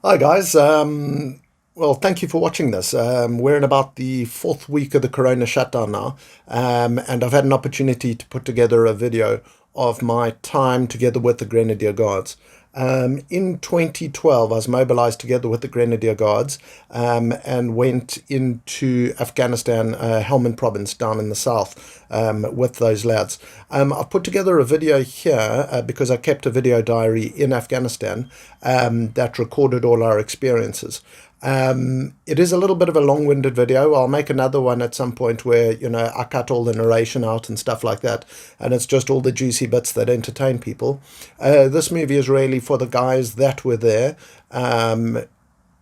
Hi guys. Well, thank you for watching this. We're in about the fourth week of the Corona shutdown now, and I've had an opportunity to put together a video of my time together with the Grenadier Guards. In 2012, I was mobilized together with the Grenadier Guards and went into Afghanistan, Helmand province down in the south with those lads. I've put together a video here because I kept a video diary in Afghanistan that recorded all our experiences. It is a little bit of a long-winded video. I'll make another one at some point where, I cut all the narration out and stuff like that, and it's just all the juicy bits that entertain people. This movie is really for the guys that were there,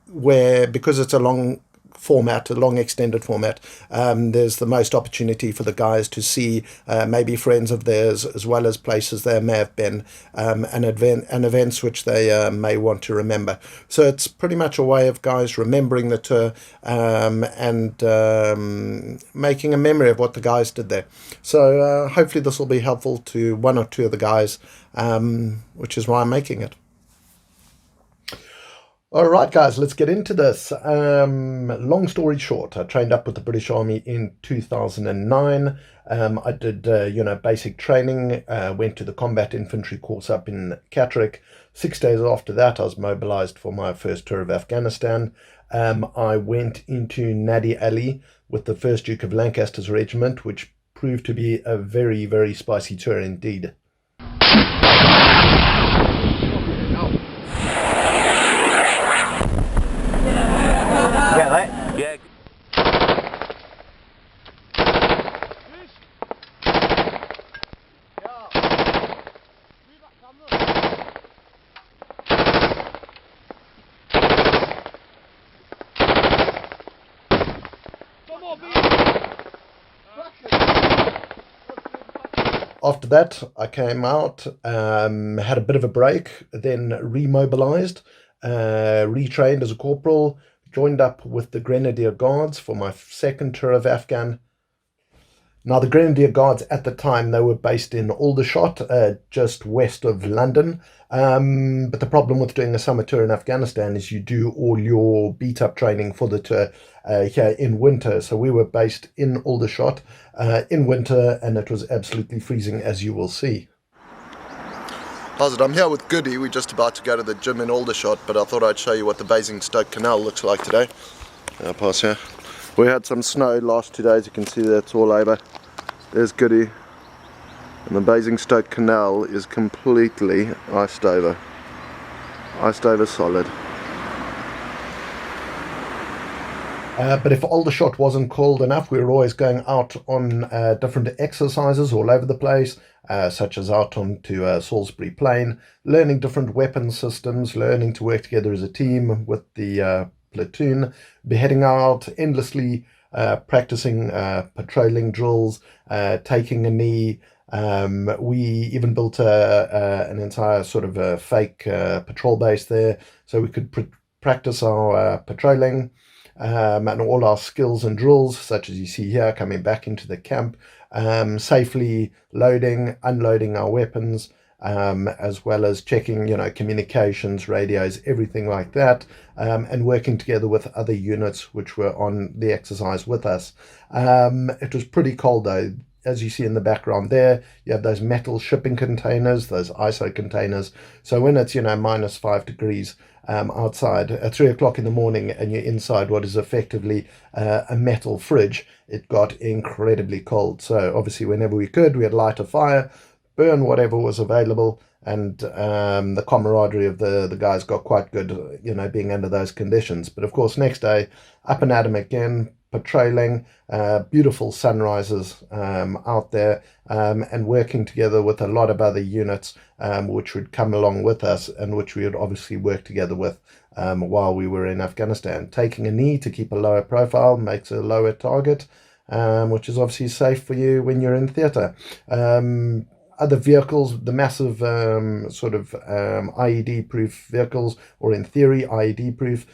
where, because it's a long format, a long extended format, there's the most opportunity for the guys to see maybe friends of theirs, as well as places they may have been, and events which they may want to remember. So it's pretty much a way of guys remembering the tour and making a memory of what the guys did there. So hopefully this will be helpful to one or two of the guys, which is why I'm making it. All right, guys, let's get into this. Long story short, I trained up with the British Army in 2009. I did, basic training, went to the combat infantry course up in Catterick. 6 days after that, I was mobilized for my first tour of Afghanistan. I went into Nadi Ali with the 1st Duke of Lancaster's regiment, which proved to be a very, very spicy tour indeed. Yeah, right? Yeah. After that, I came out, had a bit of a break, then remobilized, retrained as a corporal, joined up with the Grenadier Guards for my second tour of Afghan. Now, the Grenadier Guards at the time, they were based in Aldershot, just west of London. But the problem with doing a summer tour in Afghanistan is you do all your beat-up training for the tour here in winter. So we were based in Aldershot in winter, and it was absolutely freezing, as you will see. How's it? I'm here with Goody. We're just about to go to the gym in Aldershot, but I thought I'd show you what the Basingstoke Canal looks like today. I'll pass here. We had some snow last 2 days. You can see that's all over. There's Goody. And the Basingstoke Canal is completely iced over. Iced over solid. But if Aldershot wasn't cold enough, we were always going out on different exercises all over the place, such as out onto Salisbury Plain, learning different weapon systems, learning to work together as a team with the platoon, be heading out endlessly, practicing patrolling drills, taking a knee. We even built an entire sort of a fake patrol base there, so we could practice our patrolling. And all our skills and drills, such as you see here, coming back into the camp, safely loading, unloading our weapons, as well as checking, communications, radios, everything like that, and working together with other units which were on the exercise with us. It was pretty cold though. As you see in the background there, you have those metal shipping containers, those ISO containers. So when it's, -5 degrees outside at 3 o'clock in the morning and you're inside what is effectively a metal fridge, it got incredibly cold. So obviously whenever we could, we had light a fire, burn whatever was available, and the camaraderie of the guys got quite good, being under those conditions. But of course, next day, up and at 'em again, patrolling, beautiful sunrises out there, and working together with a lot of other units which would come along with us and which we would obviously work together with while we were in Afghanistan. Taking a knee to keep a lower profile makes a lower target, which is obviously safe for you when you're in theatre. Other vehicles, the massive IED-proof vehicles, or in theory IED-proof,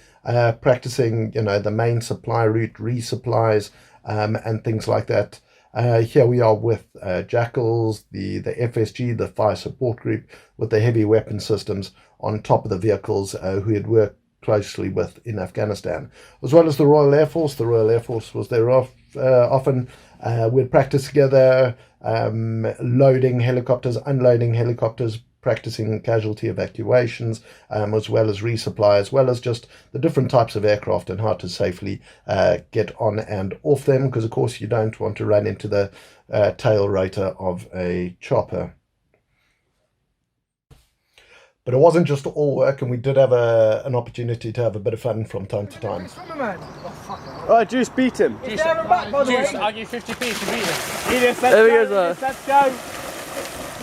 practicing, the main supply route, resupplies, and things like that. Here we are with Jackals, the FSG, the Fire Support Group, with the heavy weapon systems on top of the vehicles, who had worked closely with in Afghanistan, as well as the Royal Air Force. The Royal Air Force was there often. We'd practice together, loading helicopters, unloading helicopters, practicing casualty evacuations, as well as resupply, as well as just the different types of aircraft and how to safely get on and off them, because of course you don't want to run into the tail rotor of a chopper. But it wasn't just all work, and we did have an opportunity to have a bit of fun from time to time. Right, Juice, beat him. Juice, I'll give you 50p to beat him. There he goes. Let's go.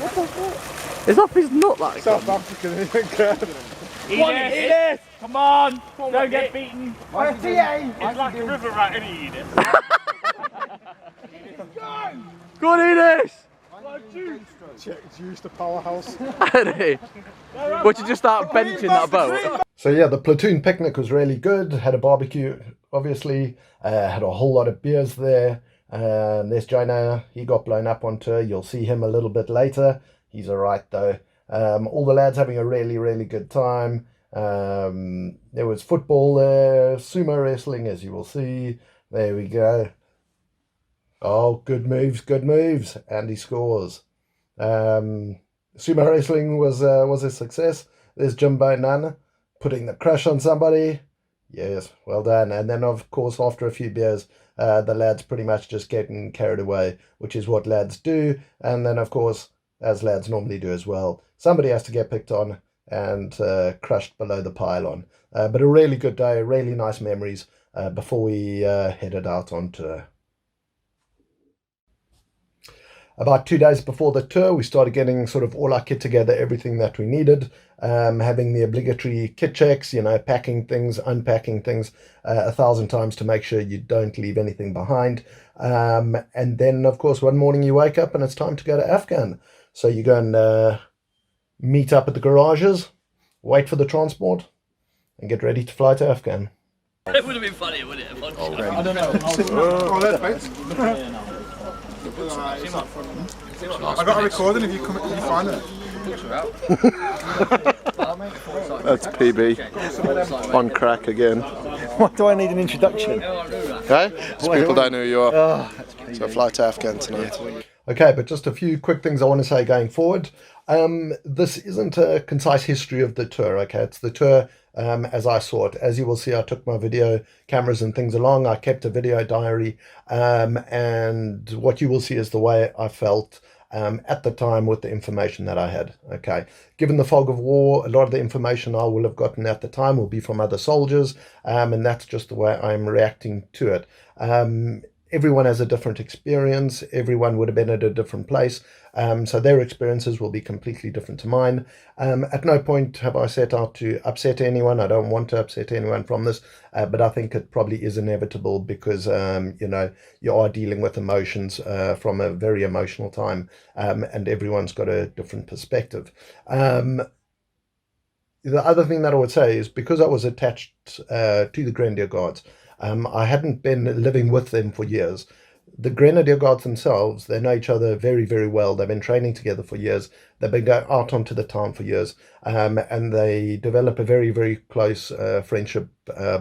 What the fuck? Is off his nut like South African, Eat it. Come on. Don't get beaten. It's like a river rat, isn't it? Go on, Enos! Juice the powerhouse. Would you just start benching that boat? So yeah, the platoon picnic was really good. Had a barbecue, obviously. Had a whole lot of beers there. There's Jonah. He got blown up on tour. You'll see him a little bit later. He's all right though. All the lads having a really, really good time. There was football there, sumo wrestling, as you will see. There we go. Oh, good moves. And he scores. Sumo wrestling was a success. There's Jimbo Nana putting the crush on somebody. Yes, well done. And then, of course, after a few beers, the lads pretty much just getting carried away, which is what lads do. And then, of course, as lads normally do as well, somebody has to get picked on and crushed below the pylon. But a really good day, really nice memories before we headed out on tour. About 2 days before the tour, we started getting sort of all our kit together, everything that we needed, having the obligatory kit checks, you know, packing things, unpacking things 1,000 times to make sure you don't leave anything behind. And then, of course, one morning you wake up and it's time to go to Afghan. So you go and meet up at the garages, wait for the transport, and get ready to fly to Afghan. It would have been funny, wouldn't it? I don't know. Oh, there's mates. I got a recording if you find it. That's PB on crack again. Why do I need an introduction? Okay, so people don't know who you are. So fly to Afghan tonight. Okay, but just a few quick things I want to say going forward. This isn't a concise history of the tour, okay? It's the tour as I saw it. As you will see, I took my video cameras and things along. I kept a video diary, and what you will see is the way I felt at the time with the information that I had, okay? Given the fog of war, a lot of the information I will have gotten at the time will be from other soldiers, and that's just the way I'm reacting to it. Everyone has a different experience. Everyone would have been at a different place. So their experiences will be completely different to mine. At no point have I set out to upset anyone. I don't want to upset anyone from this, but I think it probably is inevitable because, you know, you are dealing with emotions from a very emotional time, and everyone's got a different perspective. The other thing that I would say is because I was attached to the Grenadier Guards, I hadn't been living with them for years. The Grenadier Guards themselves, they know each other very, very well. They've been training together for years. They've been going out onto the town for years. And they develop a very, very close friendship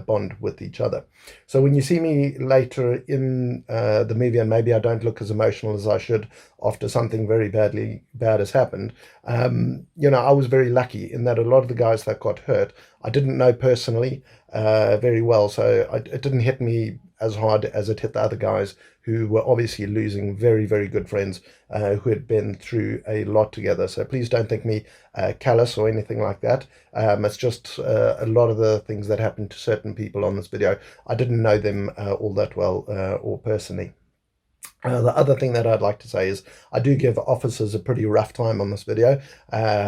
bond with each other. So when you see me later in the movie, and maybe I don't look as emotional as I should after something very bad has happened, you know, I was very lucky in that a lot of the guys that got hurt, I didn't know personally very well. So it didn't hit me as hard as it hit the other guys who were obviously losing very, very good friends who had been through a lot together. So please don't think me callous or anything like that. It's just a lot of the things that happened to certain people on this video, I didn't know them all that well or personally. The other thing that I'd like to say is I do give officers a pretty rough time on this video.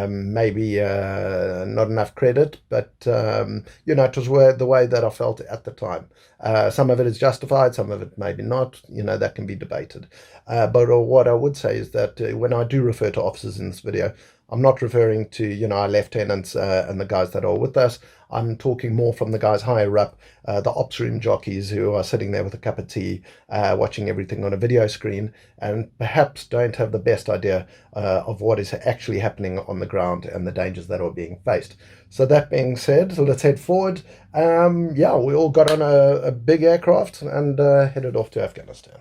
Maybe not enough credit, but you know, it was the way that I felt at the time. Some of it is justified, some of it maybe not. You know, that can be debated. But what I would say is that when I do refer to officers in this video, I'm not referring to, you know, our lieutenants and the guys that are with us. I'm talking more from the guys higher up, the ops room jockeys who are sitting there with a cup of tea, watching everything on a video screen, and perhaps don't have the best idea of what is actually happening on the ground and the dangers that are being faced. So that being said, let's head forward. Yeah, we all got on a big aircraft and headed off to Afghanistan.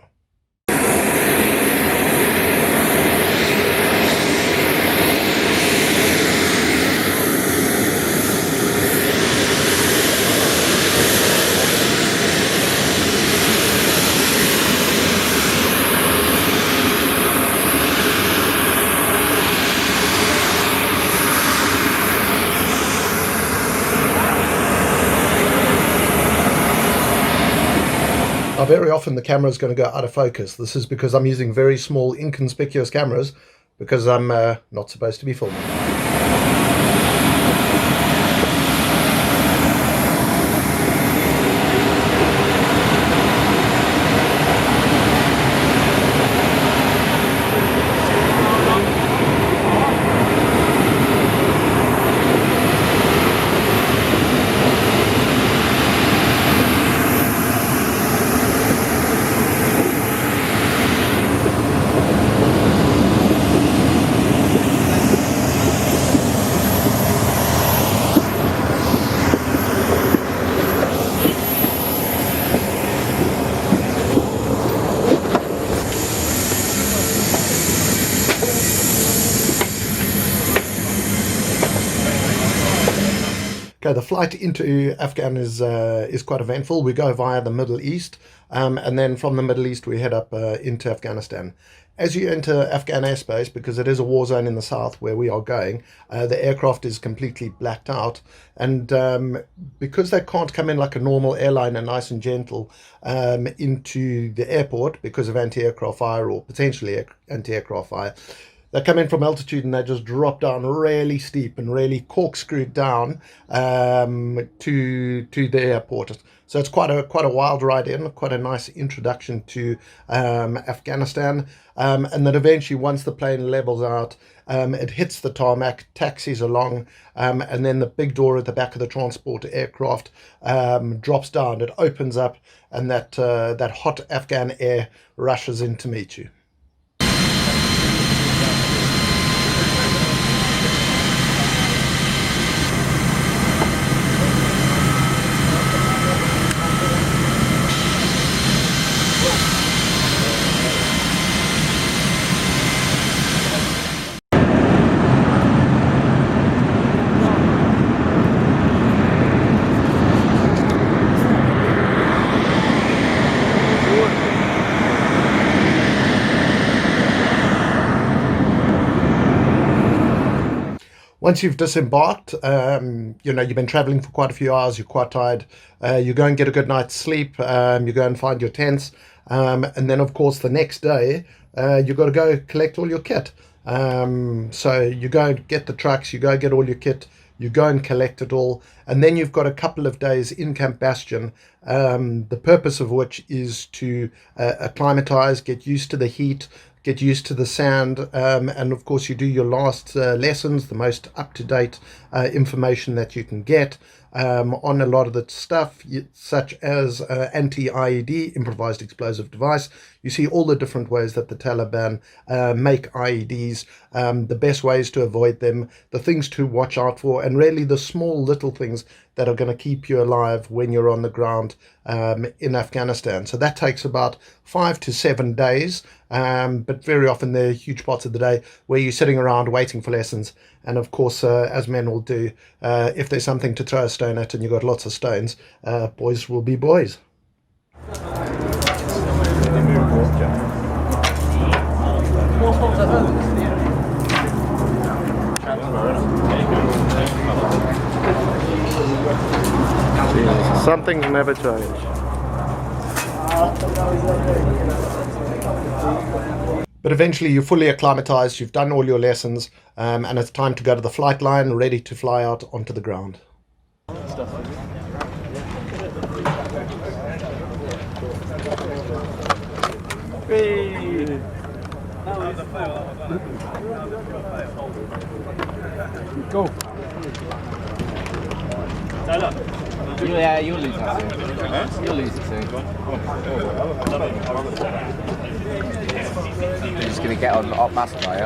Now, very often the camera is going to go out of focus. This is because I'm using very small, inconspicuous cameras because I'm not supposed to be filming. Okay, the flight into Afghan is quite eventful. We go via the Middle East, and then from the Middle East we head up into Afghanistan. As you enter Afghan airspace, because it is a war zone in the south where we are going, the aircraft is completely blacked out, and because they can't come in like a normal airliner, nice and gentle, into the airport because of anti-aircraft fire or potentially anti-aircraft fire, they come in from altitude and they just drop down really steep and really corkscrewed down to the airport. So it's quite a wild ride in, quite a nice introduction to Afghanistan. And then eventually, once the plane levels out, it hits the tarmac, taxis along, and then the big door at the back of the transport aircraft drops down. It opens up, and that hot Afghan air rushes in to meet you. Once you've disembarked, you know, you've been traveling for quite a few hours, you're quite tired, you go and get a good night's sleep, you go and find your tents, and then of course the next day you've got to go collect all your kit. So you go and get the trucks, you go get all your kit, you go and collect it all, and then you've got a couple of days in Camp Bastion, the purpose of which is to acclimatize, get used to the heat, get used to the sand, and of course you do your last lessons, the most up-to-date information that you can get on a lot of the stuff, such as anti-IED, improvised explosive device. You see all the different ways that the Taliban make IEDs, the best ways to avoid them, the things to watch out for, and really the small little things that are going to keep you alive when you're on the ground in Afghanistan. So that takes about 5 to 7 days, but very often there are huge parts of the day where you're sitting around waiting for lessons. And of course, as men will do, if there's something to throw a stone at and you've got lots of stones, boys will be boys. Some things never change. But eventually you're fully acclimatized, you've done all your lessons, and it's time to go to the flight line, ready to fly out onto the ground. Hey. Go. Yeah, you'll lose that soon. You'll lose it soon. You're just going to get on up massive, are you?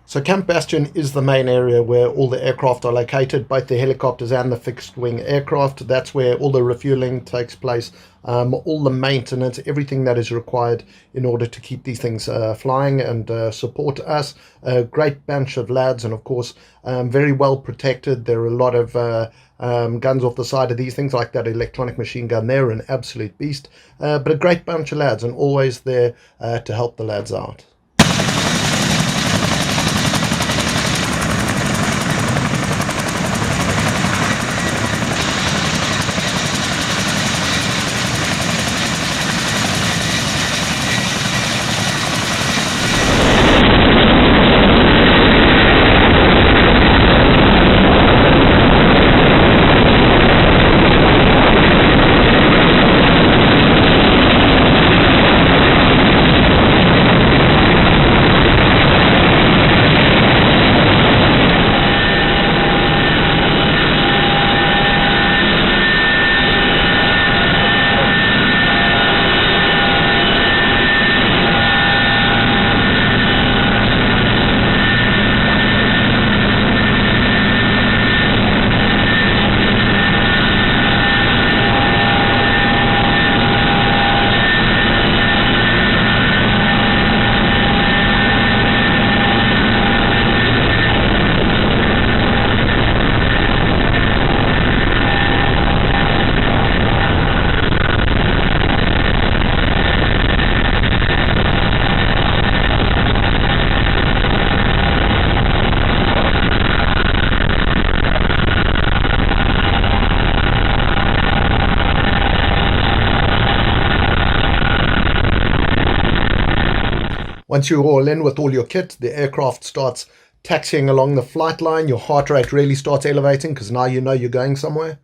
So Camp Bastion is the main area where all the aircraft are located, both the helicopters and the fixed-wing aircraft. That's where all the refueling takes place, all the maintenance, everything that is required in order to keep these things flying and support us. A great bunch of lads, and of course very well protected. There are a lot of guns off the side of these things, like that electronic machine gun there, an absolute beast. But a great bunch of lads, and always there to help the lads out. Once you're all in with all your kit, the aircraft starts taxiing along the flight line. Your heart rate really starts elevating because now you know you're going somewhere.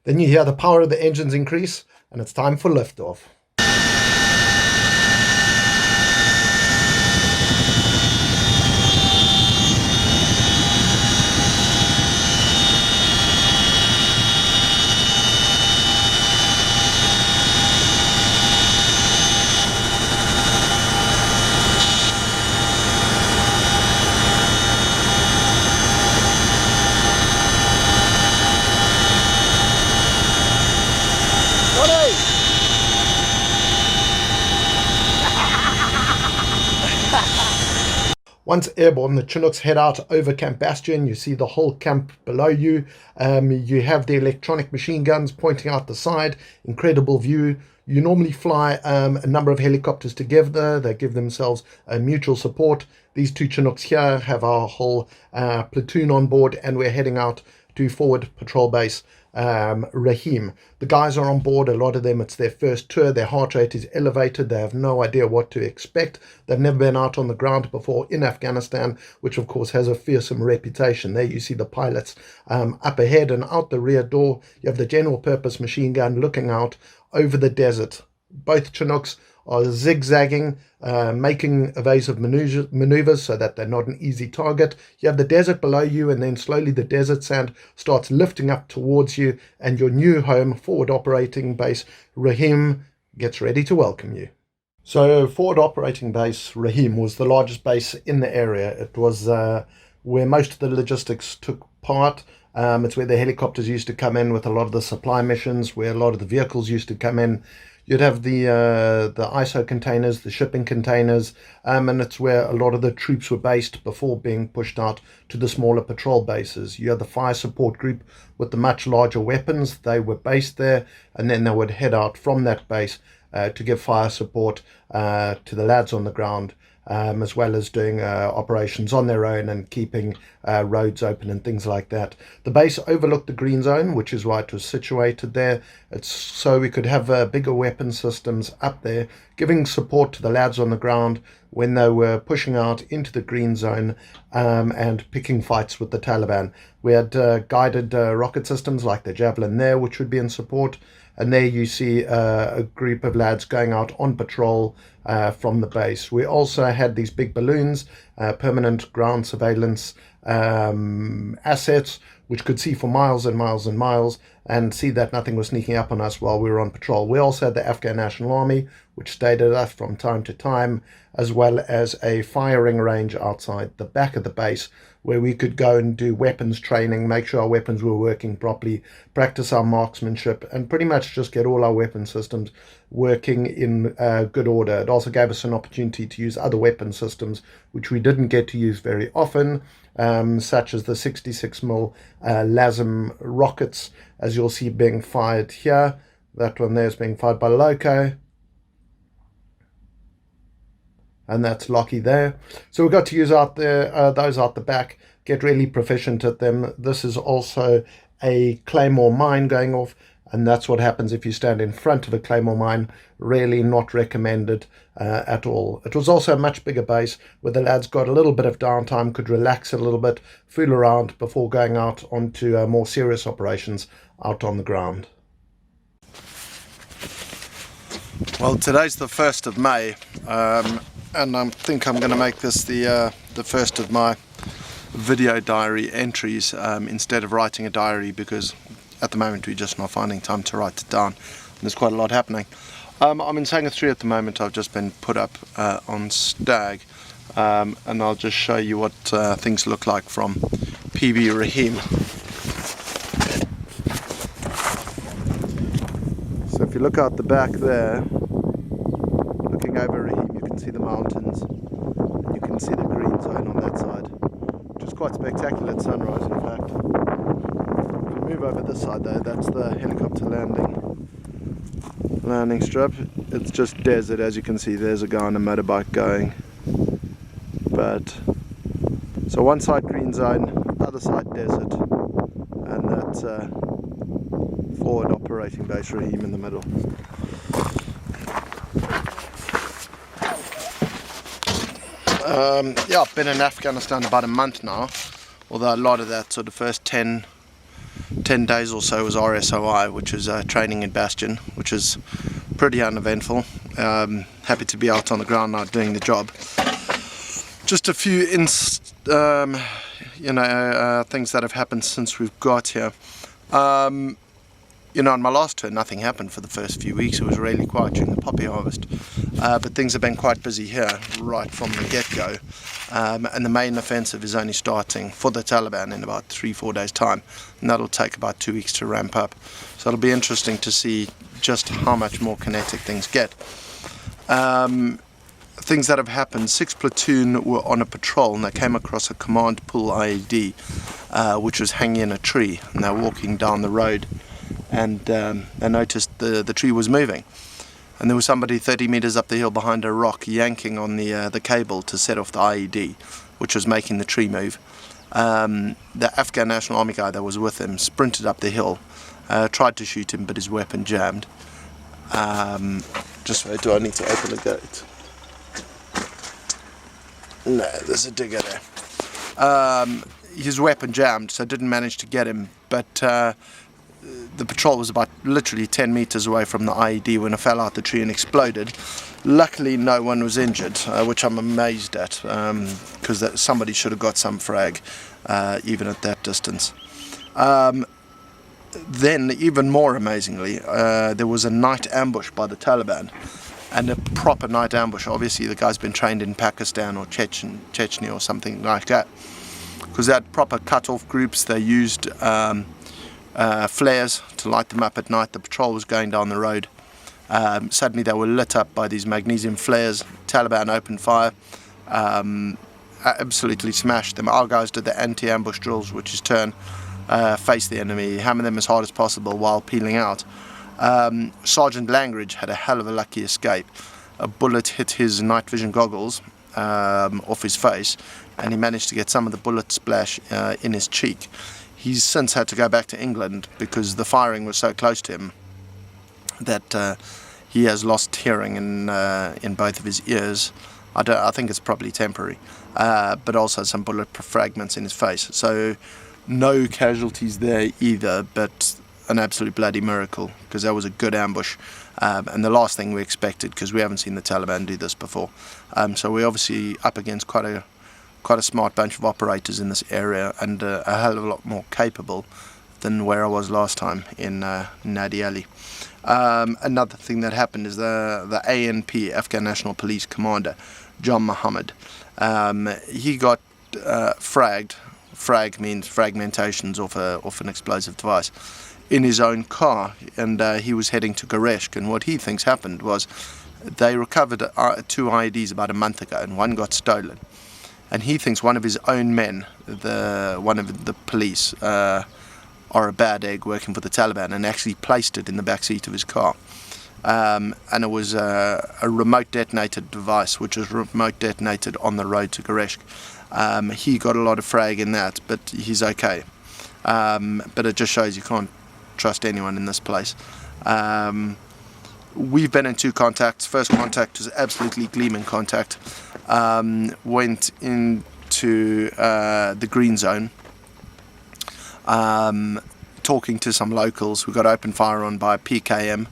Then you hear the power of the engines increase, and it's time for liftoff. Once airborne, the Chinooks head out over Camp Bastion. You see the whole camp below you. You have the electronic machine guns pointing out the side. Incredible view. You normally fly a number of helicopters together. They give themselves mutual support. These two Chinooks here have our whole platoon on board, and we're heading out to forward patrol base Rahim. The guys are on board. A lot of them, it's their first tour. Their heart rate is elevated. They have no idea what to expect. They've never been out on the ground before in Afghanistan, which of course has a fearsome reputation. There you see the pilots up ahead, and out the rear door you have the general purpose machine gun looking out over the desert. Both Chinooks are zigzagging, making evasive maneuvers so that they're not an easy target. You have the desert below you, and then slowly the desert sand starts lifting up towards you, and your new home, forward operating base Rahim, gets ready to welcome you. So forward operating base Rahim was the largest base in the area. It was where most of the logistics took part. It's where the helicopters used to come in with a lot of the supply missions, where a lot of the vehicles used to come in. You'd have the ISO containers, the shipping containers, and it's where a lot of the troops were based before being pushed out to the smaller patrol bases. You had the fire support group with the much larger weapons. They were based there, and then they would head out from that base to give fire support to the lads on the ground, as well as doing operations on their own and keeping roads open and things like that. The base overlooked the green zone, which is why it was situated there. It's so we could have bigger weapon systems up there, giving support to the lads on the ground when they were pushing out into the green zone and picking fights with the Taliban. We had guided rocket systems like the Javelin there, which would be in support. And there you see a group of lads going out on patrol from the base. We also had these big balloons, permanent ground surveillance assets, which could see for miles and miles and miles and see that nothing was sneaking up on us while we were on patrol. We also had the Afghan National Army, which stayed at us from time to time, as well as a firing range outside the back of the base where we could go and do weapons training, make sure our weapons were working properly, practice our marksmanship, and pretty much just get all our weapon systems working in good order. It also gave us an opportunity to use other weapon systems, which we didn't get to use very often, such as the 66mm LASM rockets, as you'll see being fired here. That one there is being fired by Loco. And that's Lockie there. So we got to use out there those out the back, get really proficient at them. This is also a claymore mine going off, and that's what happens if you stand in front of a claymore mine. Really not recommended at all. It was also a much bigger base where the lads got a little bit of downtime, could relax a little bit, fool around before going out onto more serious operations out on the ground. Well, today's the 1st of May, and I think I'm going to make this the first of my video diary entries instead of writing a diary, because at the moment we're just not finding time to write it down. And there's quite a lot happening. I'm in Sangha 3 at the moment. I've just been put up on Stag, and I'll just show you what things look like from PB Rahim. So if you look out the back there, looking over Rahim, you can see the mountains, and you can see the green zone on that side, which is quite spectacular at sunrise, in fact. If we move over this side though, that's the helicopter landing strip. It's just desert, as you can see. There's a guy on a motorbike going. But so one side green zone, other side desert, and that's forward operating base Rahim in the middle. Yeah, I've been in Afghanistan about a month now, although a lot of that sort of first 10 days or so was RSOI, which is training in Bastion, which is pretty uneventful. Happy to be out on the ground now doing the job. Just a few things that have happened since we've got here. On my last tour nothing happened for the first few weeks. It was really quiet during the poppy harvest, but things have been quite busy here right from the get-go, and the main offensive is only starting for the Taliban in about 3-4 days time, and that'll take about 2 weeks to ramp up. So it'll be interesting to see just how much more kinetic things get. Things that have happened: 6 platoon were on a patrol and they came across a command pool IED which was hanging in a tree, and they're walking down the road, and they noticed the tree was moving, and there was somebody 30 meters up the hill behind a rock yanking on the cable to set off the IED, which was making the tree move. The Afghan National Army guy that was with him sprinted up the hill, tried to shoot him, but his weapon jammed. Just wait, do I need to open the gate? No, there's a digger there. His weapon jammed, so didn't manage to get him, but the patrol was about literally 10 meters away from the IED when it fell out the tree and exploded. Luckily no one was injured, which I'm amazed at, because somebody should have got some frag even at that distance. Then, even more amazingly, there was a night ambush by the Taliban, and a proper night ambush. Obviously the guy's been trained in Pakistan or Chechnya or something like that, because they had proper cut-off groups. They used flares to light them up at night. The patrol was going down the road. Suddenly they were lit up by these magnesium flares. Taliban opened fire, absolutely smashed them. Our guys did the anti-ambush drills, which is turn, face the enemy, hammer them as hard as possible while peeling out. Sergeant Langridge had a hell of a lucky escape. A bullet hit his night vision goggles off his face, and he managed to get some of the bullet splash in his cheek. He's since had to go back to England because the firing was so close to him that he has lost hearing in both of his ears. I think it's probably temporary, but also some bullet fragments in his face. So no casualties there either, but an absolute bloody miracle, because that was a good ambush, and the last thing we expected, because we haven't seen the Taliban do this before. So we're obviously up against quite a smart bunch of operators in this area, and a hell of a lot more capable than where I was last time in Nadi Ali. Another thing that happened is the ANP, Afghan National Police Commander, John Muhammad. He got fragged. Frag means fragmentations off an explosive device in his own car, and he was heading to Gereshk. And what he thinks happened was they recovered 2 IEDs about a month ago, and one got stolen. And he thinks one of his own men, one of the police, are a bad egg working for the Taliban, and actually placed it in the back seat of his car. And it was a remote detonated device, which was remote detonated on the road to Gereshk. He got a lot of frag in that, but he's okay. But it just shows you can't trust anyone in this place. We've been in 2 contacts. First contact was absolutely gleaming contact. Went into the green zone, talking to some locals. We got open fire on by a PKM.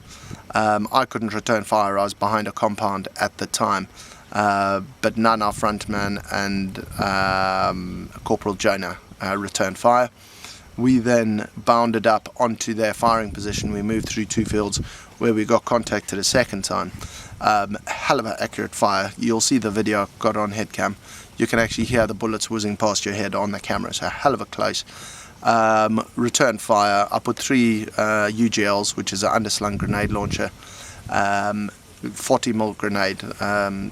I couldn't return fire. I was behind a compound at the time. But none, our frontman and Corporal Jonah returned fire. We then bounded up onto their firing position. We moved through 2 fields where we got contacted a second time. Hell of an accurate fire. You'll see the video I've got on headcam. You can actually hear the bullets whizzing past your head on the camera, so hell of a close. Return fire. I put 3 UGLs, which is an underslung grenade launcher, 40mm grenade,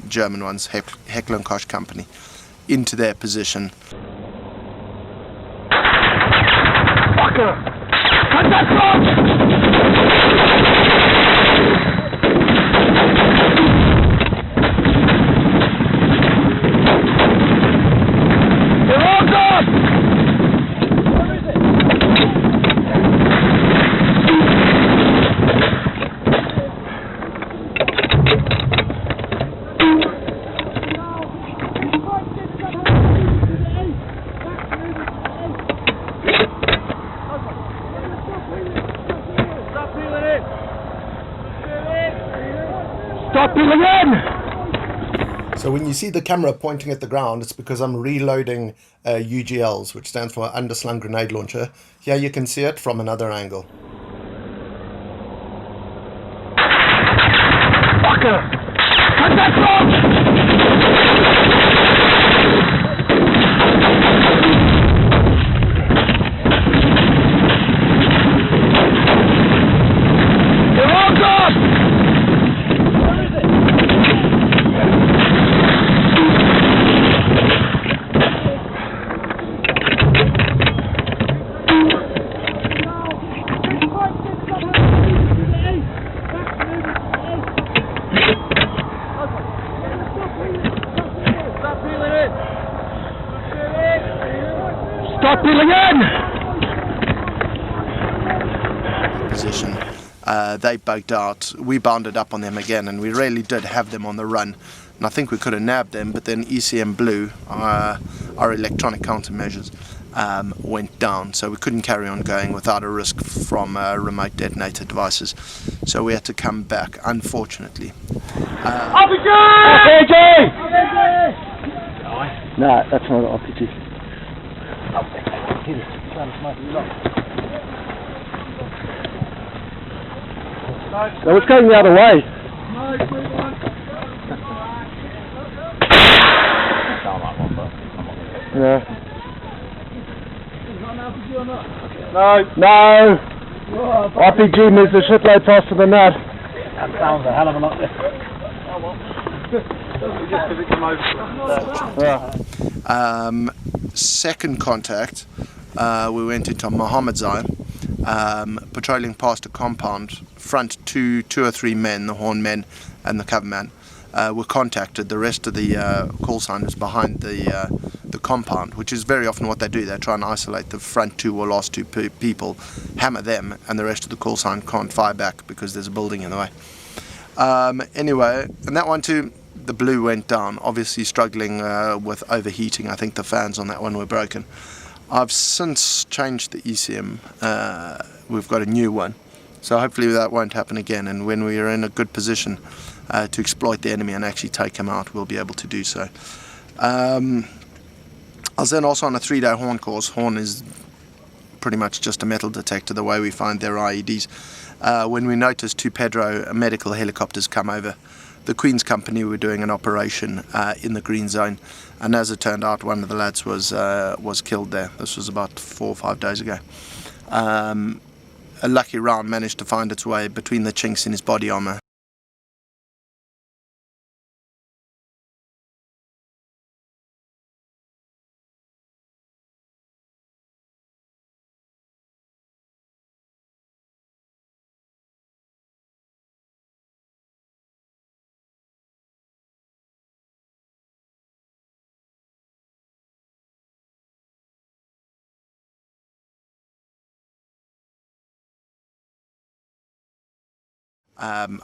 German ones, Heckler & Koch company, into their position. So when you see the camera pointing at the ground, it's because I'm reloading UGLs, which stands for underslung grenade launcher. Here you can see it from another angle. Position. They bugged out. We bounded up on them again, and we really did have them on the run. And I think we could have nabbed them, but then ECM Blue, our electronic countermeasures, went down, so we couldn't carry on going without a risk from remote detonator devices. So we had to come back, unfortunately. RPG! No, that's not an RPG. So it's going the other way. Yeah. No. RPG moves a shitload faster than that. That sounds a hell of a lot. Second contact, we went into Mohammedzai, patrolling past a compound front two or three men, the horn men and the cover man, were contacted. The rest of the call sign was behind the compound, which is very often what they do. They try and isolate the front two or last two people, hammer them, and the rest of the call sign can't fire back because there's a building in the way. Anyway, and that one too, the blue went down, obviously struggling with overheating. I think the fans on that one were broken. I've since changed the ECM. We've got a new one, so hopefully that won't happen again, and when we are in a good position to exploit the enemy and actually take him out, we'll be able to do so. I was then also on a 3-day horn course. Horn is pretty much just a metal detector, the way we find their IEDs. When we noticed 2 Pedro medical helicopters come over, the Queen's Company were doing an operation in the green zone, and as it turned out, one of the lads was killed there. This was about 4 or 5 days ago. A lucky round managed to find its way between the chinks in his body armour.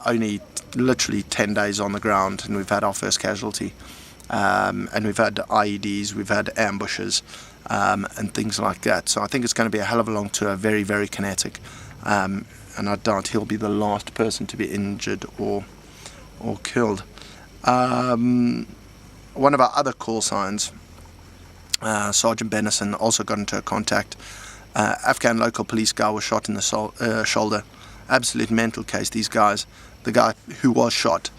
Only literally 10 days on the ground, and we've had our first casualty. And we've had IEDs, we've had ambushes, and things like that. So I think it's going to be a hell of a long tour, very, very kinetic. And I doubt he'll be the last person to be injured or killed. One of our other call signs, Sergeant Benison, also got into contact. Afghan local police guy was shot in the shoulder. Absolute mental case, these guys. The guy who was shot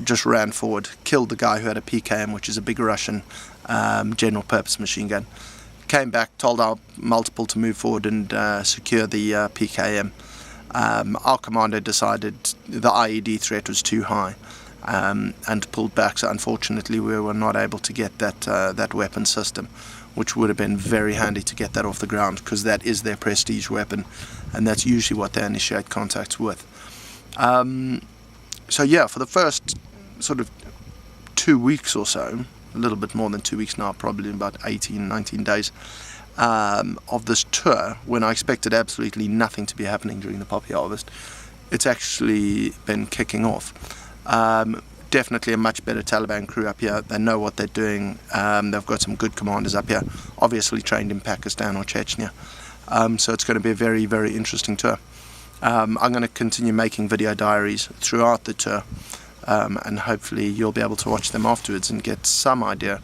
just ran forward, killed the guy who had a PKM, which is a big Russian general purpose machine gun. Came back, told our multiple to move forward and secure the PKM. Our commander decided the IED threat was too high and pulled back, so unfortunately we were not able to get that weapon system, which would have been very handy to get that off the ground, because that is their prestige weapon, and that's usually what they initiate contacts with. So yeah, for the first sort of 2 weeks or so, a little bit more than 2 weeks now, probably about 18, 19 days of this tour, when I expected absolutely nothing to be happening during the poppy harvest, it's actually been kicking off. Definitely a much better Taliban crew up here. They know what they're doing. They've got some good commanders up here, obviously trained in Pakistan or Chechnya. So it's going to be a very, very interesting tour. I'm going to continue making video diaries throughout the tour, and hopefully you'll be able to watch them afterwards and get some idea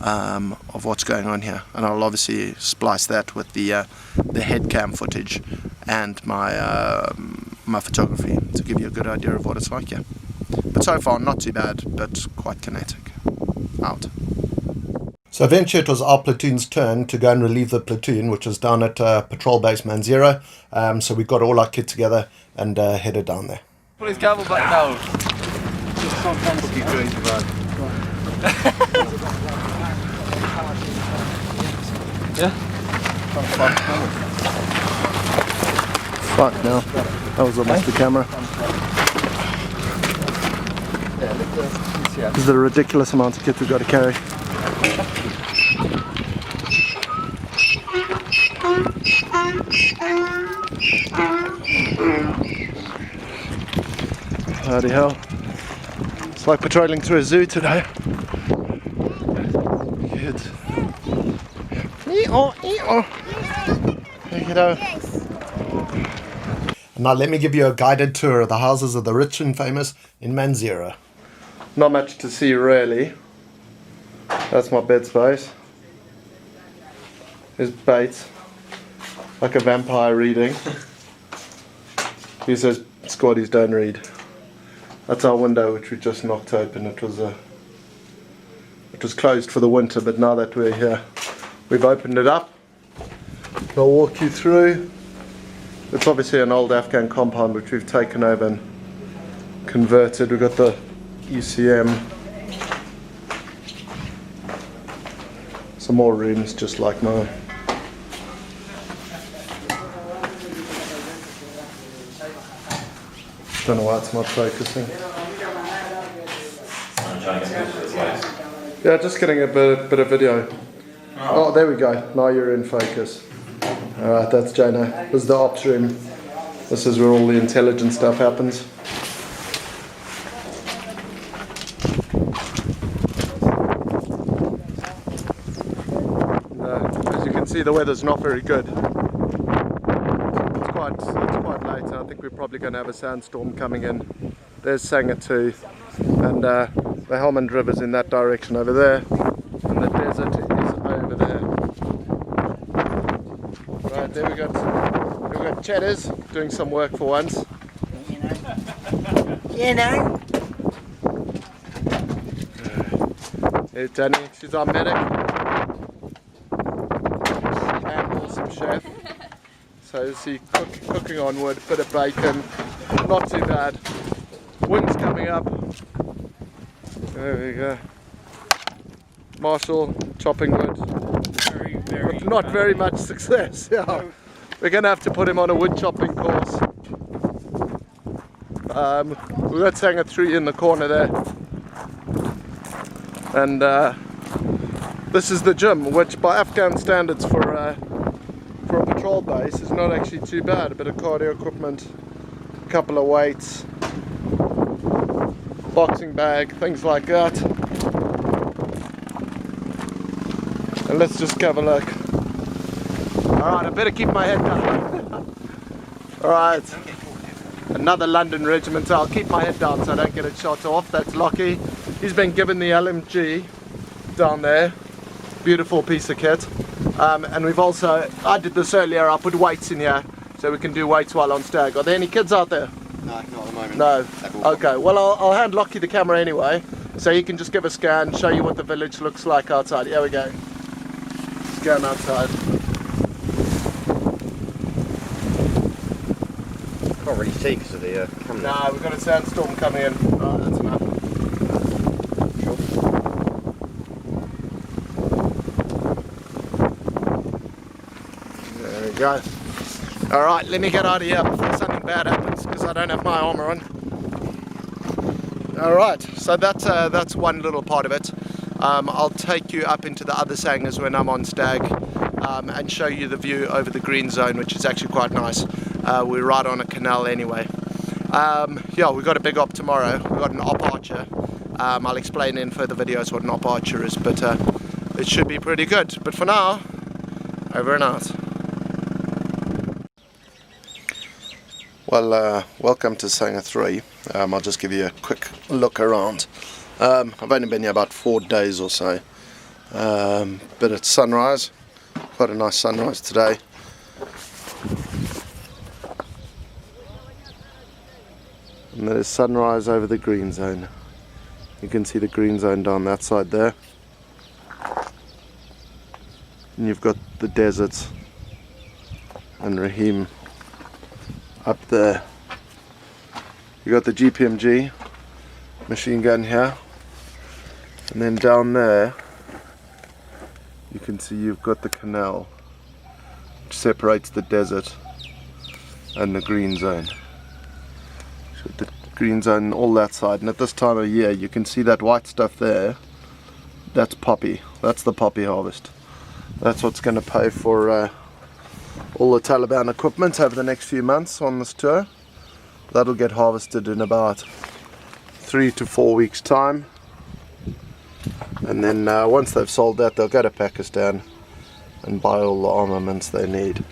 of what's going on here. And I'll obviously splice that with the head cam footage and my photography to give you a good idea of what it's like here. But so far, not too bad, but quite kinetic. Out. So eventually it was our platoon's turn to go and relieve the platoon, which was down at Patrol Base Manzero. So we got all our kit together and headed down there. Put his camel back now. Yeah? Fuck no. That was almost the camera. This is a ridiculous amount of kit we've got to carry. Bloody hell. It's like patrolling through a zoo today. Good. Now let me give you a guided tour of the houses of the rich and famous in Manzero. Not much to see really. That's my bed space. There's Bates, like a vampire reading. He says squaddies don't read. That's our window, which we just knocked open. It was closed for the winter, but now that we're here, we've opened it up. I'll walk you through. It's obviously an old Afghan compound which we've taken over and converted. We've got the ECM, some more rooms just like mine. don't know why it's not focusing. Yeah, just getting a bit of video. Oh, there we go. Now you're in focus. Alright, that's Jano. This is the ops room. This is where all the intelligent stuff happens. As you can see, the weather's not very good. It's quite late. I think we're probably going to have a sandstorm coming in. There's Sanger 2, and the Helmand River's in that direction over there, and the desert is over there. Right, there we got Cheddars doing some work for once. You know. Here's Danny, she's our medic. And awesome chef. So you see cooking on wood, bit of bacon, not too bad. Wind's coming up. There we go. Marshall chopping wood. But not very much success. Yeah. We're going to have to put him on a wood chopping course. We've got Sanger 3 in the corner there. And this is the gym, which by Afghan standards for a patrol base is not actually too bad. A bit of cardio equipment, a couple of weights, boxing bag, things like that. And let's just have a look. Alright, I better keep my head down. Alright, another London regiment. I'll keep my head down so I don't get it shot off. That's Lockie. He's been given the LMG down there. Beautiful piece of kit. And we've also, I did this earlier, I put weights in here so we can do weights while on stag. Are there any kids out there? No, not at the moment. No. Okay, well I'll hand Lockie the camera anyway, so he can just give a scan, show you what the village looks like outside. Here we go. Scan outside. Can't really see because of the camera. Nah, we've got a sandstorm coming in. Right, that's enough. There we go. Alright, let me get out of here before something bad happens because I don't have my armour on. Alright, so that's one little part of it. I'll take you up into the other sangers when I'm on stag and show you the view over the green zone, which is actually quite nice. We're right on a canal anyway. Yeah, we've got a big op tomorrow. We've got an op archer. I'll explain in further videos what an op archer is, but it should be pretty good. But for now, over and out. Well, welcome to Sanger 3. I'll just give you a quick look around. I've only been here about 4 days or so, but it's sunrise. Quite a nice sunrise today. And there is sunrise over the green zone. You can see the green zone down that side there. And you've got the deserts and Rahim up there. You got the GPMG machine gun here, and then down there you can see you've got the canal which separates the desert and the green zone. So the green zone all that side, and at this time of year you can see that white stuff there. That's poppy. That's the poppy harvest. That's what's going to pay for all the Taliban equipment over the next few months on this tour. That'll get harvested in about 3 to 4 weeks time, and then once they've sold that, they'll go to Pakistan and buy all the armaments they need.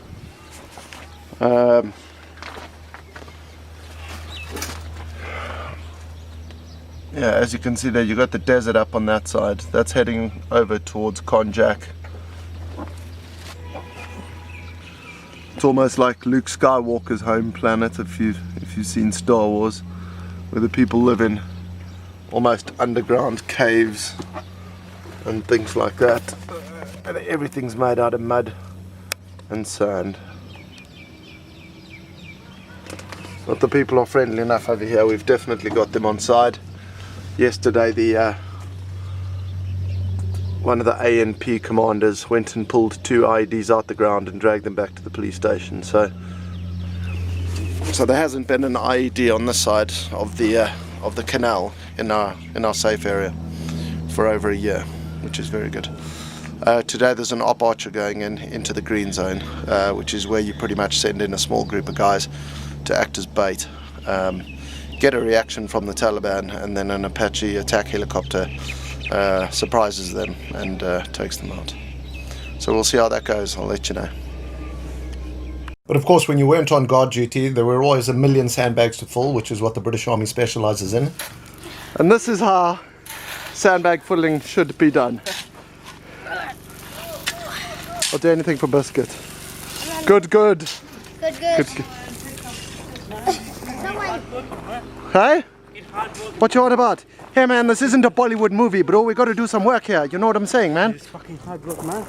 Yeah, as you can see there, you got the desert up on that side. That's heading over towards Konjac. It's almost like Luke Skywalker's home planet, if you've seen Star Wars, where the people live in almost underground caves and things like that, and everything's made out of mud and sand. But the people are friendly enough over here. We've definitely got them on side. Yesterday one of the ANP commanders went and pulled 2 IEDs out the ground and dragged them back to the police station. So So there hasn't been an IED on this side of the canal in our safe area for over a year, which is very good. Today there's an op archer going into the green zone, which is where you pretty much send in a small group of guys to act as bait, get a reaction from the Taliban, and then an Apache attack helicopter surprises them and takes them out. So we'll see how that goes. I'll let you know. But of course, when you weren't on guard duty, there were always a million sandbags to fill, which is what the British Army specialises in. And this is how sandbag filling should be done. I'll do anything for biscuit. Good, good. Good. Hey? What you on about? Hey man, this isn't a Bollywood movie, bro. We got to do some work here. You know what I'm saying, man? It's fucking hard work, man.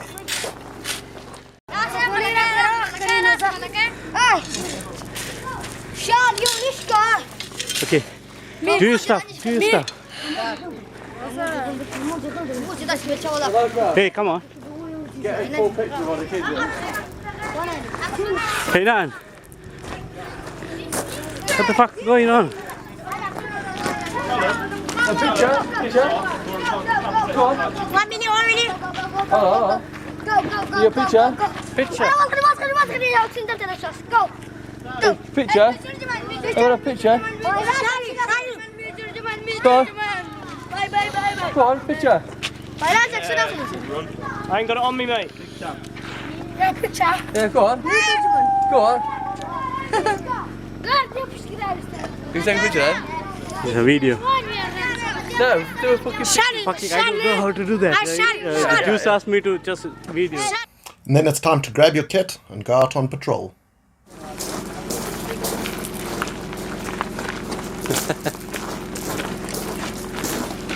Okay. Do your stuff. Do your stuff. Hey, come on. Get a full picture of the kids. Hey, Dan. What the fuck is going on? A picture? Go on. 1 minute, 1 minute. Hello. Go. Your picture? Picture. Go. Picture? I got a picture. Go on. Bye. Go on, picture. I ain't got it on me, mate. Yeah, go on. Go on. You take a picture then? There's a video. No, do a fucking Fucking, I don't know how to do that. Juice asked me to just video. And then it's time to grab your kit and go out on patrol.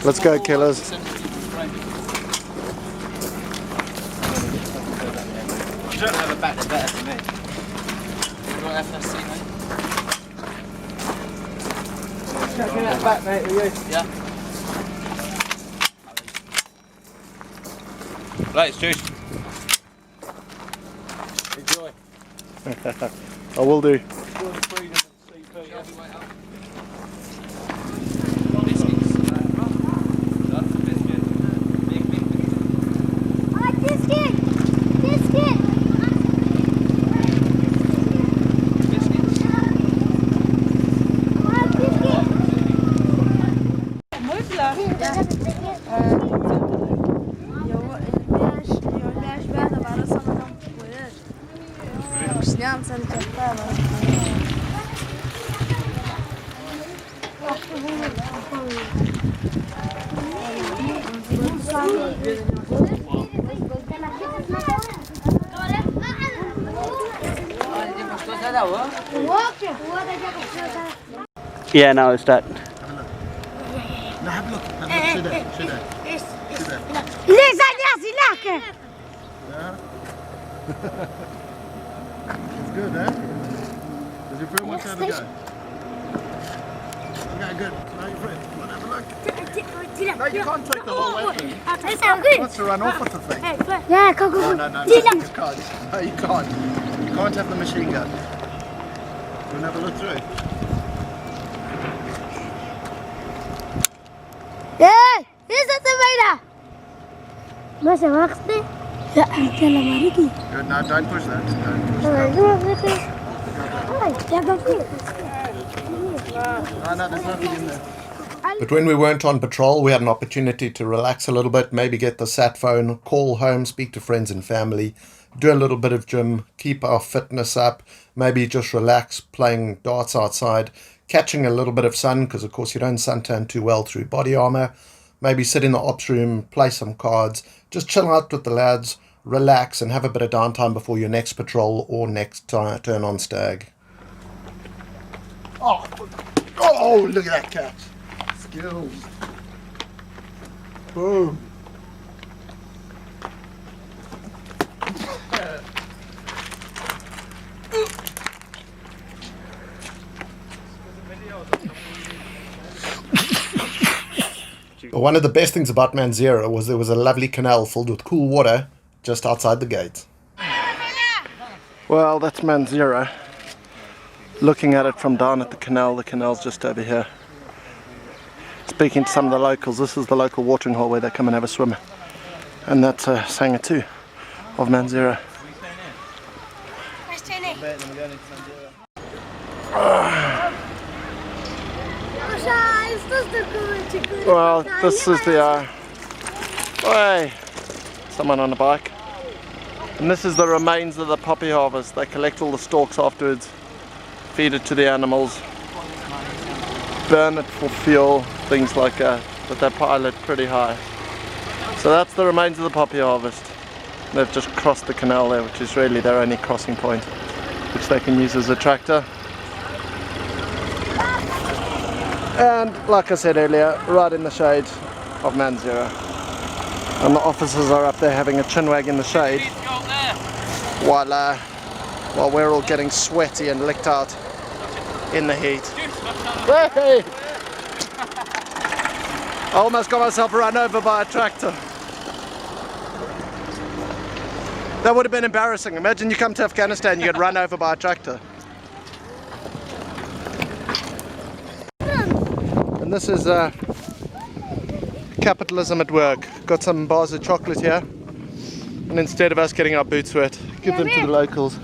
Let's go, killers. You don't have a back that's better than me. You want FSC, mate? Give me that back, mate, will you? Yeah. Right, Juice. Enjoy. I will do. Yeah, now it's start. Now have a look. Sit there. It's good, eh? Does your friend want to have a go? Okay, good. Now your friend. Want to have a look? No, you can't take the whole weapon. He wants to run off with the thing. Yeah, go. No, you can't. No, you can't. You can't have the machine gun. You want to have a look through? Hey, is that the radar? Masa waktu? Ya, dalam hari ini. Good, now don't push that. No, there's nothing in there. But when we weren't on patrol, we had an opportunity to relax a little bit, maybe get the sat phone, call home, speak to friends and family, do a little bit of gym, keep our fitness up, maybe just relax, playing darts outside, catching a little bit of sun, because of course you don't suntan too well through body armor, maybe sit in the ops room, play some cards, just chill out with the lads, relax and have a bit of downtime before your next patrol or next turn on stag. Oh, look at that catch. Skills. Boom. One of the best things about Manzera was there was a lovely canal filled with cool water just outside the gate. Well, that's Manzera. looking at it from down at the canal's just over here. Speaking to some of the locals, this is the local watering hole where they come and have a swim. And that's Sanga 2 of Manzera. Well, this is the hey, someone on a bike. And this is the remains of the poppy harvest. They collect all the stalks afterwards, feed it to the animals, burn it for fuel, things like that, but they pile it pretty high. So that's the remains of the poppy harvest. They've just crossed the canal there, which is really their only crossing point, which they can use as a tractor. And like I said earlier, right in the shade of Manzera. And the officers are up there having a chinwag in the shade while we're all getting sweaty and licked out in the heat. Hey! I almost got myself run over by a tractor. That would have been embarrassing. Imagine you come to Afghanistan, you get run over by a tractor. And this is capitalism at work. Got some bars of chocolate here, and instead of us getting our boots wet, give them to the locals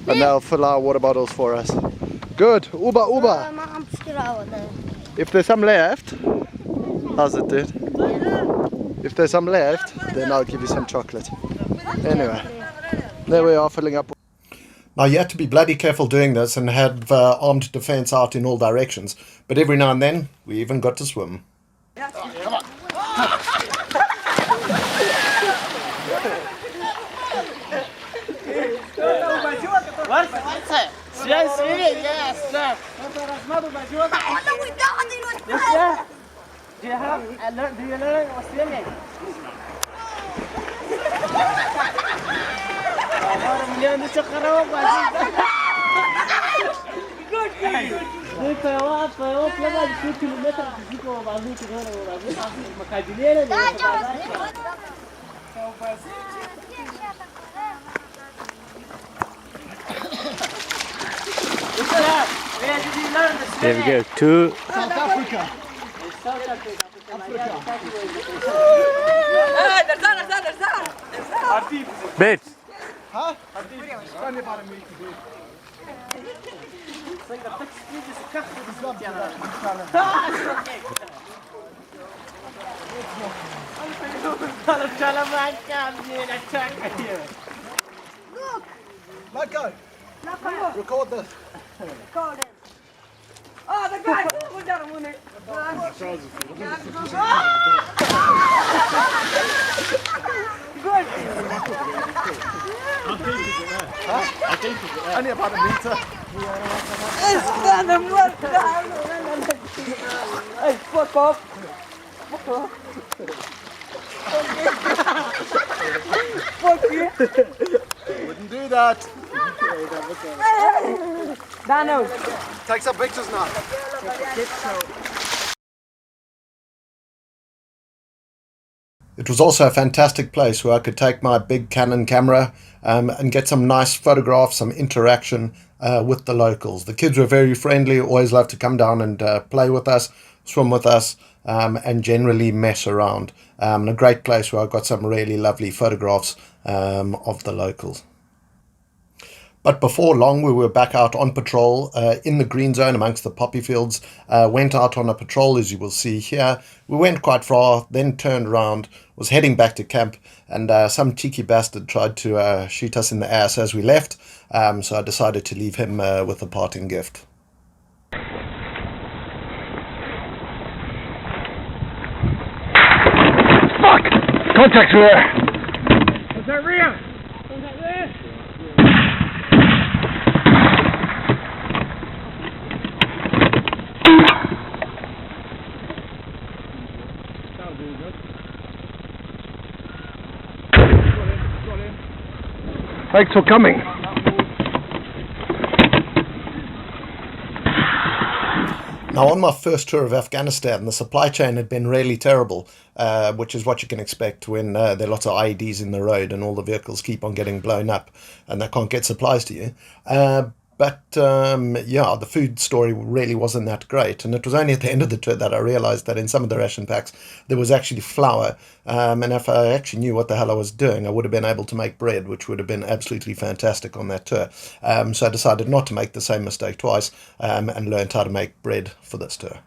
and they'll fill our water bottles for us. Good. Uba uba. If there's some left, how's it, dude? If there's some left, then I'll give you some chocolate. Anyway, there we are, filling up. Now you have to be bloody careful doing this and have armed defense out in all directions, but every now and then we even got to swim. Come on. There we go, to South Africa. bed. Huh? It's only about a meter deep. Let go. Record this. Record it. Oh, the guy! Put down a minute. Good. Only about a meter. It's not a work. Hey, fuck off. Fuck off. Fuck you. Wouldn't do that. Dano. Take some pictures now. It was also a fantastic place where I could take my big Canon camera and get some nice photographs, some interaction with the locals. The kids were very friendly, always loved to come down and play with us, swim with us, and generally mess around. A great place where I got some really lovely photographs of the locals. But before long, we were back out on patrol in the green zone amongst the poppy fields. Went out on a patrol, as you will see here. We went quite far, then turned around, was heading back to camp, and some cheeky bastard tried to shoot us in the ass as we left. So I decided to leave him with a parting gift. Fuck! Contact there! Was that real? Was that there? Thanks for coming. Now, on my first tour of Afghanistan, the supply chain had been really terrible, which is what you can expect when there are lots of IEDs in the road and all the vehicles keep on getting blown up and they can't get supplies to you. But yeah, the food story really wasn't that great. And it was only at the end of the tour that I realized that in some of the ration packs there was actually flour. And if I actually knew what the hell I was doing, I would have been able to make bread, which would have been absolutely fantastic on that tour. So I decided not to make the same mistake twice, and learned how to make bread for this tour.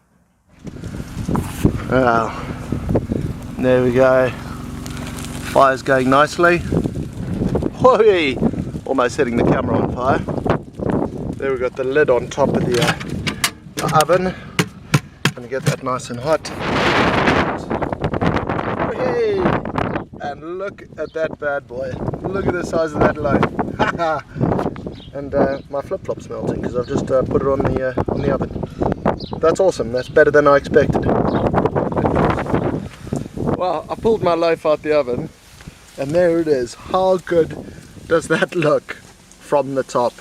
Well, there we go. Fire's going nicely. Whee! Almost setting the camera on fire. There we got the lid on top of the oven. Gonna get that nice and hot. Whee! And look at that bad boy. Look at the size of that loaf. And my flip-flop's melting because I've just put it on the oven. That's awesome. That's better than I expected. Well, I pulled my loaf out the oven, and there it is. How good does that look from the top?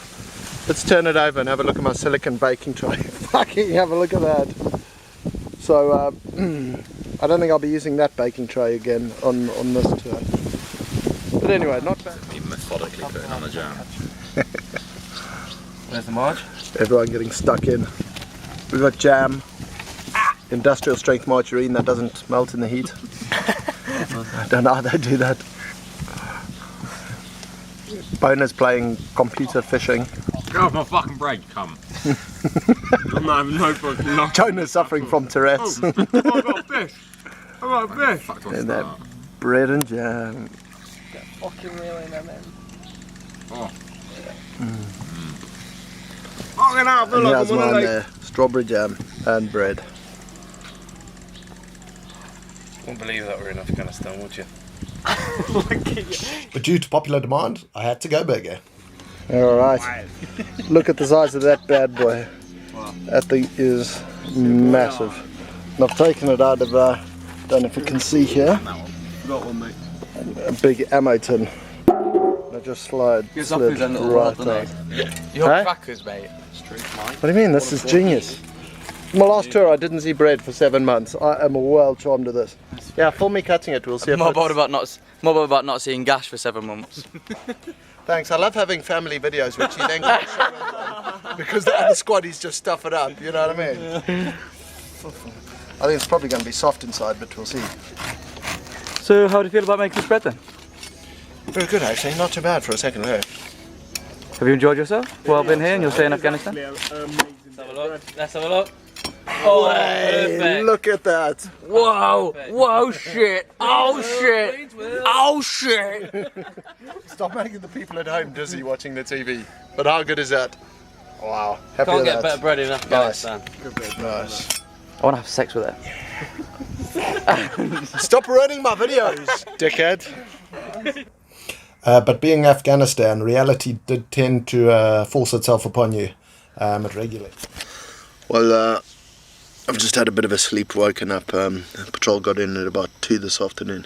Let's turn it over and have a look at my silicone baking tray. Fucking have a look at that. So I don't think I'll be using that baking tray again on this tour. But anyway, not bad. Be methodically putting on the jam. Where's the marge? Everyone getting stuck in. We've got jam, industrial strength margarine that doesn't melt in the heat. I don't know how they do that. Boner's playing computer fishing. Get off my fucking break, come. I'm not having no fucking luck. Jonah's suffering from Tourette's. I've got a fish. I've got a fish. And that bread and jam. Fucking really, man. Oh. And here's mine there. Strawberry jam and bread. Wouldn't believe that we're in Afghanistan, would you? But due to popular demand, I had to go bigger. Alright. Look at the size of that bad boy. That thing is massive. And I've taken it out of, don't know if you can see here, a big ammo tin. I just slid right out. You're Huh? crackers, mate. What do you mean? This is genius. My last tour I didn't see bread for 7 months. I am well charmed with this. Yeah, film me cutting it, we'll see if More it's... bothered about not seeing Gash for 7 months. Thanks, I love having family videos which you then can show everyone, because the other squaddies just stuff it up, you know what I mean? I think it's probably going to be soft inside, but we'll see. So, how do you feel about making this bread then? Very good actually, not too bad for a second row. Have you enjoyed yourself while being here and you'll stay in Afghanistan? Let's have a look. Let's have a look. Oh, Hey, look at that! Whoa! Whoa, shit! Oh, shit! Oh, shit! Stop making the people at home dizzy watching the TV. But how good is that? Wow, happy Can't with get that. better bread in Afghanistan. Nice. I want to have sex with her. Stop ruining my videos, dickhead. But being Afghanistan, reality did tend to force itself upon you regularly. Well, I've just had a bit of a sleep, woken up. Patrol got in at about 2 this afternoon.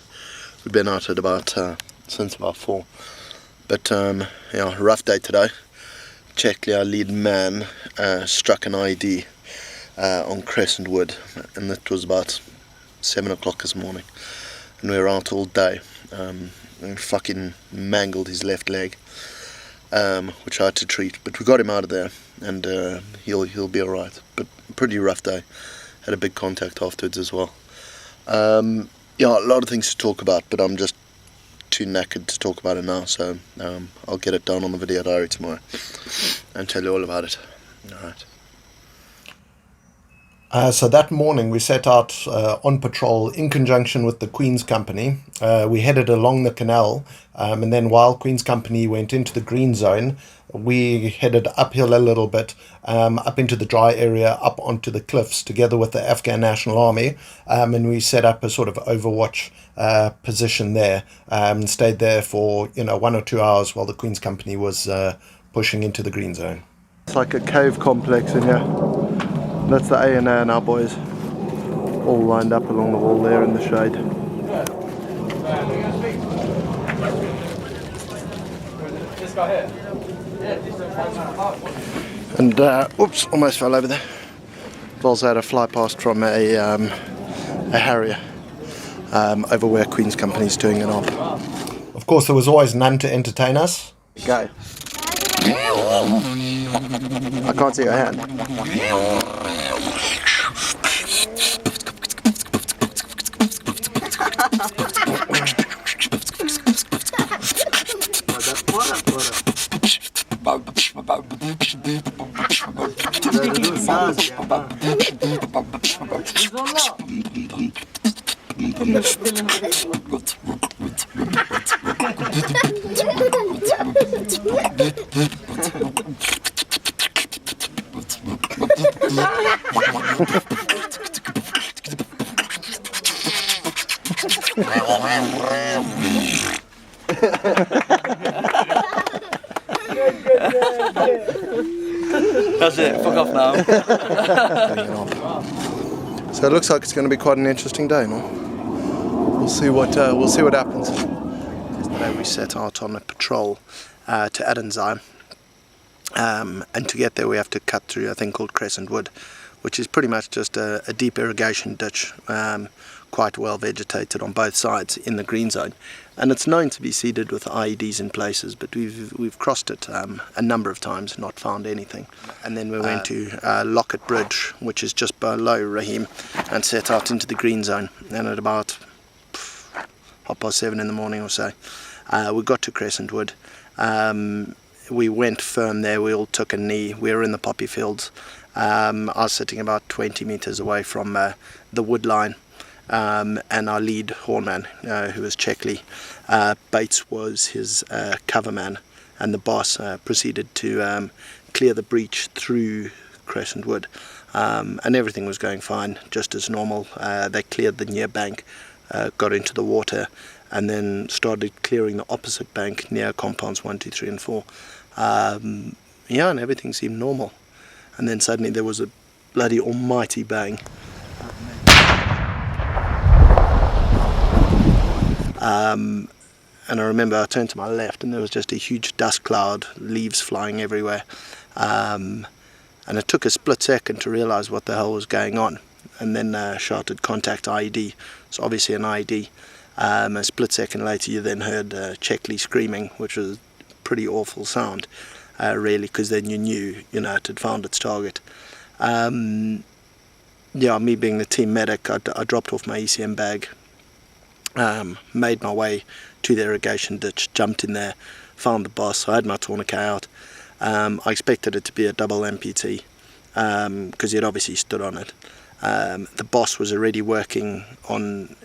We've been out at about since about 4. But yeah, rough day today. Checkley, our lead man, struck an IED on Crescent Wood, and it was about 7 o'clock this morning. And we were out all day. And fucking mangled his left leg, which I had to treat. But we got him out of there, and he'll be alright. But pretty rough day. Had a big contact afterwards as well. Yeah, a lot of things to talk about, but I'm just too knackered to talk about it now. So I'll get it down on the video diary tomorrow and tell you all about it. Alright. So that morning we set out on patrol in conjunction with the Queen's Company. We headed along the canal, and then while Queen's Company went into the green zone, we headed uphill a little bit, up into the dry area, up onto the cliffs together with the Afghan National Army, and we set up a sort of overwatch position there, and stayed there for 1 or 2 hours while the Queen's Company was pushing into the green zone. It's like a cave complex in here. That's the A&A and our boys all lined up along the wall there in the shade. This guy here. And whoops, almost fell over there. I've also had a fly past from a Harrier over where Queen's Company's doing it up. Of course, there was always none to entertain us. Go. I can't see your hand. That's it, fuck off now. So it looks like it's going to be quite an interesting day, no? We'll see what happens. Today we set out on a patrol to Adensheim, and to get there we have to cut through a thing called Crescent Wood, which is pretty much just a deep irrigation ditch, quite well vegetated on both sides in the green zone, and it's known to be seeded with IEDs in places, but we've crossed it a number of times, not found anything. And then we went to Lockett Bridge, which is just below Rahim, and set out into the green zone. And at about 7:30 in the morning or so, we got to Crescent Wood. We went firm there. We all took a knee. We were in the poppy fields. I was sitting about 20 meters away from the wood line. And our lead hornman, who was Checkley, Bates was his cover man, and the boss proceeded to clear the breach through Crescent Wood, and everything was going fine, just as normal. They cleared the near bank, got into the water, and then started clearing the opposite bank near compounds 1, 2, 3 and 4. And everything seemed normal, and then suddenly there was a bloody almighty bang. And I remember I turned to my left and there was just a huge dust cloud, leaves flying everywhere, and it took a split second to realize what the hell was going on, and then shouted contact IED. So obviously an IED. A split second later you then heard Checkley screaming, which was a pretty awful sound, really, because then you knew it had found its target. Me being the team medic, I dropped off my ECM bag, made my way to the irrigation ditch, jumped in there, found the boss. I had my tourniquet out. I expected it to be a double MPT, because he had obviously stood on it. The boss was already working on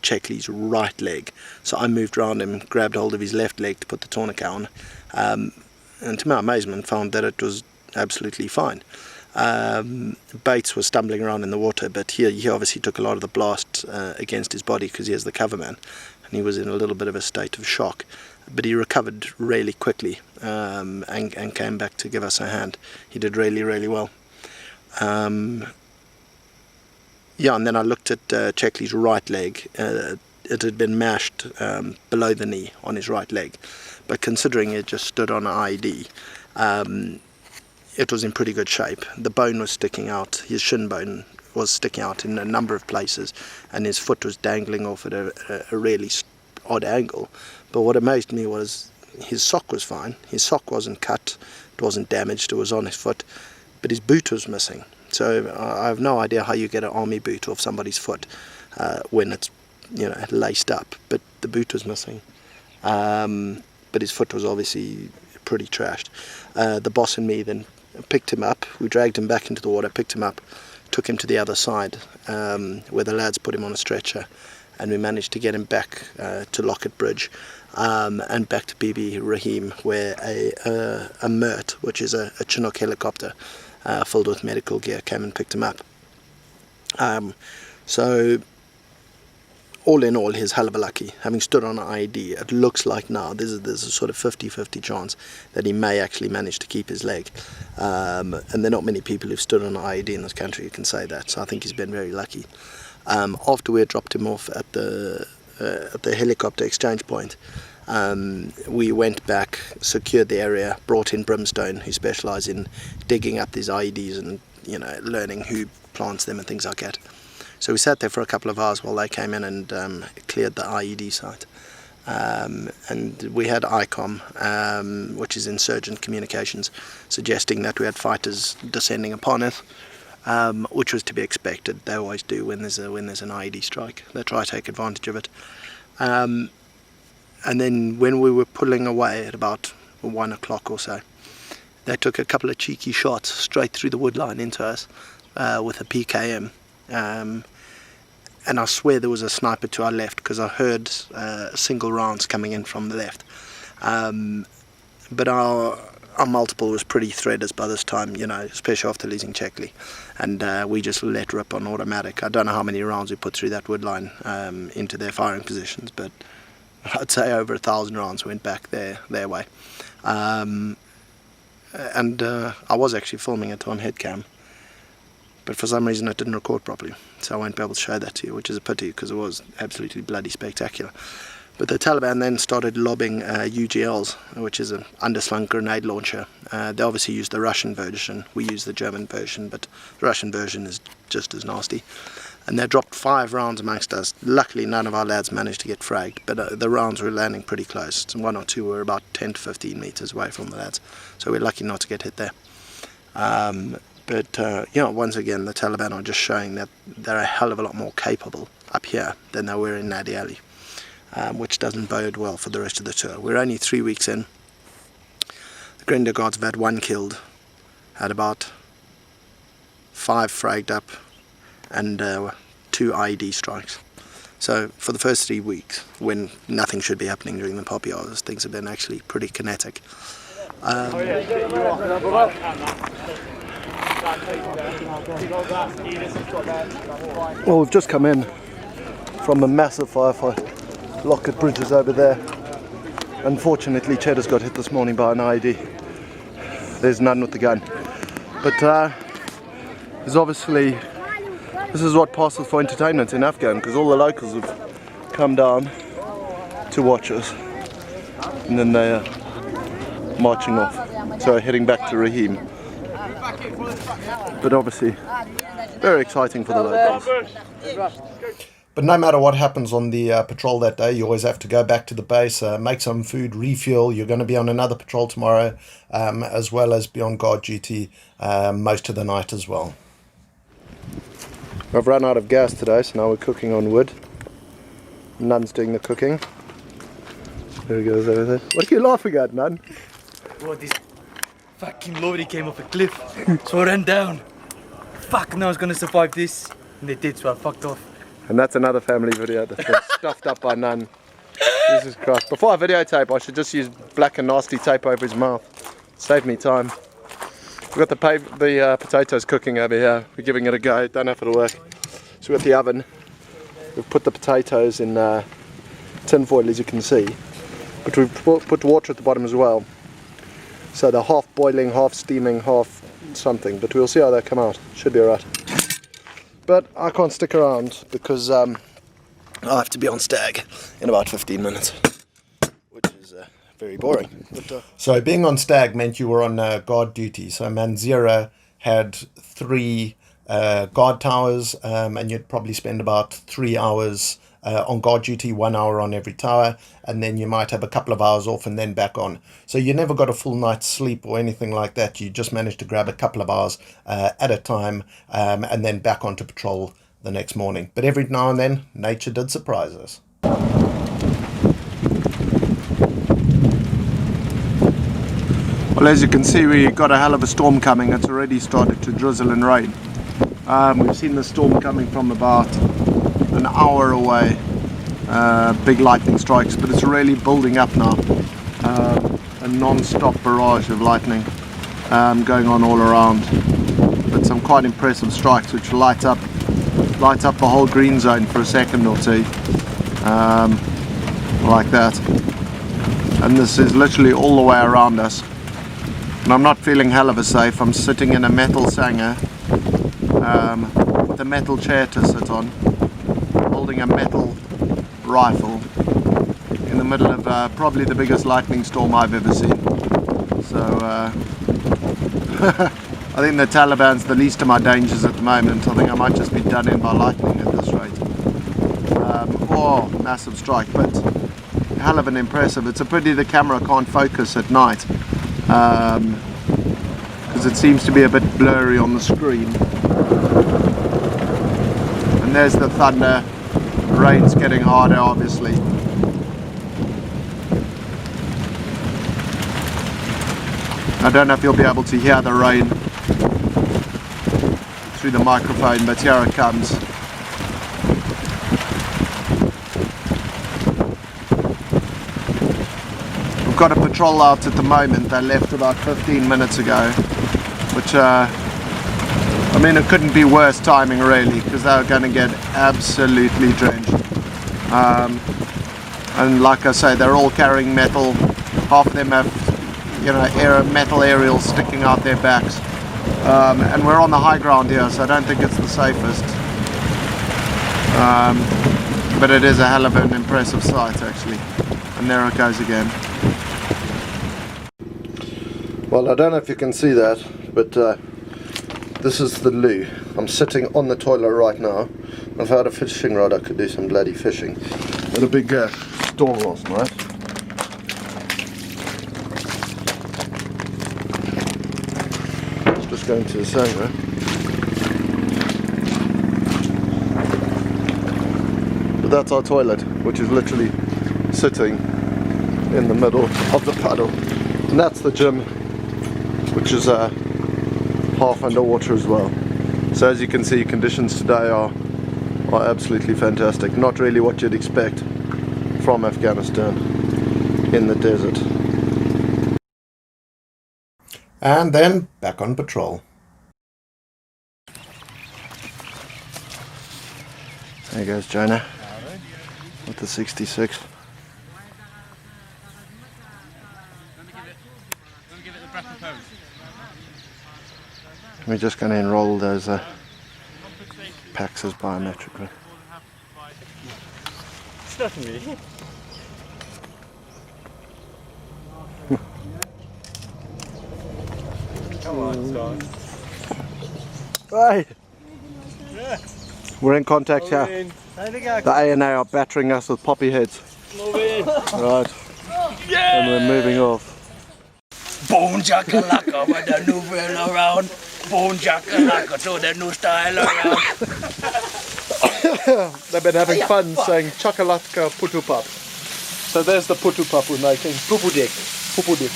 Checkley's right leg, so I moved around him, grabbed hold of his left leg to put the tourniquet on, and to my amazement found that it was absolutely fine. Bates was stumbling around in the water, but he obviously took a lot of the blast against his body because he is the cover man, and he was in a little bit of a state of shock, but he recovered really quickly, and came back to give us a hand. He did really, really well. And then I looked at Checkley's right leg. It had been mashed below the knee on his right leg, but considering it just stood on an IED, it was in pretty good shape. The bone was sticking out, his shin bone was sticking out in a number of places, and his foot was dangling off at a really odd angle. But what amazed me was his sock was fine. His sock wasn't cut, it wasn't damaged, it was on his foot, but his boot was missing. So I have no idea how you get an army boot off somebody's foot when it's laced up, but the boot was missing. But his foot was obviously pretty trashed. The boss and me then picked him up. We dragged him back into the water, picked him up, took him to the other side, where the lads put him on a stretcher, and we managed to get him back to Lockett Bridge, and back to BB Rahim, where a MERT, which is a Chinook helicopter filled with medical gear, came and picked him up. So all in all, he's hell of a lucky. Having stood on an IED, it looks like now there's a sort of 50-50 chance that he may actually manage to keep his leg. And there are not many people who've stood on an IED in this country who can say that, so I think he's been very lucky. After we had dropped him off at the helicopter exchange point, we went back, secured the area, brought in Brimstone, who specialise in digging up these IEDs and learning who plants them and things like that. So we sat there for a couple of hours while they came in and cleared the IED site. and we had ICOM, which is Insurgent Communications, suggesting that we had fighters descending upon us, which was to be expected. They always do when there's an IED strike. They try to take advantage of it. And then when we were pulling away at about 1 o'clock or so, they took a couple of cheeky shots straight through the wood line into us with a PKM. And I swear there was a sniper to our left, because I heard single rounds coming in from the left. But our multiple was pretty threaders by this time, you know, especially after losing Checkley. And we just let rip on automatic. I don't know how many rounds we put through that wood line into their firing positions, but I'd say over 1,000 rounds went back their way. And I was actually filming it on headcam, but for some reason it didn't record properly, so I won't be able to show that to you, which is a pity because it was absolutely bloody spectacular. But the Taliban then started lobbing UGLs, which is an underslung grenade launcher. They obviously used the Russian version, we use the German version, but the Russian version is just as nasty. And they dropped 5 rounds amongst us. Luckily none of our lads managed to get fragged, but the rounds were landing pretty close. 1 or 2 were about 10 to 15 metres away from the lads, so we're lucky not to get hit there. But you know, once again, the Taliban are just showing that they're a hell of a lot more capable up here than they were in Nadi Ali, which doesn't bode well for the rest of the tour. We're only 3 weeks in. The Grenadier Guards have had 1 killed, had about 5 fragged up, and 2 IED strikes. So for the first 3 weeks, when nothing should be happening during the poppy hours, things have been actually pretty kinetic. Well, we've just come in from a massive firefight. Lockett Bridge is over there. Unfortunately, Cheddar's got hit this morning by an IED. There's none with the gun. But there's obviously, this is what passes for entertainment in Afghan, because all the locals have come down to watch us. And then they're marching off. So heading back to Rahim. But obviously, very exciting for the locals. But no matter what happens on the patrol that day, you always have to go back to the base, make some food, refuel. You're going to be on another patrol tomorrow, as well as be on guard duty most of the night as well. I've run out of gas today, so now we're cooking on wood. Nun's doing the cooking. There he goes over there. What are you laughing at, Nun? Oh, this fucking lorry came off a cliff, so I ran down. Fuck, no, I was gonna survive this. And they did, so I fucked off. And that's another family video that's been stuffed up by Nun. Jesus Christ. Before I videotape, I should just use black and nasty tape over his mouth. Save me time. We've got the potatoes cooking over here. We're giving it a go. Don't know if it'll work. So we've got the oven. We've put the potatoes in tin foil, as you can see. But we've put water at the bottom as well. So they're half boiling, half steaming, half something. But we'll see how they come out. Should be alright. But I can't stick around because I have to be on stag in about 15 minutes, which is very boring. But, so being on stag meant you were on guard duty. So Manzira had 3 guard towers, and you'd probably spend about 3 hours on guard duty, 1 hour on every tower, and then you might have a couple of hours off and then back on. So you never got a full night's sleep or anything like that. You just managed to grab a couple of hours at a time, and then back onto patrol the next morning. But every now and then, nature did surprise us. Well, as you can see, we got a hell of a storm coming. It's already started to drizzle and rain. We've seen the storm coming from about an hour away, big lightning strikes, but it's really building up now. A non-stop barrage of lightning going on all around, but some quite impressive strikes which light up the whole green zone for a second or two, like that. And this is literally all the way around us, and I'm not feeling hell of a safe. I'm sitting in a metal sanger with a metal chair to sit on, holding a metal rifle in the middle of probably the biggest lightning storm I've ever seen. So I think the Taliban's the least of my dangers at the moment. I think I might just be done in by lightning at this rate. Oh, massive strike. But hell of an impressive. It's a pity the camera can't focus at night, because it seems to be a bit blurry on the screen. And there's the thunder. Rain's getting harder, obviously. I don't know if you'll be able to hear the rain through the microphone, but here it comes. We've got a patrol out at the moment. They left about 15 minutes ago, which I mean, it couldn't be worse timing really, because they were going to get absolutely drenched. And like I say, they're all carrying metal. Half of them have, you know, metal aerials sticking out their backs. And we're on the high ground here, so I don't think it's the safest. But it is a hell of an impressive sight actually. And there it goes again. Well, I don't know if you can see that, but this is the loo. I'm sitting on the toilet right now. If I had a fishing rod, I could do some bloody fishing. Had a big storm last night. Just going to the sanger. But that's our toilet, which is literally sitting in the middle of the paddle. And that's the gym, which is half underwater as well. So as you can see, conditions today are absolutely fantastic. Not really what you'd expect from Afghanistan in the desert. And then back on patrol. There goes Jonah with the 66. We're just going to enroll those packs as biometrically. Stuff me. Come on, Scott. Hey! We're in contact here. The ANA are battering us with poppy heads. Right. And we're moving off. Boom jakalaka with the new wheel around. Boom jakalaka to the new style around. They've been having fun saying chakalatka putupup. So there's the putupup we're making. Pupudik. Pupudik.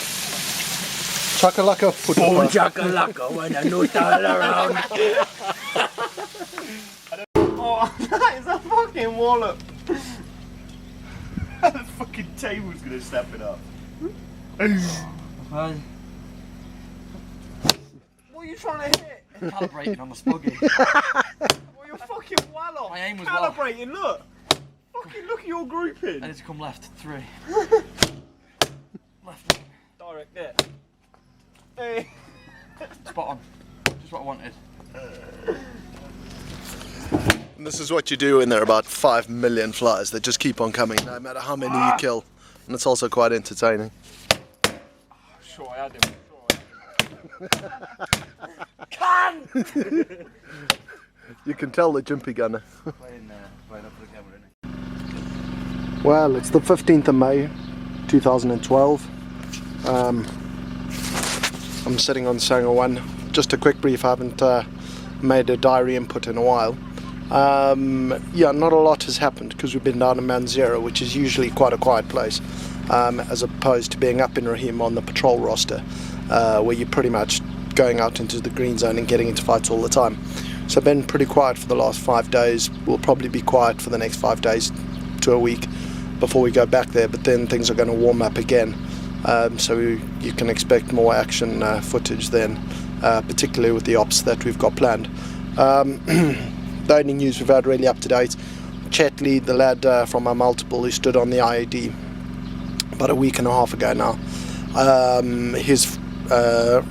Chakalaka putupup. Boom jakalaka with the new style around. Oh, that is a fucking wallop. The fucking table's gonna step it up. What are you trying to hit? Calibrating on the spuggy. Well, you're fucking well off. My aim was well. Calibrating, look. Fucking look at your grouping. I need to come left, 3. Left. Direct there. Hey. Spot on. Just what I wanted. And this is what you do when there are about 5 million flies. They just keep on coming, no matter how many you kill. And it's also quite entertaining. Sure, I had him. Can! You can tell the jimpy gunner. Playing up for the camera, innit? Well, it's the 15th of May 2012. I'm sitting on Sanger 1. Just a quick brief, I haven't made a diary input in a while. Yeah, not a lot has happened because we've been down in Man Zero, which is usually quite a quiet place, as opposed to being up in Rahim on the patrol roster, where you're pretty much going out into the green zone and getting into fights all the time. So I've been pretty quiet for the last 5 days. We'll probably be quiet for the next 5 days to a week before we go back there, but then things are going to warm up again. So you can expect more action footage then, particularly with the ops that we've got planned. The only news we've had really up to date, Chetley, the lad from our multiple who stood on the IED about a week and a half ago now, his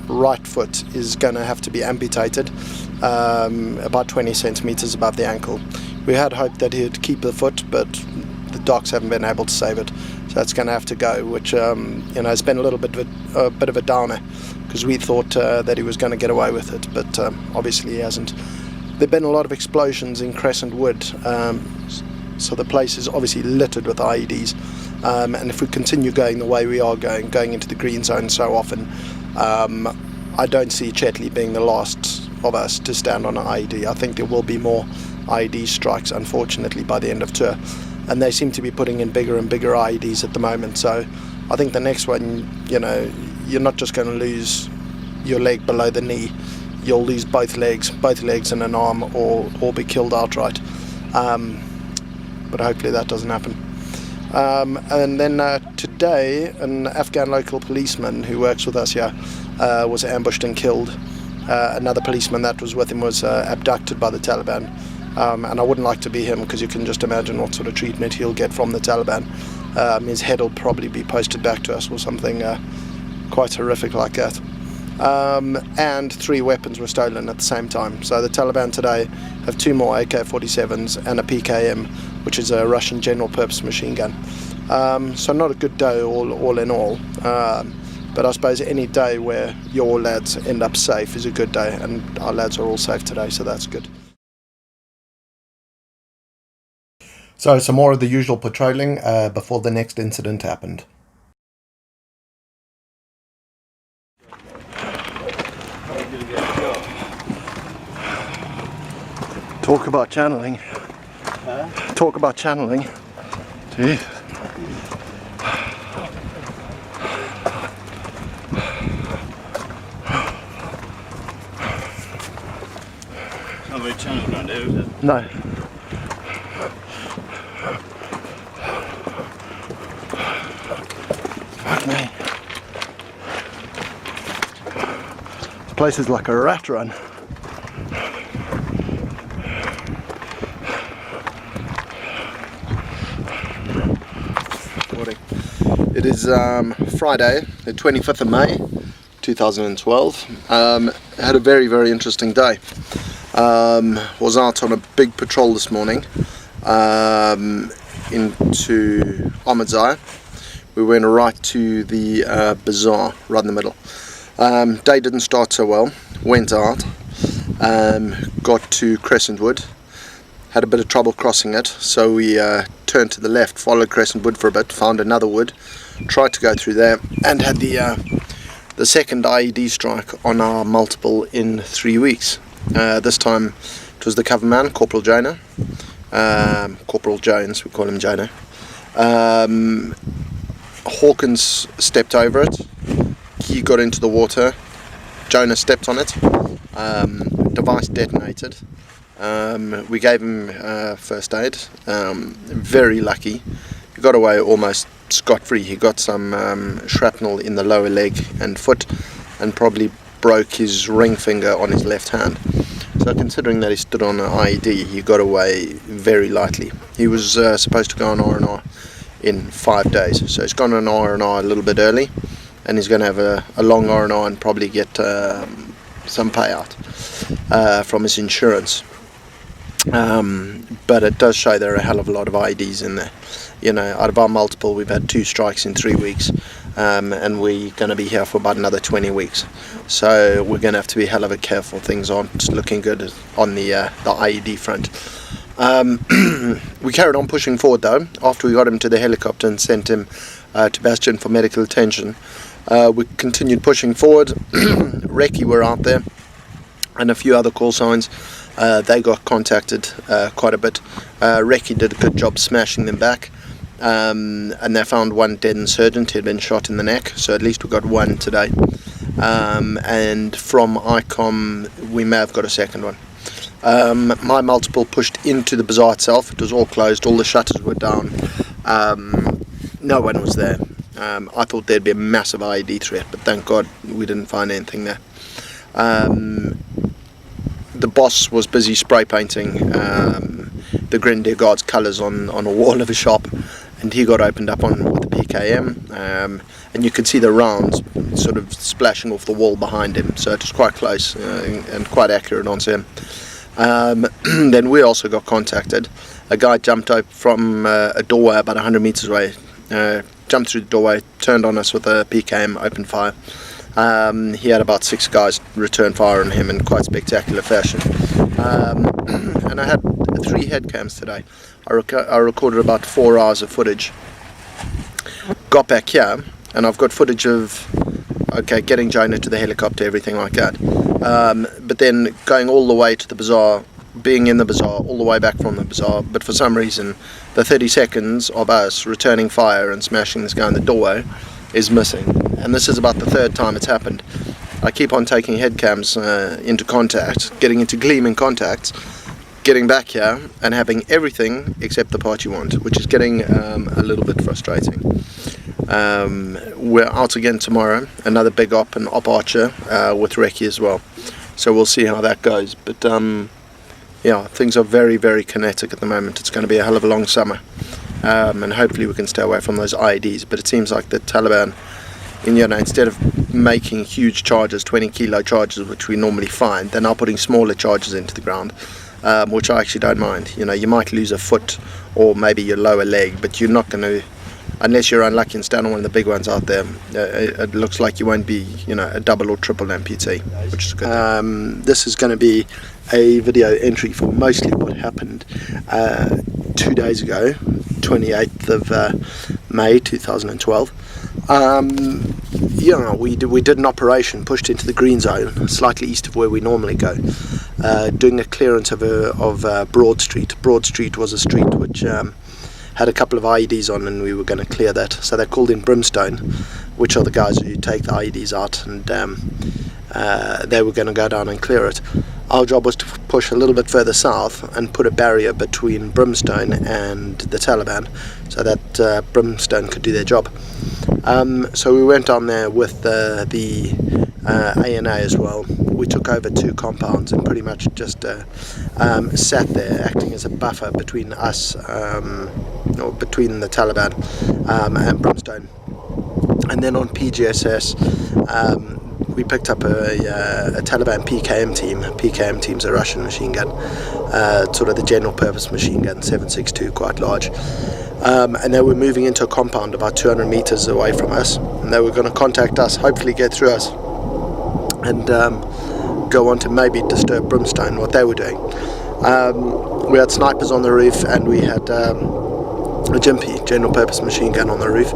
right foot is going to have to be amputated about 20 centimeters above the ankle. We had hoped that he'd keep the foot, but the docs haven't been able to save it, so that's going to have to go, which you know, has been a little bit of a downer, because we thought that he was going to get away with it, but obviously he hasn't. There've been a lot of explosions in Crescent Wood, so the place is obviously littered with IEDs. and if we continue going the way we are going into the green zone so often, I don't see Chetley being the last of us to stand on an IED. I think there will be more IED strikes, unfortunately, by the end of tour, and they seem to be putting in bigger and bigger IEDs at the moment. So I think the next one, you know, you're not just going to lose your leg below the knee, you'll lose both legs and an arm, or be killed outright. But hopefully that doesn't happen. And then today, an Afghan local policeman who works with us here was ambushed and killed. Another policeman that was with him was abducted by the Taliban. And I wouldn't like to be him, because you can just imagine what sort of treatment he'll get from the Taliban. His head will probably be posted back to us or something quite horrific like that. And 3 weapons were stolen at the same time. So the Taliban today have 2 more AK-47s and a PKM, which is a Russian general purpose machine gun. So not a good day all in all. But I suppose any day where your lads end up safe is a good day, and our lads are all safe today, so that's good. So some more of the usual patrolling before the next incident happened. Talk about channeling. Huh? Talk about channeling. Gee. Not very channeled around here, is it? No. Fuck me. This place is like a rat run. It is Friday, the 25th of May, 2012. Had a very, very interesting day. Was out on a big patrol this morning into Ahmedzai. We went right to the bazaar, right in the middle. Day didn't start so well. Went out, got to Crescent Wood. Had a bit of trouble crossing it, so we turned to the left, followed Crescent Wood for a bit, found another wood, tried to go through there, and had the second IED strike on our multiple in 3 weeks. This time it was the coverman, Corporal Jonah, Corporal Jones, we call him Jonah. Hawkins stepped over it, he got into the water, Jonah stepped on it, device detonated. We gave him first aid, very lucky, he got away almost scot-free. He got some shrapnel in the lower leg and foot, and probably broke his ring finger on his left hand. So considering that he stood on an IED, he got away very lightly. He was supposed to go on R&R in 5 days, so he's gone on R&R a little bit early, and he's going to have a long R&R and probably get some payout from his insurance. But it does show there are a hell of a lot of IEDs in there. You know, out of our multiple, we've had 2 strikes in 3 weeks, and we're going to be here for about another 20 weeks. So we're going to have to be a hell of a careful. Things aren't looking good on the IED front. We carried on pushing forward though. After we got him to the helicopter and sent him to Bastion for medical attention, we continued pushing forward. Recce were out there, and a few other call signs. They got contacted quite a bit. Recce did a good job smashing them back, and they found one dead insurgent. He had been shot in the neck, so at least we got one today. And from ICOM we may have got a second one. My multiple pushed into the bazaar itself. It was all closed, all the shutters were down, no one was there. I thought there'd be a massive IED threat, but thank God we didn't find anything there. The boss was busy spray painting the Grenadier Guards colours on a wall of a shop, and he got opened up on with the PKM, and you could see the rounds sort of splashing off the wall behind him, so it was quite close and quite accurate onto him. Then we also got contacted. A guy jumped up from a doorway about 100 metres away, jumped through the doorway, turned on us with a PKM, opened fire. He had about 6 guys return fire on him in quite spectacular fashion. And I had 3 head cams today. I recorded about 4 hours of footage. got back here, and I've got footage of, okay, getting Jonah to the helicopter, everything like that. But then going all the way to the bazaar, being in the bazaar, all the way back from the bazaar, but for some reason the 30 seconds of us returning fire and smashing this guy in the doorway is missing. And this is about the third time it's happened. I keep on taking head cams into contact, getting into gleaming contacts, getting back here and having everything except the part you want, which is getting a little bit frustrating. We're out again tomorrow, another big op, an op archer with recce as well, so we'll see how that goes. But yeah, things are very, very kinetic at the moment. It's going to be a hell of a long summer, and hopefully we can stay away from those IEDs. But it seems like the Taliban, instead of making huge charges, 20 kilo charges, which we normally find, they're now putting smaller charges into the ground, which I actually don't mind. You might lose a foot or maybe your lower leg, but you're not going to, unless you're unlucky and stand on one of the big ones out there, it looks like you won't be, a double or triple amputee, which is good. This is going to be a video entry for mostly what happened 2 days ago, 28th of May 2012. We did an operation, pushed into the green zone, slightly east of where we normally go, doing a clearance of Broad Street. Broad Street was a street which had a couple of IEDs on, and we were going to clear that. So they called in Brimstone, which are the guys who take the IEDs out, and they were going to go down and clear it. Our job was to push a little bit further south and put a barrier between Brimstone and the Taliban, so that Brimstone could do their job. So we went on there with the ANA as well. We took over 2 compounds and pretty much just sat there acting as a buffer between us, or between the Taliban and Brimstone. And then on PGSS, we picked up a Taliban PKM team. PKM team's a Russian machine gun, sort of the general purpose machine gun, 7.62, quite large. And they were moving into a compound about 200 meters away from us, and they were going to contact us, hopefully get through us, and go on to maybe disturb Brimstone, what they were doing. We had snipers on the roof, and we had a Jimpy, general purpose machine gun, on the roof.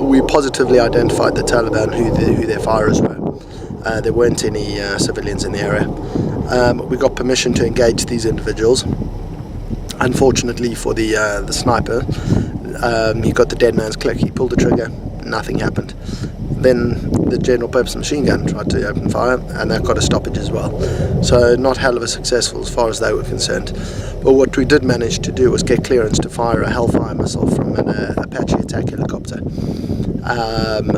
We positively identified the Taliban, who their firers were. There weren't any civilians in the area. We got permission to engage these individuals. Unfortunately for the sniper, he got the dead man's click. He pulled the trigger, nothing happened. Then the general purpose machine gun tried to open fire, and that got a stoppage as well. So not hell of a successful as far as they were concerned. But what we did manage to do was get clearance to fire a Hellfire missile from an Apache attack helicopter,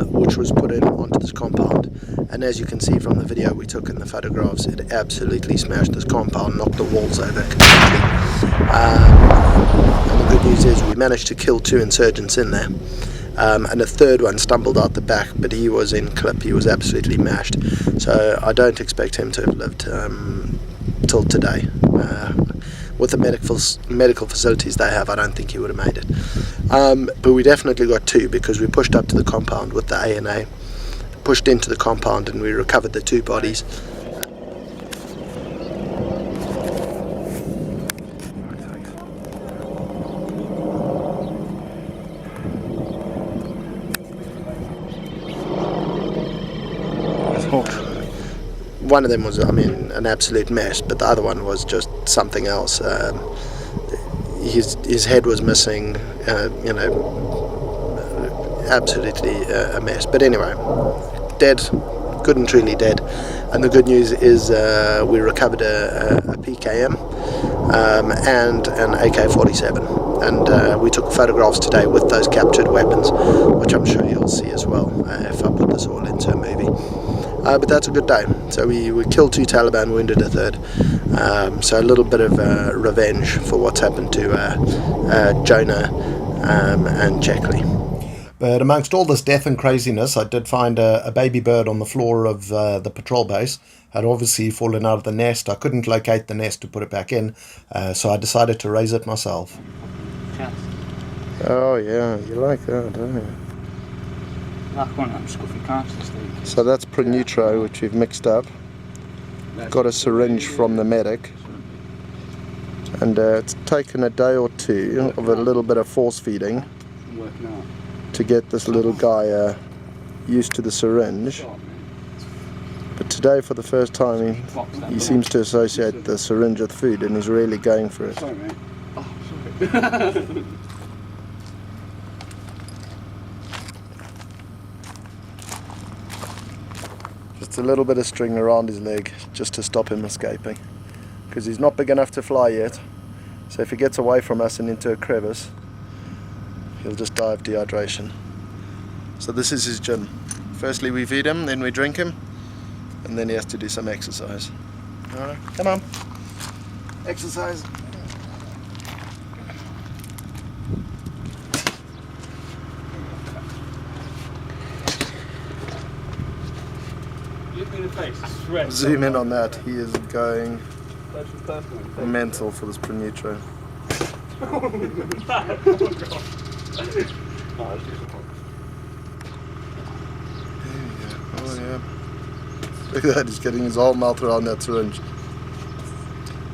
which was put in onto this compound. And as you can see from the video we took and the photographs, it absolutely smashed this compound, knocked the walls over completely. And the good news is we managed to kill 2 insurgents in there. And a third one stumbled out the back, but he was in clip. He was absolutely mashed. So I don't expect him to have lived till today. With the medical facilities they have, I don't think he would have made it. But we definitely got 2, because we pushed up to the compound with the ANA, pushed into the compound, and we recovered the 2 bodies. One of them was, an absolute mess, but the other one was just something else. His head was missing, absolutely a mess. But anyway, dead, good and truly dead. And the good news is we recovered a PKM and an AK-47. And we took photographs today with those captured weapons, which I'm sure you'll see as well if I put this all into a movie. But that's a good day. So we killed 2 Taliban, wounded a 3rd. So a little bit of revenge for what's happened to Jonah and Jackley. But amongst all this death and craziness, I did find a baby bird on the floor of the patrol base. Had obviously fallen out of the nest. I couldn't locate the nest to put it back in, so I decided to raise it myself. Oh yeah, you like that, don't you? So that's Pronutro, which we've mixed up. Got a syringe from the medic, and it's taken a day or 2 of a little bit of force feeding, to get this little guy used to the syringe. But today, for the first time, he seems to associate the syringe with food, and he's really going for it. Just a little bit of string around his leg, just to stop him escaping, because he's not big enough to fly yet. So if he gets away from us and into a crevice, he'll just die of dehydration. So this is his gym. Firstly we feed him, then we drink him, and then he has to do some exercise. Alright, come on. Exercise. Look me in the face, I swear. Zoom in on that. He is going mental for this pre-neutro. Oh yeah. Look at that, he's getting his whole mouth around that syringe.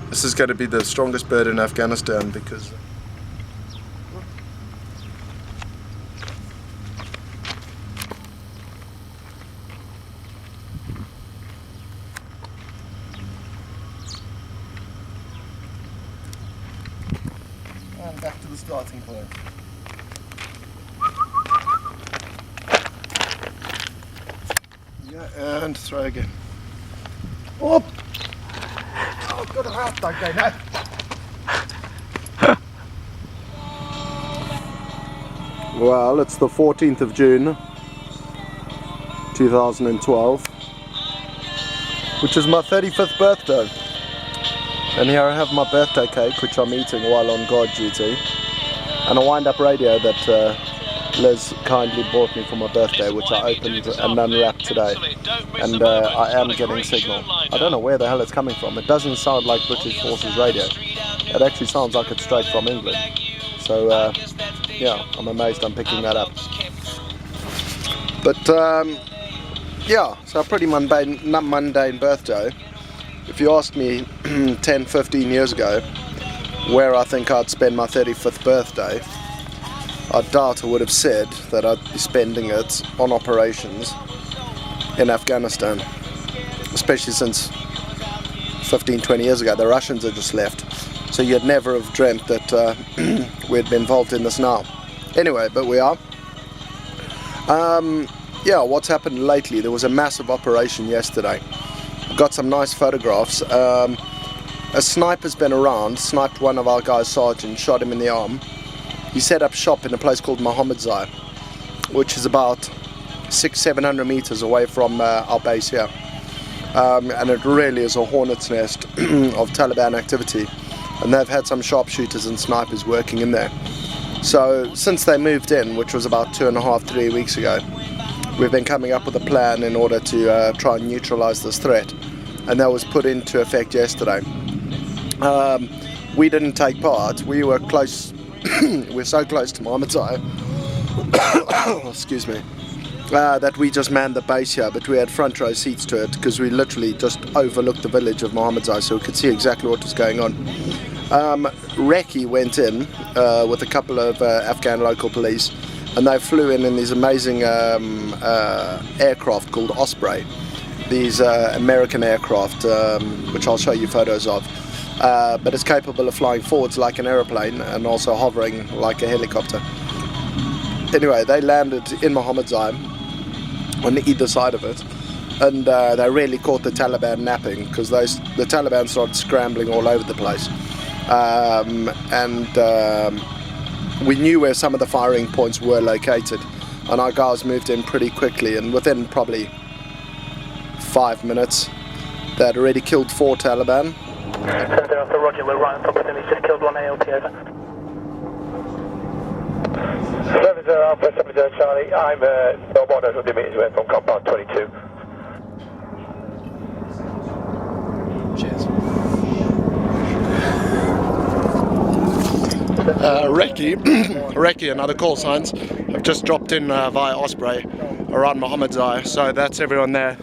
This is going to be the strongest bird in Afghanistan because and back to the starting point. Yeah, and throw again. Up! Oh, good heart, that guy now. Well, it's the 14th of June 2012, which is my 35th birthday. And here I have my birthday cake, which I'm eating while on guard duty, and a wind-up radio that Liz kindly bought me for my birthday, which I opened and unwrapped today. And I am getting signal. I don't know where the hell it's coming from. It doesn't sound like British Forces radio. It actually sounds like it's straight from England. So yeah, I'm amazed I'm picking that up. But yeah, so a pretty mundane birthday. If you asked me 10, 15 years ago where I think I'd spend my 35th birthday, I doubt I would have said that I'd be spending it on operations in Afghanistan, especially since 15, 20 years ago the Russians had just left, so you'd never have dreamt that we'd be involved in this now. Anyway, but we are. Yeah, what's happened lately, there was a massive operation yesterday. Got some nice photographs. A sniper's been around, sniped one of our guys' sergeant, shot him in the arm. He set up shop in a place called Mohammedsai, which is about 600-700 meters away from our base here. And it really is a hornet's nest of Taliban activity, and they've had some sharpshooters and snipers working in there. So since they moved in, which was about 2.5-3 weeks ago, we've been coming up with a plan in order to try and neutralize this threat, and that was put into effect yesterday. We didn't take part. We were close. We're so close to Mohammedsai, excuse me, that we just manned the base here, but we had front row seats to it because we literally just overlooked the village of Mohammedsai, so we could see exactly what was going on. Recce went in with a couple of Afghan local police, and they flew in these amazing aircraft called Osprey, these American aircraft, which I'll show you photos of. But it's capable of flying forwards like an aeroplane and also hovering like a helicopter. Anyway, they landed in Mohammedsai on either side of it, and they really caught the Taliban napping, because the Taliban started scrambling all over the place. We knew where some of the firing points were located, and our guys moved in pretty quickly, and within probably 5 minutes they had already killed 4 Taliban. Center Alpha, roger, we're right on top of him, he's just killed 1 ALT, over. 70 Alpha, 70 Charlie, I'm no more than 100 meters away from compound 22. Cheers. Recce and other call signs have just dropped in via Osprey around Mohammedsai, so that's everyone there.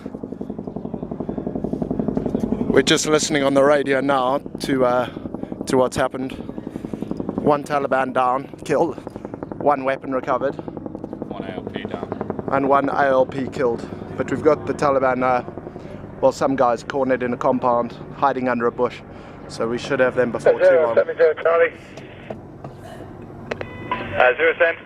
We're just listening on the radio now to what's happened. 1 Taliban down, killed, 1 weapon recovered, one ALP down. And one ALP killed. But we've got the Taliban, well, some guys cornered in a compound, hiding under a bush. So we should have them before too long. 70 Charlie. 0 cent.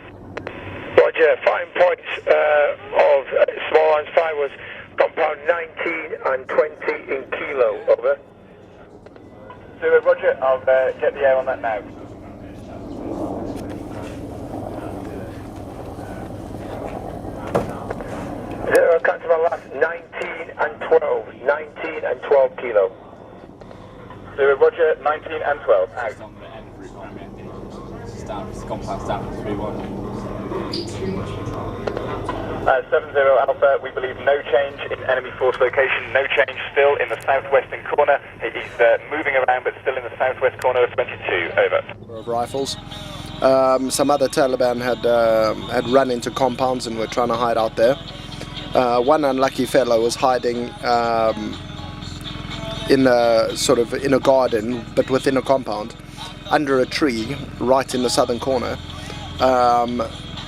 Roger, fighting points of Small Arms 5 was compound 19 and 20 in kilo, over. 0 Roger, I'll get the air on that now. Zero, cut to my last, 19 and 12, 19 and 12 kilo. 0 Roger, 19 and 12, out. It's on the end route I'm in. It's down, it's compound's down to 3-1. 70 Alpha, we believe no change in enemy force location, no change still in the southwestern corner. He's moving around but still in the southwest corner of 22, over. Of rifles. Some other Taliban had run into compounds and were trying to hide out there. One unlucky fellow was hiding in a garden, but within a compound, under a tree, right in the southern corner.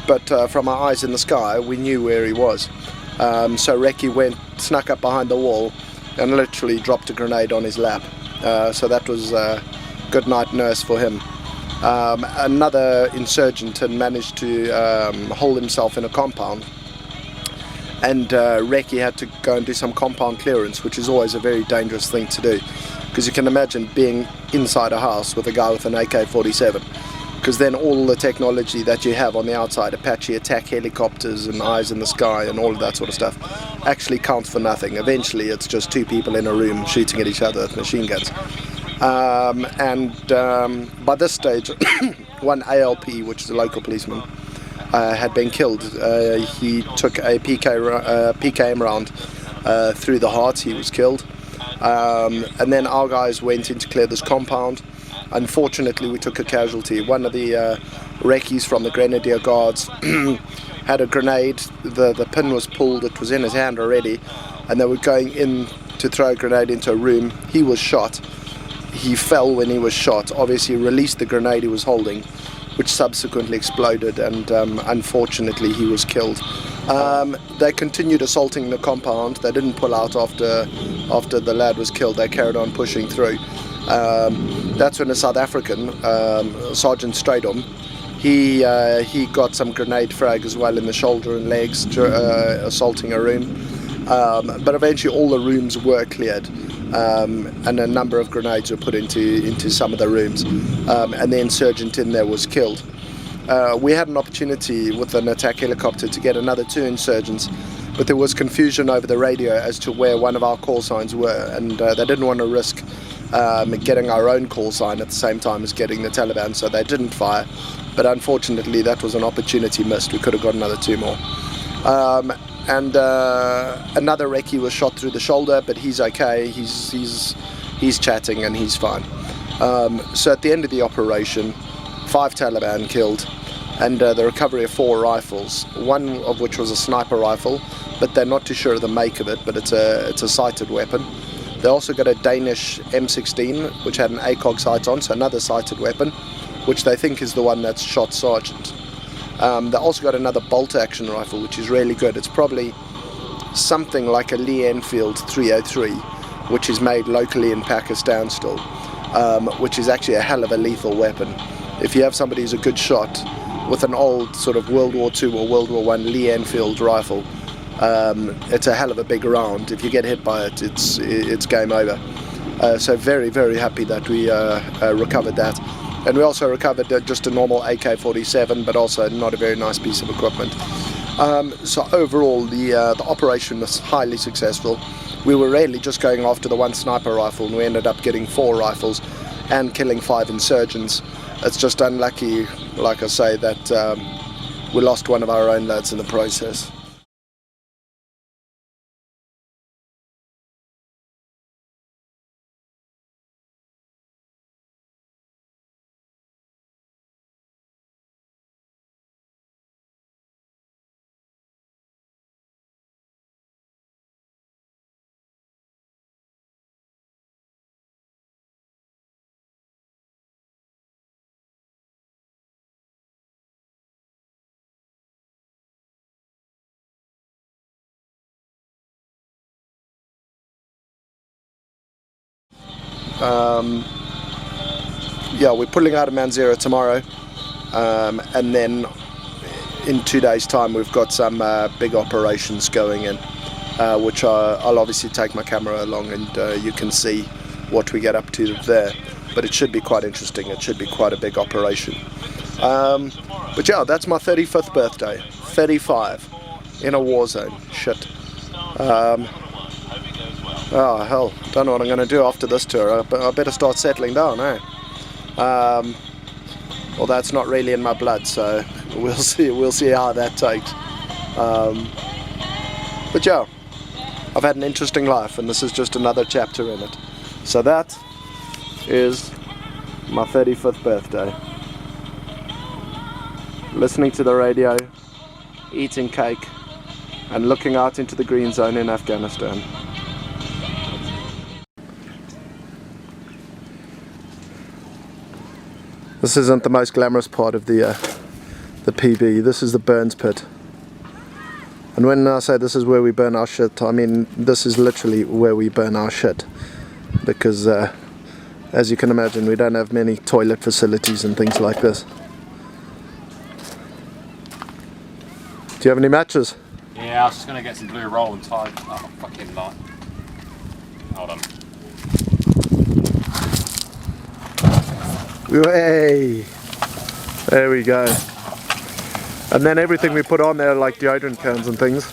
But from our eyes in the sky, we knew where he was. So Reki snuck up behind the wall, and literally dropped a grenade on his lap. So that was a good night nurse for him. Another insurgent had managed to hold himself in a compound, and Reki had to go and do some compound clearance, which is always a very dangerous thing to do, because you can imagine being inside a house with a guy with an AK-47, because then all the technology that you have on the outside, Apache attack helicopters and eyes in the sky and all of that sort of stuff, actually counts for nothing. Eventually it's just two people in a room shooting at each other with machine guns. By this stage, one ALP, which is a local policeman, had been killed. He took a PKM round through the heart. He was killed. And then our guys went in to clear this compound. Unfortunately, we took a casualty. One of the recce's from the Grenadier Guards had a grenade. The pin was pulled. It was in his hand already, and they were going in to throw a grenade into a room. He was shot. He fell when he was shot. Obviously released the grenade he was holding, which subsequently exploded, and unfortunately he was killed. They continued assaulting the compound. They didn't pull out after the lad was killed. They carried on pushing through. That's when a South African, Sergeant Stradom, he got some grenade frag as well in the shoulder and legs, assaulting a room. But eventually all the rooms were cleared, and a number of grenades were put into some of the rooms, and the insurgent in there was killed. We had an opportunity with an attack helicopter to get another 2 insurgents, but there was confusion over the radio as to where one of our call signs were, and they didn't want to risk getting our own call sign at the same time as getting the Taliban, so they didn't fire. But unfortunately that was an opportunity missed. We could have got another 2 more. And another recce was shot through the shoulder, but he's okay. He's chatting and he's fine. So at the end of the operation, 5 Taliban killed, and the recovery of 4 rifles, one of which was a sniper rifle, but they're not too sure of the make of it, but it's a sighted weapon. They also got a Danish M16, which had an ACOG sight on, so another sighted weapon, which they think is the one that's shot Sergeant. They also got another bolt-action rifle, which is really good. It's probably something like a Lee Enfield 303, which is made locally in Pakistan still, which is actually a hell of a lethal weapon. If you have somebody who's a good shot with an old sort of World War II or World War I Lee Enfield rifle, it's a hell of a big round. If you get hit by it, it's game over. So very, very happy that we recovered that. And we also recovered just a normal AK-47, but also not a very nice piece of equipment. So overall, the operation was highly successful. We were really just going after the 1 sniper rifle, and we ended up getting 4 rifles and killing 5 insurgents. It's just unlucky, like I say, that we lost one of our own lads in the process. Yeah, we're pulling out of Manzera tomorrow, and then in 2 days' time we've got some big operations going in, which I'll obviously take my camera along, and you can see what we get up to there. But it should be quite interesting. It should be quite a big operation. But yeah, that's my 35th birthday. 35 in a war zone. Shit. Oh hell, don't know what I'm going to do after this tour. I better start settling down, eh? Well, that's not really in my blood, so we'll see how that takes. But yeah, I've had an interesting life, and this is just another chapter in it. So that is my 35th birthday. Listening to the radio, eating cake, and looking out into the green zone in Afghanistan. This isn't the most glamorous part of the PB. This is the Burns pit. And when I say this is where we burn our shit, I mean this is literally where we burn our shit. Because as you can imagine, we don't have many toilet facilities and things like this. Do you have any matches? Yeah, I was just going to get some blue roll and tie. Oh, fucking lot. Hold on. Hey, there we go. And then everything we put on there, like deodorant cans and things,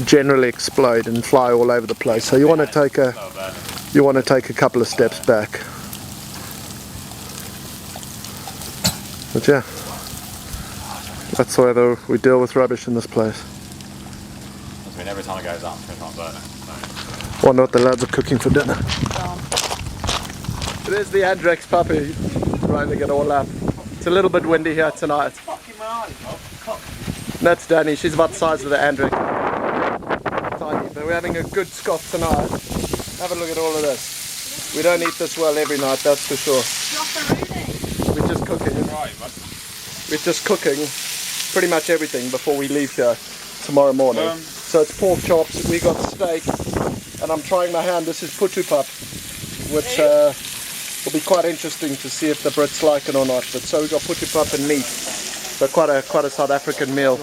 generally explode and fly all over the place. So you want to take a couple of steps back. But yeah, that's the way we deal with rubbish in this place. I mean, every time it goes up, it's not burning. So. Wonder what the lads are cooking for dinner. There's the Andrex puppy, roaming it all up. It's a little bit windy here tonight. And that's Danny, she's about the size of the Andrex. Tiny, but we're having a good scoff tonight. Have a look at all of this. We don't eat this well every night, that's for sure. We're just cooking. We're just cooking pretty much everything before we leave here tomorrow morning. So it's pork chops, we got steak, and I'm trying my hand. This is putupup, which will be quite interesting to see if the Brits like it or not. But so we got putupup and meat. So quite a South African meal.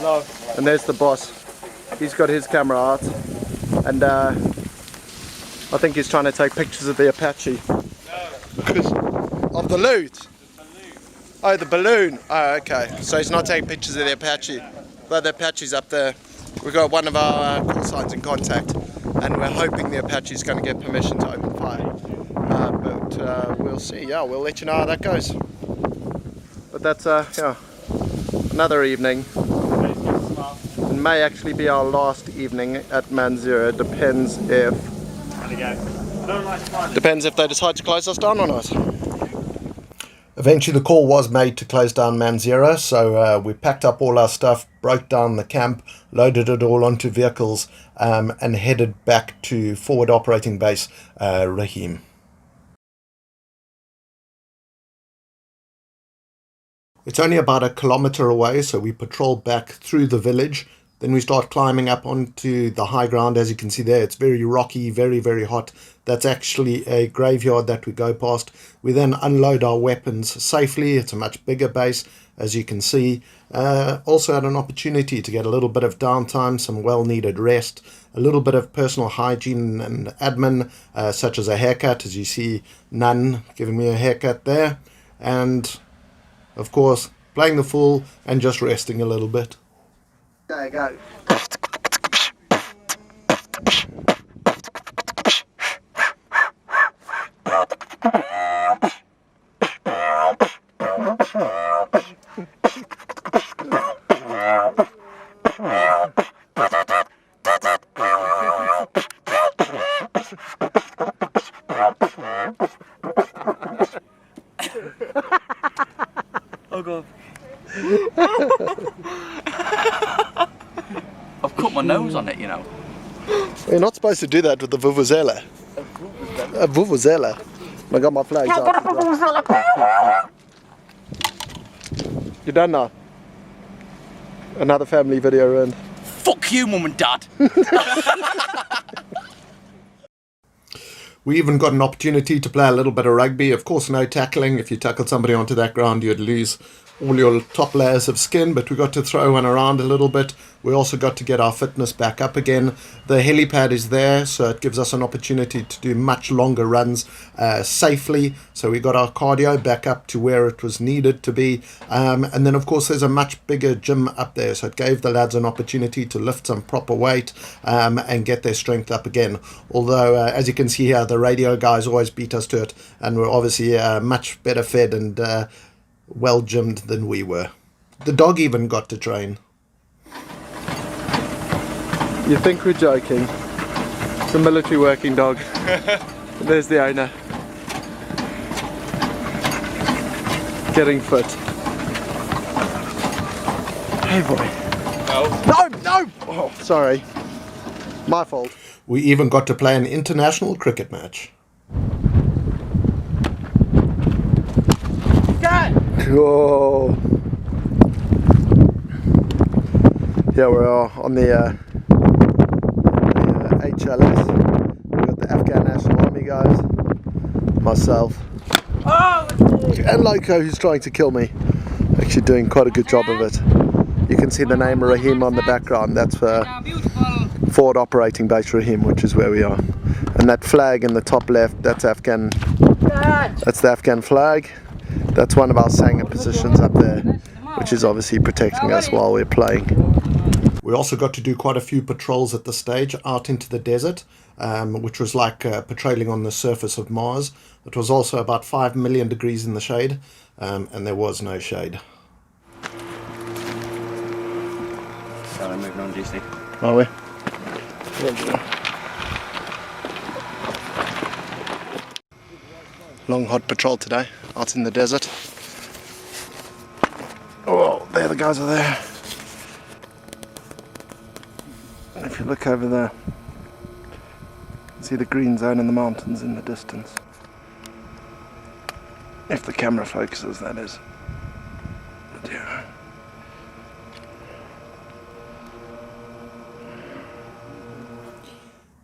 No. And there's the boss. He's got his camera out, and I think he's trying to take pictures of the Apache. Because of the loot. Oh, the balloon. Oh, okay. So he's not taking pictures of the Apache. But the Apache's up there. We've got one of our call signs in contact, and we're hoping the Apache's going to get permission to open fire. But we'll see. Yeah, we'll let you know how that goes. But that's yeah, another evening. It may actually be our last evening at Manzera. Depends if they decide to close us down or not. Eventually the call was made to close down Manzera, so we packed up all our stuff, broke down the camp, loaded it all onto vehicles, and headed back to forward operating base Rahim. It's only about a kilometer away, so we patrol back through the village. Then we start climbing up onto the high ground. As you can see there, it's very rocky, very, very hot. That's actually a graveyard that we go past. We then unload our weapons safely. It's a much bigger base, as you can see. Also had an opportunity to get a little bit of downtime, some well-needed rest, a little bit of personal hygiene and admin, such as a haircut, as you see Nan giving me a haircut there. And, of course, playing the fool and just resting a little bit. There you go. Oh god. I've cut my nose on it, you know. You're not supposed to do that with the vuvuzela. A vuvuzela. I got my flags out. You done now? Another family video round. Fuck you, mum and dad. We even got an opportunity to play a little bit of rugby. Of course, no tackling. If you tackled somebody onto that ground, you'd lose all your top layers of skin, but we got to throw one around a little bit. We also got to get our fitness back up again. The helipad is there, so it gives us an opportunity to do much longer runs safely. So we got our cardio back up to where it was needed to be. And then, of course, there's a much bigger gym up there, so it gave the lads an opportunity to lift some proper weight and get their strength up again. Although, as you can see here, the radio guys always beat us to it, and we're obviously much better fed and well gymmed than we were. The dog even got to train. You think we're joking? It's a military working dog. There's the owner. Getting fit. Hey boy. No! Oh, sorry. My fault. We even got to play an international cricket match. Whoa. Here we are on the HLS. We've got the Afghan National Army guys, myself, and Loco, who's trying to kill me. Actually doing quite a good job of it. You can see the name Rahim on the background. That's for Forward Operating Base Rahim, which is where we are. And that flag in the top left, that's Afghan. That's the Afghan flag. That's one of our Sanger positions up there, which is obviously protecting us while we're playing. We also got to do quite a few patrols at the stage out into the desert, which was like patrolling on the surface of Mars. It was also about 5 million degrees in the shade, and there was no shade. So we're moving on, DC. Are we? Long hot patrol today, out in the desert. Oh, there the guys are there. If you look over there, you can see the green zone in the mountains in the distance. If the camera focuses, that is. But yeah.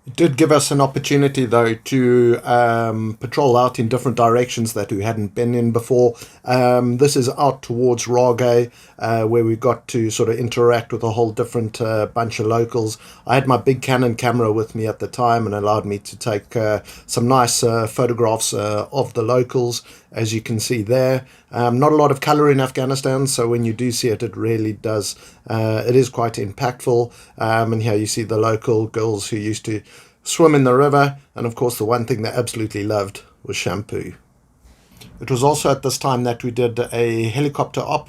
It did give us an opportunity, though, to patrol out in different directions that we hadn't been in before. This is out towards Rage, where we got to sort of interact with a whole different bunch of locals. I had my big Canon camera with me at the time and allowed me to take some nice photographs of the locals, as you can see there. Not a lot of colour in Afghanistan, so when you do see it, it really does. It is quite impactful. And here you see the local girls who used to swim in the river, and of course the one thing they absolutely loved was shampoo. It was also at this time that we did a helicopter op.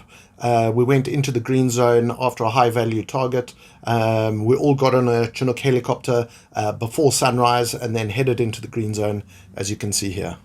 We went into the green zone after a high value target. We all got on a Chinook helicopter before sunrise and then headed into the green zone, as you can see here.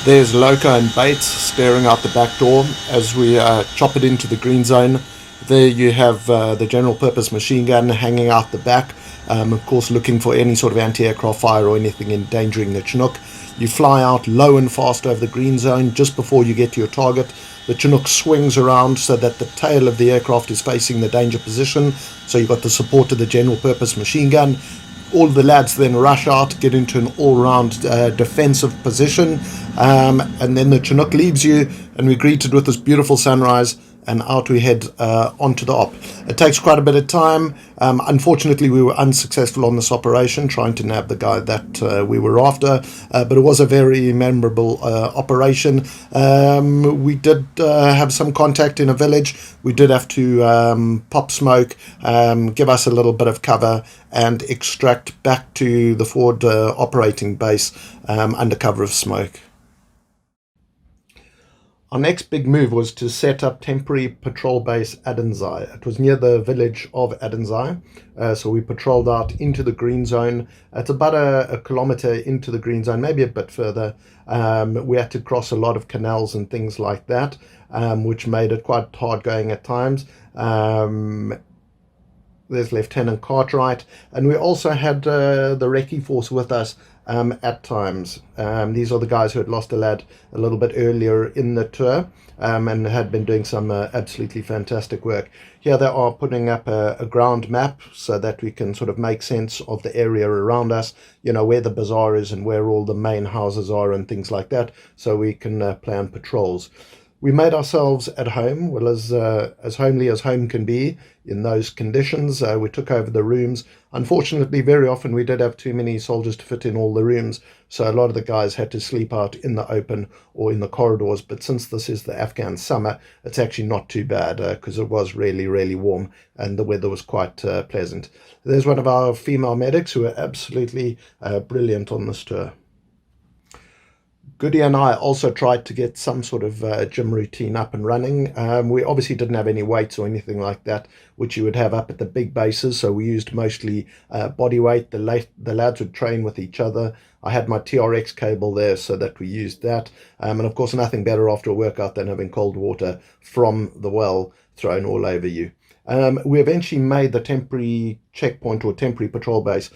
There's Loco and Bates staring out the back door as we chop it into the green zone. There you have the general purpose machine gun hanging out the back, of course looking for any sort of anti-aircraft fire or anything endangering the Chinook. You fly out low and fast over the green zone just before you get to your target. The Chinook swings around so that the tail of the aircraft is facing the danger position, so you've got the support of the general purpose machine gun. All the lads then rush out, get into an all-round defensive position, and then the Chinook leaves you, and we're greeted with this beautiful sunrise, and out we head onto the op. It takes quite a bit of time. Unfortunately, we were unsuccessful on this operation, trying to nab the guy that we were after, but it was a very memorable operation. We did have some contact in a village. We did have to pop smoke, give us a little bit of cover, and extract back to the forward operating base under cover of smoke. Our next big move was to set up temporary patrol base Adenzai. It was near the village of Adenzai, so we patrolled out into the green zone. It's about a kilometer into the green zone, maybe a bit further. We had to cross a lot of canals and things like that, which made it quite hard going at times. There's Lieutenant Cartwright, and we also had the recce force with us at times. These are the guys who had lost a lad a little bit earlier in the tour and had been doing some absolutely fantastic work. Here they are putting up a ground map so that we can sort of make sense of the area around us, you know, where the bazaar is and where all the main houses are and things like that, so we can plan patrols. We made ourselves at home, well, as homely as home can be in those conditions. We took over the rooms. Unfortunately, very often we did have too many soldiers to fit in all the rooms, so a lot of the guys had to sleep out in the open or in the corridors. But since this is the Afghan summer, it's actually not too bad because it was really, really warm and the weather was quite pleasant. There's one of our female medics who are absolutely brilliant on this tour. Goody and I also tried to get some sort of gym routine up and running. We obviously didn't have any weights or anything like that, which you would have up at the big bases, so we used mostly body weight. The lads would train with each other. I had my TRX cable there so that we used that. And of course, nothing better after a workout than having cold water from the well thrown all over you. We eventually made the temporary checkpoint or temporary patrol base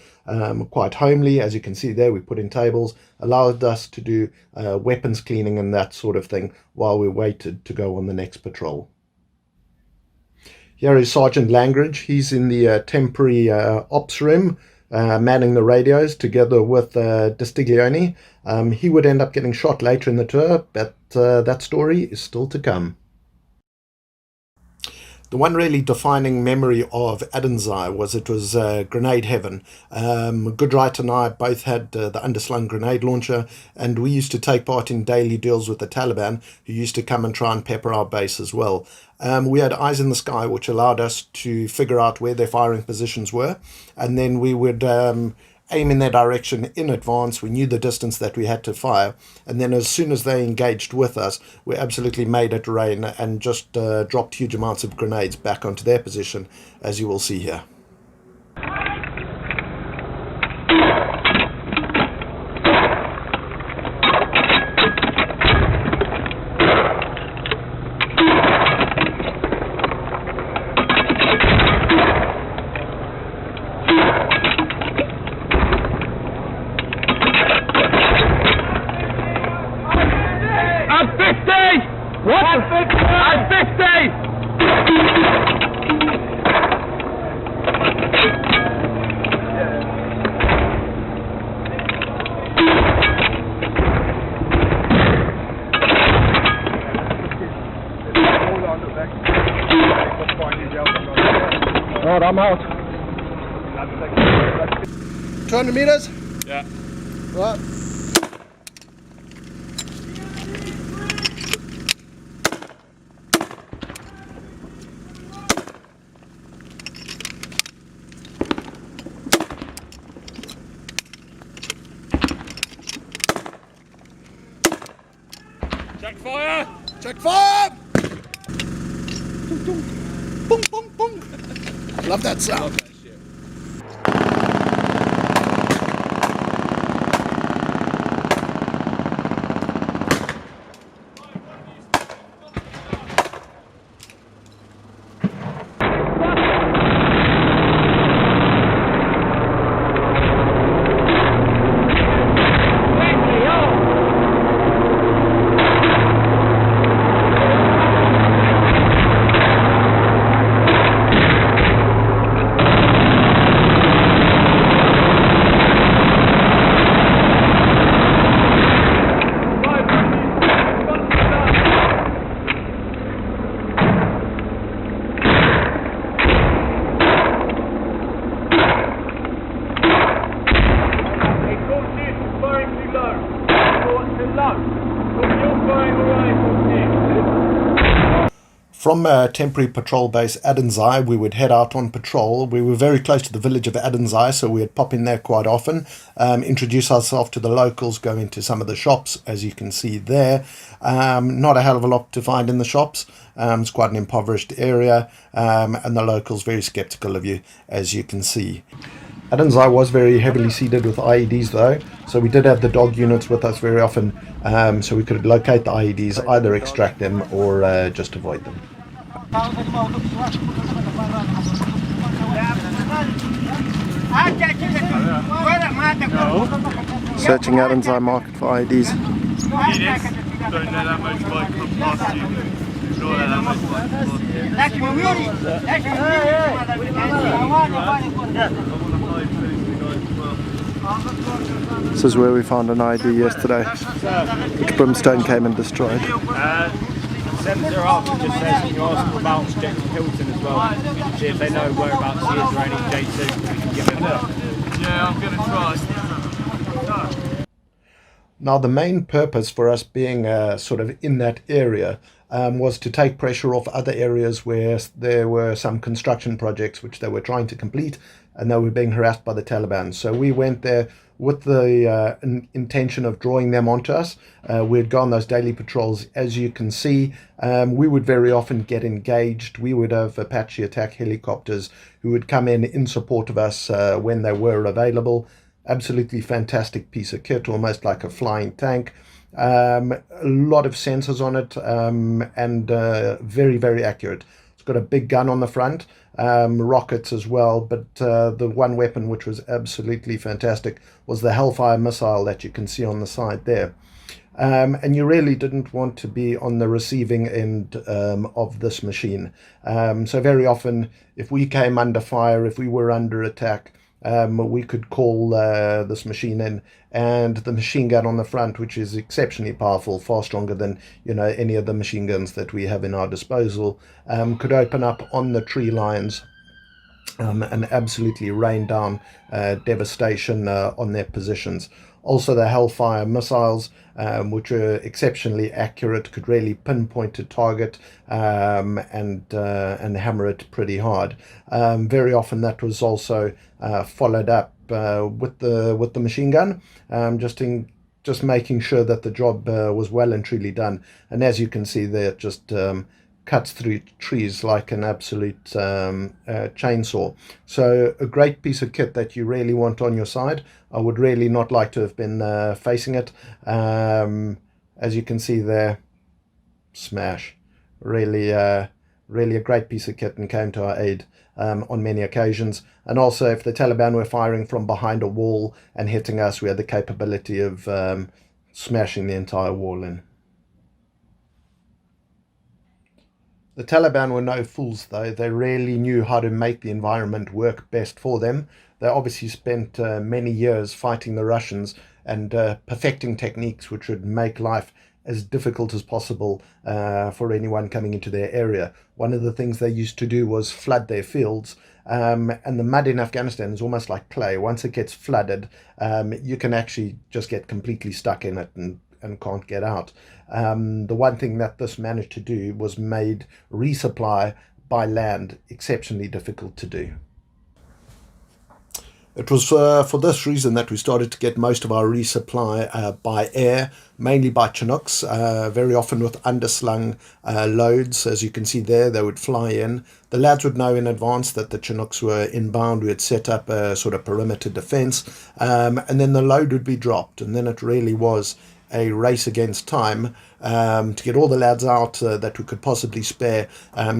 quite homely. As you can see there, we put in tables, allowed us to do weapons cleaning and that sort of thing while we waited to go on the next patrol. Here is Sergeant Langridge. He's in the temporary ops room, manning the radios together with Distiglione. He would end up getting shot later in the tour, but that story is still to come. The one really defining memory of Adenzai was it was grenade heaven. Goodright and I both had the underslung grenade launcher, and we used to take part in daily deals with the Taliban, who used to come and try and pepper our base as well. We had eyes in the sky, which allowed us to figure out where their firing positions were, and then we would aim in their direction in advance. We knew the distance that we had to fire, and then as soon as they engaged with us, we absolutely made it rain and just dropped huge amounts of grenades back onto their position, as you will see here. Right, I'm out. 200 meters? Yeah. Right. Check fire! Check fire! Boom, boom, boom. Love that sound. Love that shit. From temporary patrol base Adenzai, we would head out on patrol. We were very close to the village of Adenzai, so we'd pop in there quite often, introduce ourselves to the locals, go into some of the shops, as you can see there. Not a hell of a lot to find in the shops. It's quite an impoverished area, and the locals very skeptical of you, as you can see. Adenzai was very heavily seeded with IEDs though, so we did have the dog units with us very often, so we could locate the IEDs, either extract them or just avoid them. Searching out inside market for IEDs. This is where we found an ID yesterday, which Brimstone came and destroyed. 708 just says, can you ask them about James Hilton as well? See if they know whereabouts he is or any J2. We can give him that. Yeah, I'm going to try. Now, the main purpose for us being sort of in that area was to take pressure off other areas where there were some construction projects which they were trying to complete, and they were being harassed by the Taliban. So we went there with the intention of drawing them onto us. We'd go on those daily patrols. As you can see, we would very often get engaged. We would have Apache attack helicopters who would come in support of us when they were available. Absolutely fantastic piece of kit, almost like a flying tank. A lot of sensors on it, and very, very accurate. It's got a big gun on the front, rockets as well, but the one weapon which was absolutely fantastic was the Hellfire missile that you can see on the side there. And you really didn't want to be on the receiving end of this machine. So very often, if we came under fire, if we were under attack, we could call this machine in, and the machine gun on the front, which is exceptionally powerful, far stronger than any of the machine guns that we have in our disposal, could open up on the tree lines and absolutely rain down devastation on their positions. Also, the Hellfire missiles, which are exceptionally accurate, could really pinpoint a target and hammer it pretty hard. Very often, that was also followed up with the machine gun, just making sure that the job was well and truly done. And as you can see there, just cuts through trees like an absolute chainsaw. So a great piece of kit that you really want on your side. I would really not like to have been facing it. As you can see there, smash. Really a great piece of kit, and came to our aid on many occasions. And also, if the Taliban were firing from behind a wall and hitting us, we had the capability of smashing the entire wall in. The Taliban were no fools, though. They really knew how to make the environment work best for them. They obviously spent many years fighting the Russians and perfecting techniques which would make life as difficult as possible for anyone coming into their area. One of the things they used to do was flood their fields, and the mud in Afghanistan is almost like clay. Once it gets flooded, you can actually just get completely stuck in it and can't get out. The one thing that this managed to do was made resupply by land exceptionally difficult to do. It was for this reason that we started to get most of our resupply by air, mainly by Chinooks, very often with underslung loads. As you can see there, they would fly in. The lads would know in advance that the Chinooks were inbound. We had set up a sort of perimeter defense, and then the load would be dropped, and then it really was a race against time to get all the lads out that we could possibly spare,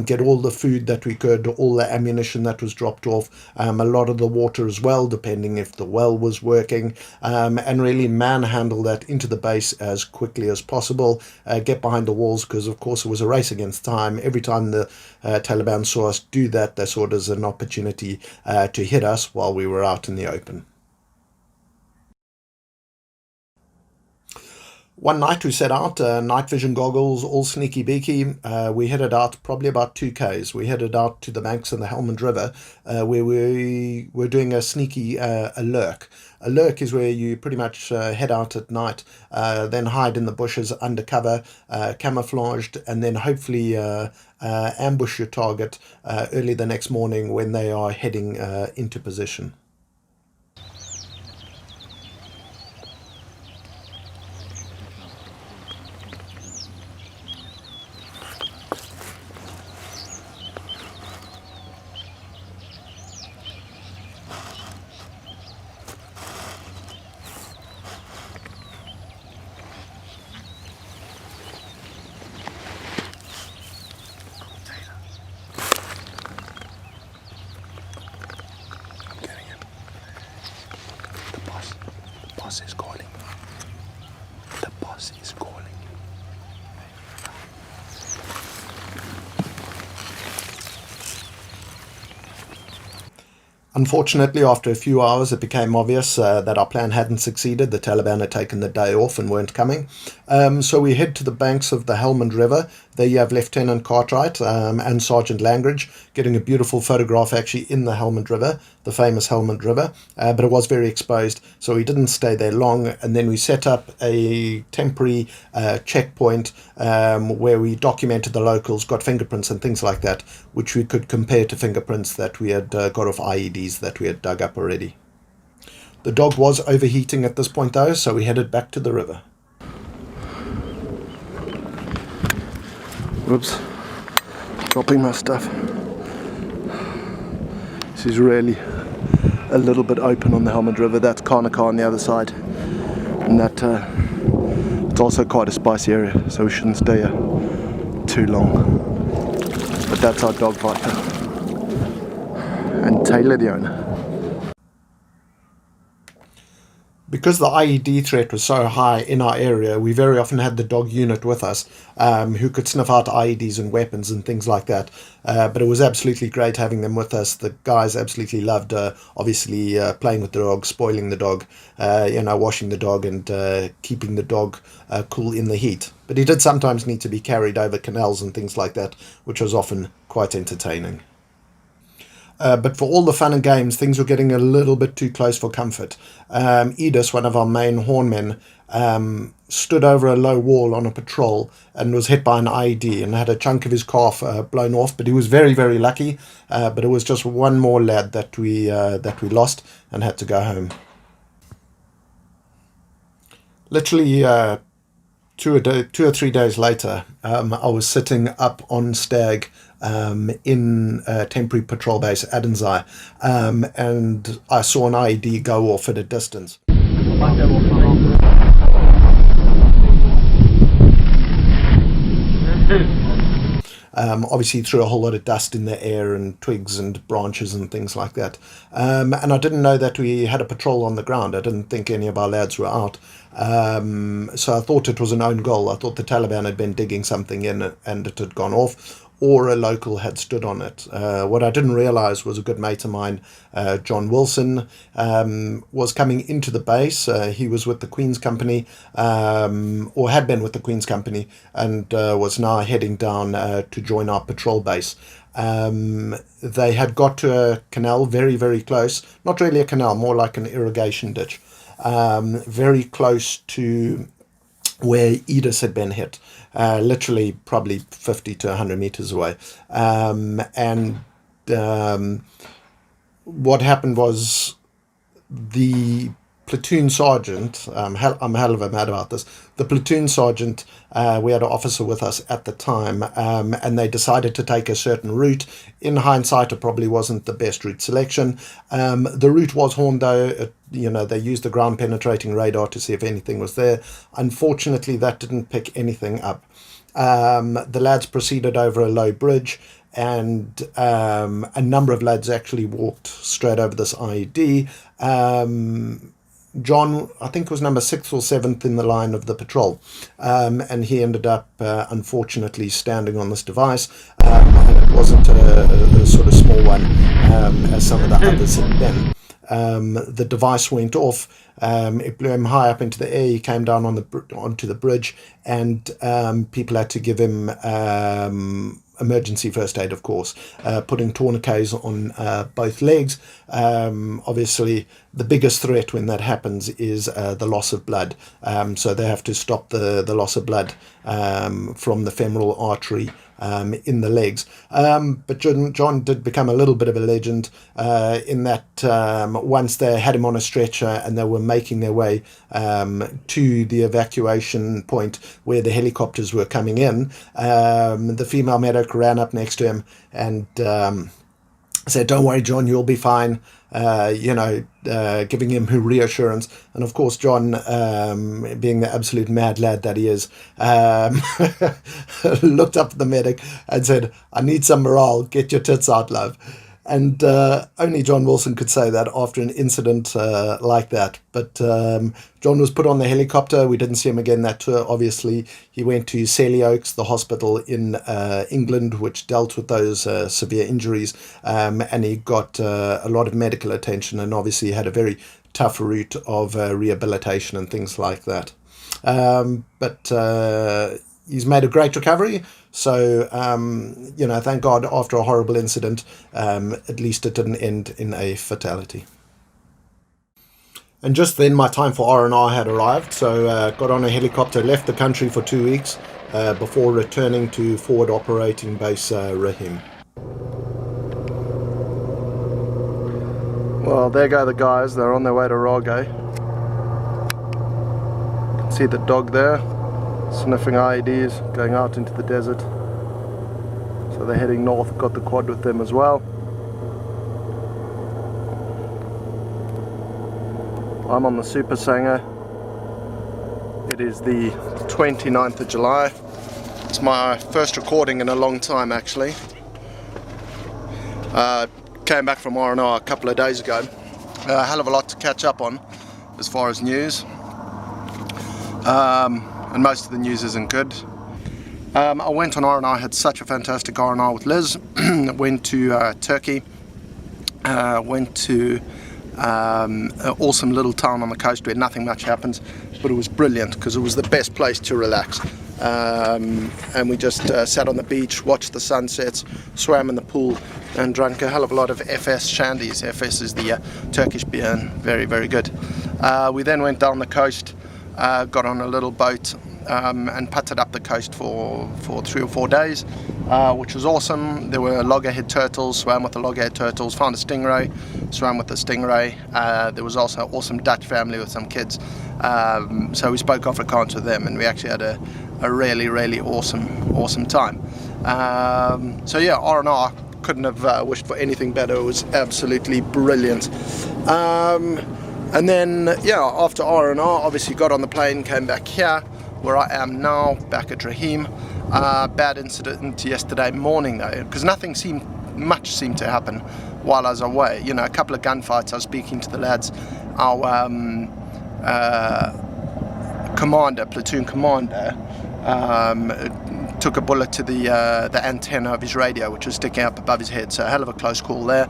get all the food that we could, all the ammunition that was dropped off, a lot of the water as well, depending if the well was working, and really manhandle that into the base as quickly as possible, get behind the walls, because of course it was a race against time. Every time the Taliban saw us do that, they saw it as an opportunity to hit us while we were out in the open. One night we set out, night vision goggles, all sneaky beaky. We headed out probably about 2 k's. We headed out to the banks of the Helmand River, where we were doing a sneaky a lurk. A lurk is where you pretty much head out at night, then hide in the bushes undercover, camouflaged, and then hopefully ambush your target early the next morning when they are heading into position. Unfortunately, after a few hours, it became obvious that our plan hadn't succeeded. The Taliban had taken the day off and weren't coming. So we head to the banks of the Helmand River. There you have Lieutenant Cartwright and Sergeant Langridge getting a beautiful photograph actually in the Helmand River, the famous Helmand River, but it was very exposed, so we didn't stay there long. And then we set up a temporary checkpoint where we documented the locals, got fingerprints and things like that, which we could compare to fingerprints that we had got off IEDs that we had dug up already. The dog was overheating at this point though, so we headed back to the river. Whoops, dropping my stuff. This is really a little bit open on the Helmand River. That's Karnaka on the other side, and that it's also quite a spicy area, so we shouldn't stay here too long. But that's our dog Viper and Taylor the owner. Because the IED threat was so high in our area, we very often had the dog unit with us who could sniff out IEDs and weapons and things like that. But it was absolutely great having them with us. The guys absolutely loved, obviously, playing with the dog, spoiling the dog, washing the dog and keeping the dog cool in the heat. But he did sometimes need to be carried over canals and things like that, which was often quite entertaining. But for all the fun and games, things were getting a little bit too close for comfort. Edis, one of our main hornmen, stood over a low wall on a patrol and was hit by an IED and had a chunk of his calf blown off. But he was very, very lucky. But it was just one more lad that we lost and had to go home. Literally 2 or 3 days later, I was sitting up on Stag in temporary patrol base Adenzai, and I saw an IED go off at a distance. Obviously threw a whole lot of dust in the air and twigs and branches and things like that. And I didn't know that we had a patrol on the ground. I didn't think any of our lads were out. So I thought it was an own goal. I thought the Taliban had been digging something in and it had gone off, or a local had stood on it. What I didn't realize was a good mate of mine, John Wilson, was coming into the base. He was with the Queen's Company, or had been with the Queen's Company, and was now heading down to join our patrol base. They had got to a canal very, very close. Not really a canal, more like an irrigation ditch. Very close to where Edis had been hit, literally probably 50 to 100 meters away. What happened was the platoon sergeant, I'm hell of a mad about this, the platoon sergeant, we had an officer with us at the time, and they decided to take a certain route. In hindsight, it probably wasn't the best route selection. The route was horned though. They used the ground penetrating radar to see if anything was there. Unfortunately, that didn't pick anything up. The lads proceeded over a low bridge, and a number of lads actually walked straight over this IED. John, I think, was number 6th or 7th in the line of the patrol, and he ended up unfortunately standing on this device, and it wasn't a sort of small one as some of the others had been. The device went off. It blew him high up into the air. He came down onto the bridge, and people had to give him emergency first aid, of course, putting tourniquets on both legs. Obviously, the biggest threat when that happens is the loss of blood. So they have to stop the loss of blood from the femoral artery in the legs. But John did become a little bit of a legend in that once they had him on a stretcher and they were making their way to the evacuation point where the helicopters were coming in, the female medic ran up next to him and said, "Don't worry, John, you'll be fine," giving him reassurance. And of course, John, being the absolute mad lad that he is, looked up at the medic and said, "I need some morale. Get your tits out, love." And only John Wilson could say that after an incident like that. But John was put on the helicopter. We didn't see him again that tour, obviously. He went to Selly Oaks, the hospital in England, which dealt with those severe injuries. And he got a lot of medical attention, and obviously had a very tough route of rehabilitation and things like that. But he's made a great recovery. So, thank God after a horrible incident, at least it didn't end in a fatality. And just then my time for R&R had arrived. So got on a helicopter, left the country for 2 weeks before returning to Forward Operating Base Rahim. Well, there go the guys. They're on their way to Rago. You can see the dog there, sniffing IEDs, going out into the desert. So they're heading north, got the quad with them as well. I'm on the Super Sanger. It is the 29th of July. It's my first recording in a long time, actually. Came back from R&R a couple of days ago. A hell of a lot to catch up on as far as news. And most of the news isn't good. I went on R&R, had such a fantastic R&R with Liz. Went to Turkey. Went to an awesome little town on the coast where nothing much happens, but it was brilliant because it was the best place to relax. And we just sat on the beach, watched the sunsets, swam in the pool, and drank a hell of a lot of FS shandies. FS is the Turkish beer, and very, very good. We then went down the coast, got on a little boat, and putted up the coast for 3 or 4 days, which was awesome. There were loggerhead turtles, swam with the loggerhead turtles, found a stingray, swam with the stingray. There was also an awesome Dutch family with some kids, so we spoke Afrikaans with them, and we actually had a really, really awesome time. So yeah, R&R, couldn't have wished for anything better. It was absolutely brilliant. And then, yeah, after R&R, obviously got on the plane, came back here, where I am now, back at Rahim. Bad incident yesterday morning, though, because nothing much seemed to happen while I was away. You know, a couple of gunfights. I was speaking to the lads. Our commander, platoon commander, took a bullet to the antenna of his radio, which was sticking up above his head. So a hell of a close call there.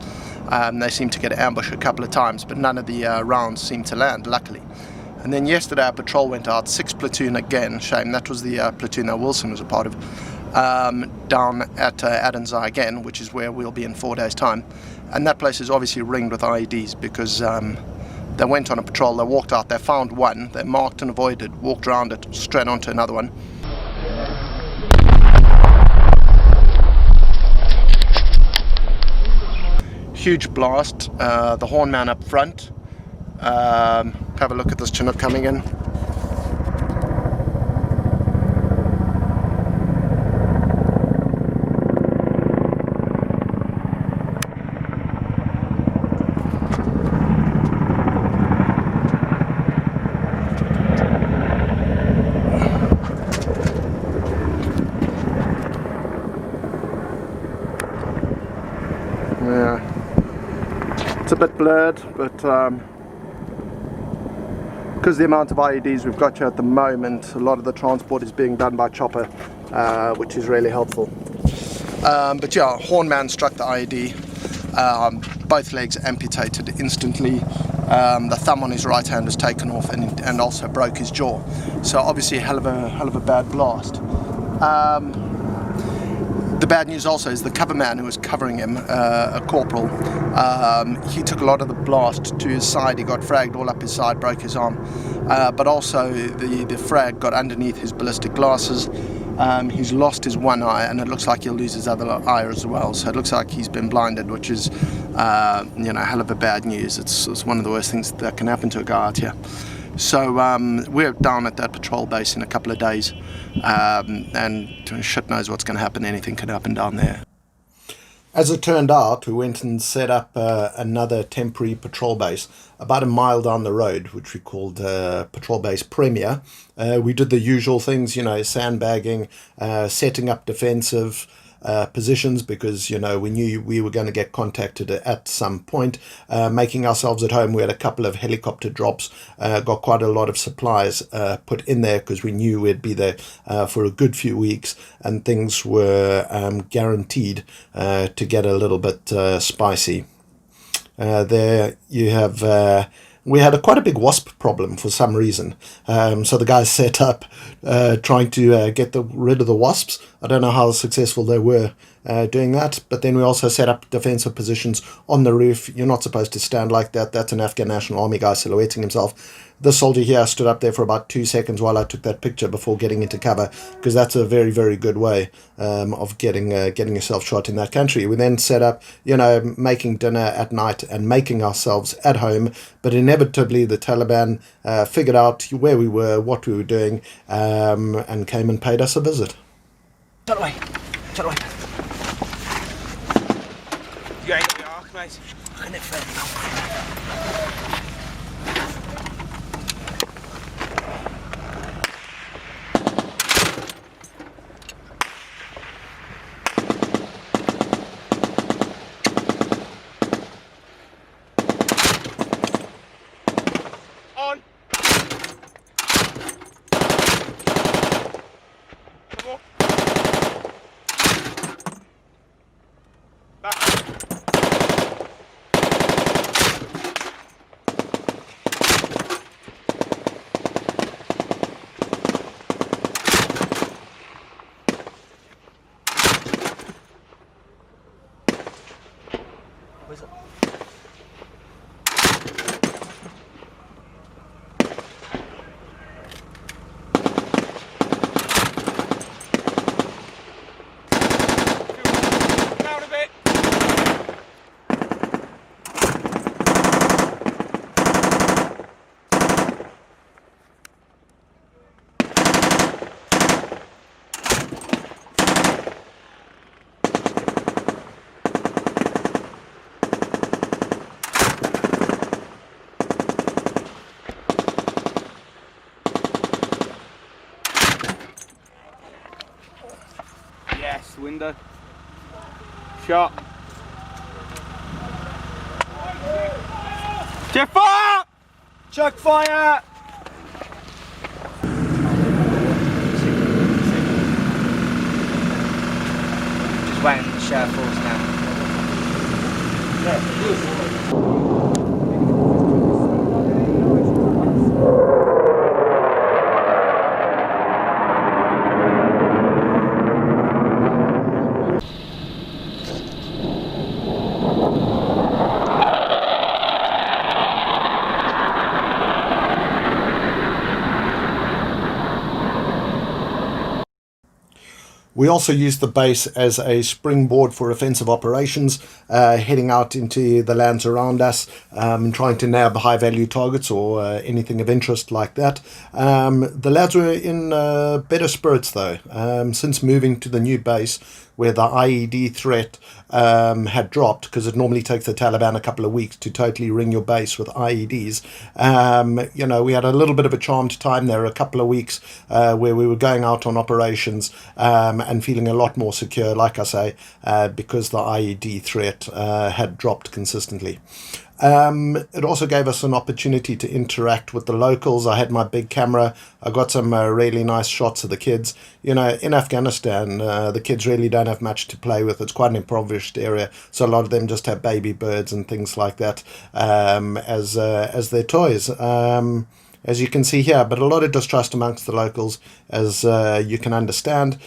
They seemed to get ambushed a couple of times, but none of the rounds seemed to land, luckily. And then yesterday our patrol went out, 6th platoon again, shame, that was the platoon that Wilson was a part of, down at Adenzai again, which is where we'll be in 4 days' time. And that place is obviously ringed with IEDs because they went on a patrol, they walked out, they found one, they marked and avoided, walked around it, straight onto another one. Huge blast, the horn man up front. Have a look at this Chinook coming in. Yeah, it's a bit blurred, but because the amount of IEDs we've got here at the moment, a lot of the transport is being done by chopper, which is really helpful. But yeah, Hornman struck the IED, both legs amputated instantly. The thumb on his right hand was taken off and also broke his jaw. So obviously a hell of a bad blast. The bad news also is the cover man who was covering him, a corporal, he took a lot of the blast to his side. He got fragged all up his side, broke his arm, but also the frag got underneath his ballistic glasses. He's lost his one eye, and it looks like he'll lose his other eye as well. So it looks like he's been blinded, which is, hell of a bad news. It's one of the worst things that can happen to a guy out here. So we're down at that patrol base in a couple of days, and shit knows what's going to happen. Anything can happen down there. As it turned out, we went and set up another temporary patrol base about a mile down the road, which we called Patrol Base Premier. We did the usual things, sandbagging, setting up defensive, positions because, you know, we knew we were going to get contacted at some point. Making ourselves at home, we had a couple of helicopter drops, got quite a lot of supplies put in there because we knew we'd be there for a good few weeks, and things were guaranteed to get a little bit spicy. There you have we had quite a big wasp problem for some reason. So the guys set up trying to get rid of the wasps. I don't know how successful they were doing that, but then we also set up defensive positions on the roof. You're not supposed to stand like that. That's an Afghan National Army guy silhouetting himself. This soldier here stood up there for about 2 seconds while I took that picture before getting into cover, because that's a very, very good way of getting yourself shot in that country. We then set up, you know, making dinner at night and making ourselves at home, but inevitably the Taliban figured out where we were, what we were doing, and came and paid us a visit. Shut away. Shut away. You ain't got your arc, mate. I can fit. Yes, window. Shot. Check fire! Check fire! Just waiting on the shell falls now. We also used the base as a springboard for offensive operations, heading out into the lands around us, trying to nab high-value targets or anything of interest like that. The lads were in better spirits, though, since moving to the new base, where the IED threat had dropped, because it normally takes the Taliban a couple of weeks to totally ring your base with IEDs. You know, we had a little bit of a charmed time there, a couple of weeks where we were going out on operations and feeling a lot more secure, like I say, because the IED threat had dropped consistently. It also gave us an opportunity to interact with the locals. I had my big camera. I got some really nice shots of the kids. You know, in Afghanistan, the kids really don't have much to play with. It's quite an impoverished area, so a lot of them just have baby birds and things like that as their toys. As you can see here, but a lot of distrust amongst the locals, as you can understand.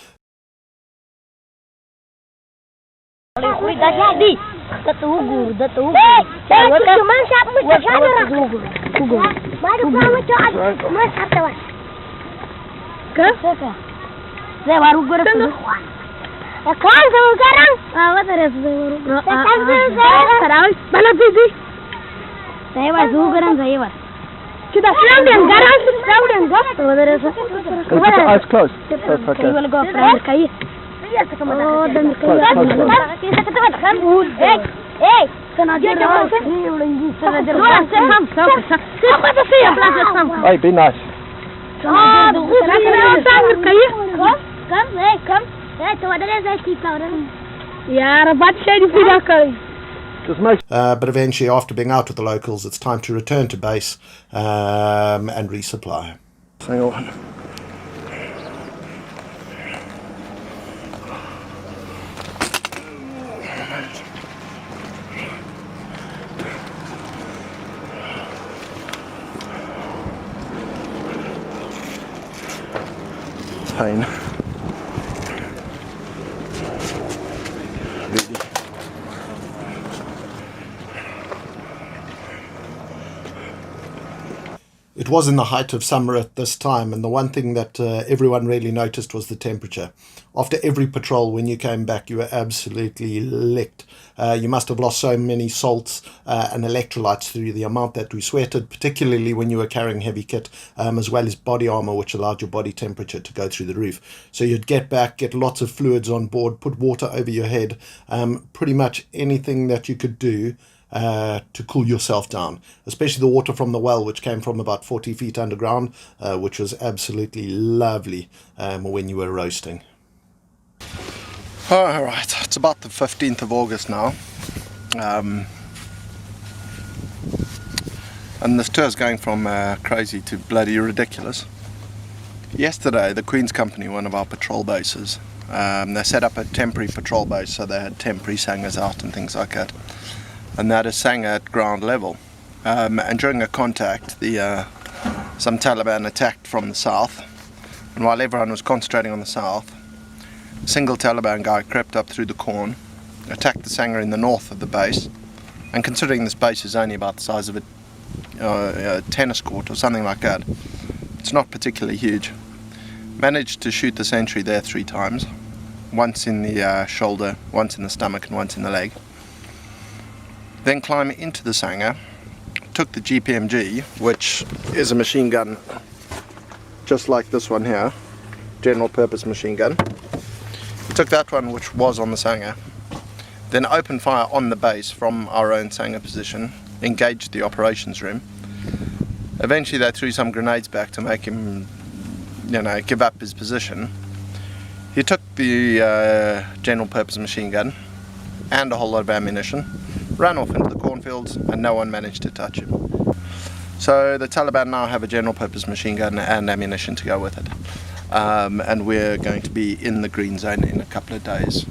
Eyes closed. That's okay. Hey, be nice. Ja, so what is that keep powder? Ja, wat zijn die vier But eventually, after being out with the locals, it's time to return to base and resupply. Hang on. Pain. Really. It was in the height of summer at this time, and the one thing that everyone really noticed was the temperature. After every patrol, when you came back, you were absolutely licked. You must have lost so many salts and electrolytes through the amount that we sweated, particularly when you were carrying heavy kit, as well as body armor, which allowed your body temperature to go through the roof. So you'd get back, get lots of fluids on board, put water over your head, pretty much anything that you could do to cool yourself down, especially the water from the well, which came from about 40 feet underground, which was absolutely lovely when you were roasting. Alright, it's about the 15th of August now, and this tour is going from crazy to bloody ridiculous. Yesterday, the Queen's Company, one of our patrol bases, they set up a temporary patrol base, so they had temporary sangers out and things like that. And that is sang at ground level. And during a contact, some Taliban attacked from the south, and while everyone was concentrating on the south, a single Taliban guy crept up through the corn, attacked the sanger in the north of the base, and considering this base is only about the size of a tennis court or something like that, it's not particularly huge, managed to shoot the sentry there 3 times, once in the shoulder, once in the stomach, and once in the leg. Then climb into the sanger, took the GPMG, which is a machine gun just like this one here, general purpose machine gun. Took that one, which was on the sanger, then opened fire on the base from our own sanger position, engaged the operations room. Eventually they threw some grenades back to make him, give up his position. He took the general purpose machine gun and a whole lot of ammunition, ran off into the cornfields, and no one managed to touch him. So the Taliban now have a general purpose machine gun and ammunition to go with it. And we're going to be in the green zone in a couple of days.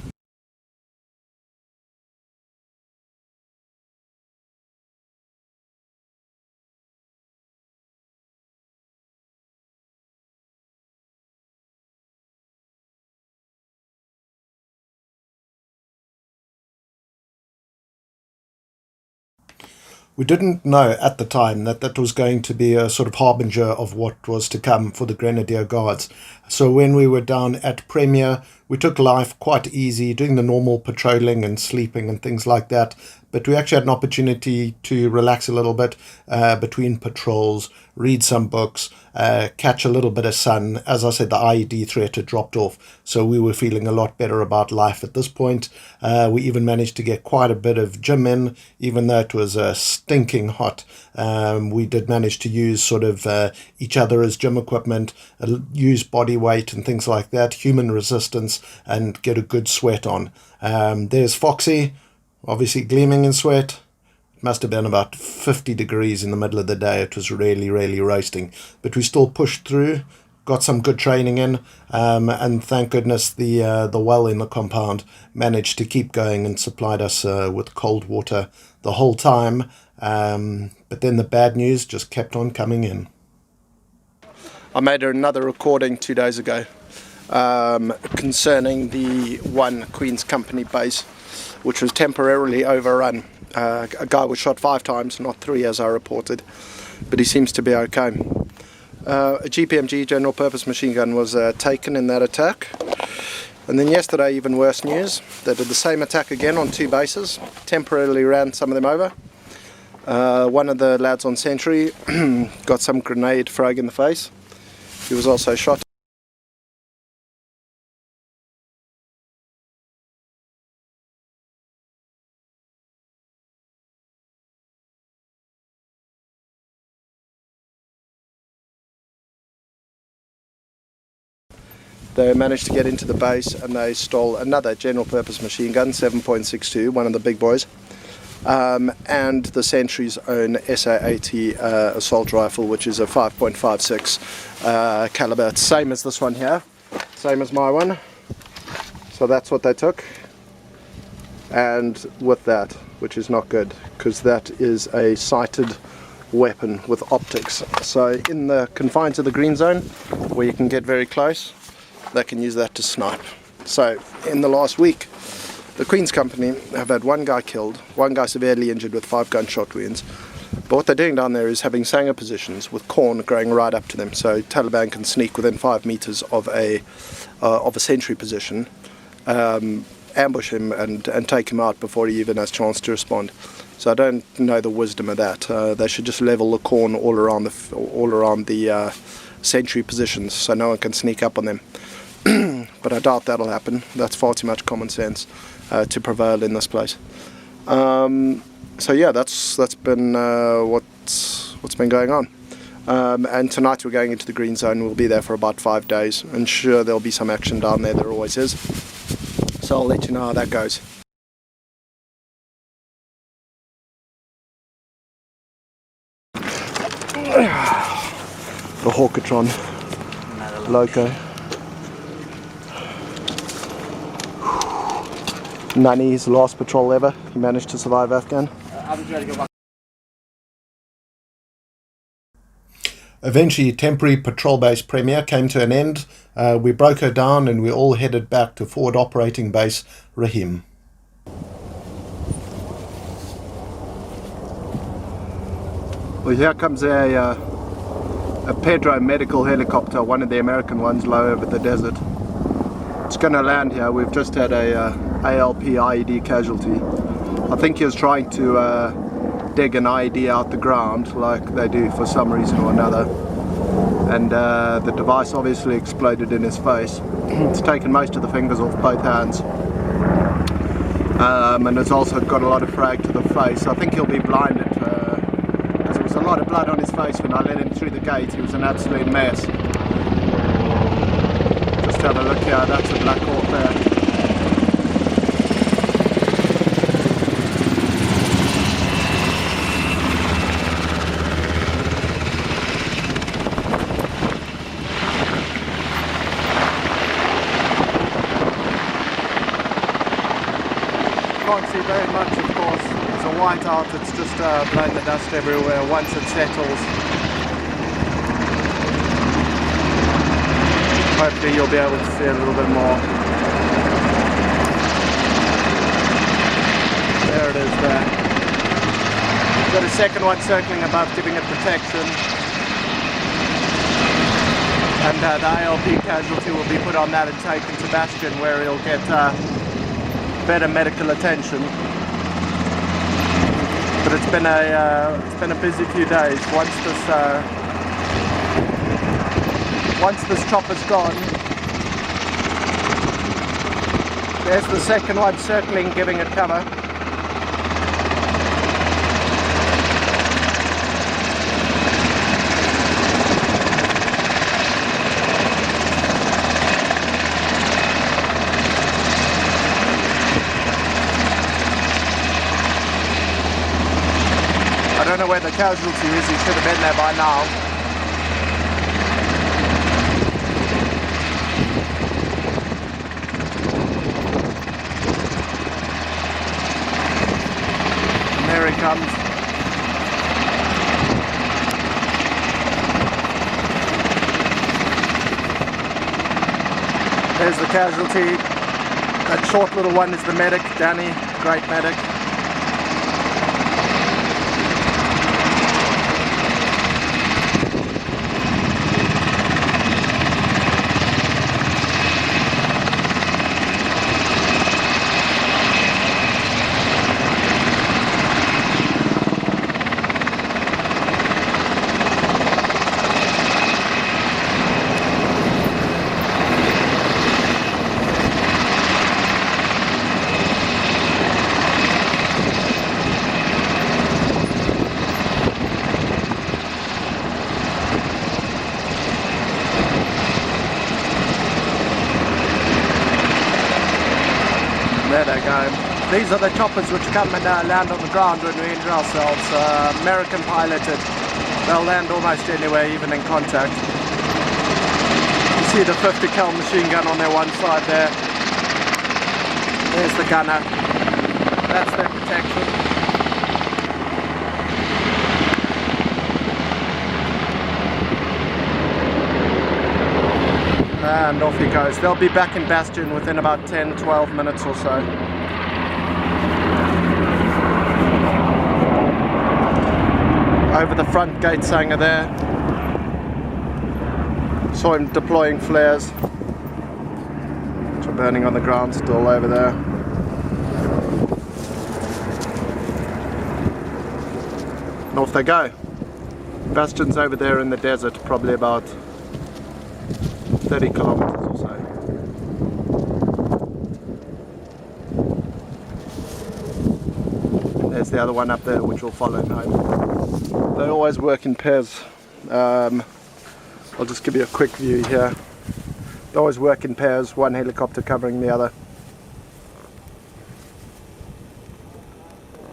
We didn't know at the time that that was going to be a sort of harbinger of what was to come for the Grenadier Guards. So when we were down at Premier, we took life quite easy, doing the normal patrolling and sleeping and things like that. But we actually had an opportunity to relax a little bit between patrols, read some books, catch a little bit of sun. As I said, the IED threat had dropped off, so we were feeling a lot better about life at this point. We even managed to get quite a bit of gym in, even though it was stinking hot. We did manage to use sort of each other as gym equipment, use body weight and things like that, human resistance, and get a good sweat on. There's Foxy, obviously gleaming in sweat. It must have been about 50 degrees in the middle of the day. It was really, really roasting. But we still pushed through, got some good training in, and thank goodness the well in the compound managed to keep going and supplied us with cold water the whole time. But then the bad news just kept on coming in. I made another recording 2 days ago concerning the one Queen's Company base, which was temporarily overrun. A guy was shot 5 times, not 3 as I reported, but he seems to be okay. A GPMG, general purpose machine gun, was taken in that attack. And then yesterday, even worse news, they did the same attack again on 2 bases, temporarily ran some of them over. One of the lads on sentry got some grenade frag in the face. He was also shot. They managed to get into the base and they stole another general purpose machine gun, 7.62, one of the big boys, and the Sentry's own SA-80 assault rifle, which is a 5.56 caliber. It's same as this one here, same as my one. So that's what they took, and with that, which is not good, because that is a sighted weapon with optics. So in the confines of the green zone, where you can get very close, they can use that to snipe. So in the last week, the Queen's Company have had one guy killed, one guy severely injured with 5 gunshot wounds. But what they're doing down there is having Sanger positions with corn growing right up to them, so Taliban can sneak within 5 meters of a sentry position, ambush him and take him out before he even has a chance to respond. So I don't know the wisdom of that. They should just level the corn all around the sentry positions so no one can sneak up on them. But I doubt that'll happen. That's far too much common sense to prevail in this place. So yeah, that's been what's been going on. And tonight we're going into the green zone. We'll be there for about 5 days, and sure, there'll be some action down there. There always is. So I'll let you know how that goes. The Hawkatron Loco. Nani's last patrol ever. He managed to survive Afghan. Eventually, temporary patrol base Premier came to an end. We broke her down and we all headed back to forward operating base Rahim. Well, here comes a Pedro medical helicopter, one of the American ones, low over the desert. It's going to land here. We've just had a ALP IED casualty. I think he was trying to dig an IED out the ground like they do for some reason or another, and the device obviously exploded in his face. It's taken most of the fingers off both hands, and it's also got a lot of frag to the face. I think he'll be blinded because there was a lot of blood on his face when I let him through the gate. He was an absolute mess. Just have a look here, that's a Black Hawk there. Can't see very much, of course. There's a white out, it's just blowing the dust everywhere. Once it settles, hopefully you'll be able to see a little bit more. There it is there. We've got a second one circling above, giving it protection. And the ALP casualty will be put on that and taken to Bastion, where he'll get better medical attention. But it's been a busy few days. Once this chopper's gone, there's the second one circling, giving it cover. I don't know where the casualty is, he should have been there by now. And there he comes. There's the casualty. That short little one is the medic, Danny, great medic. There they go. These are the choppers which come and land on the ground when we injure ourselves. American piloted. They'll land almost anywhere, even in contact. You see the 50 cal machine gun on their one side there. There's the gunner. That's their protection. And off he goes. They'll be back in Bastion within about 10-12 minutes or so. Over the front gates hanger there. Saw him deploying flares, which are burning on the ground still over there. And off they go. Bastion's over there in the desert, probably about 30 kilometers or so. There's the other one up there which will follow him home. They always work in pairs. I'll just give you a quick view here. They always work in pairs, one helicopter covering the other.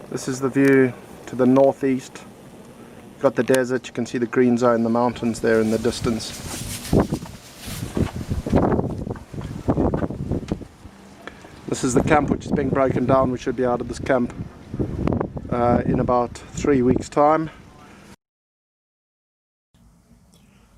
This is the view to the northeast. You've got the desert, you can see the green zone, the mountains there in the distance. This is the camp which is being broken down. We should be out of this camp in about 3 weeks' time.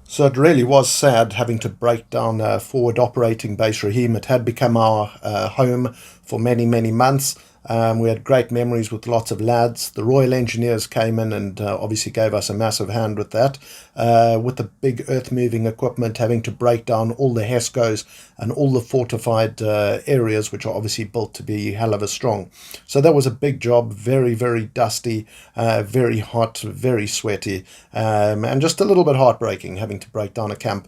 So it really was sad having to break down forward operating base Rahim. It had become our home for many, many months. We had great memories with lots of lads. The Royal Engineers came in and obviously gave us a massive hand with that. With the big earth-moving equipment, having to break down all the HESCOs and all the fortified areas, which are obviously built to be hell of a strong. So that was a big job, very, very dusty, very hot, very sweaty, and just a little bit heartbreaking having to break down a camp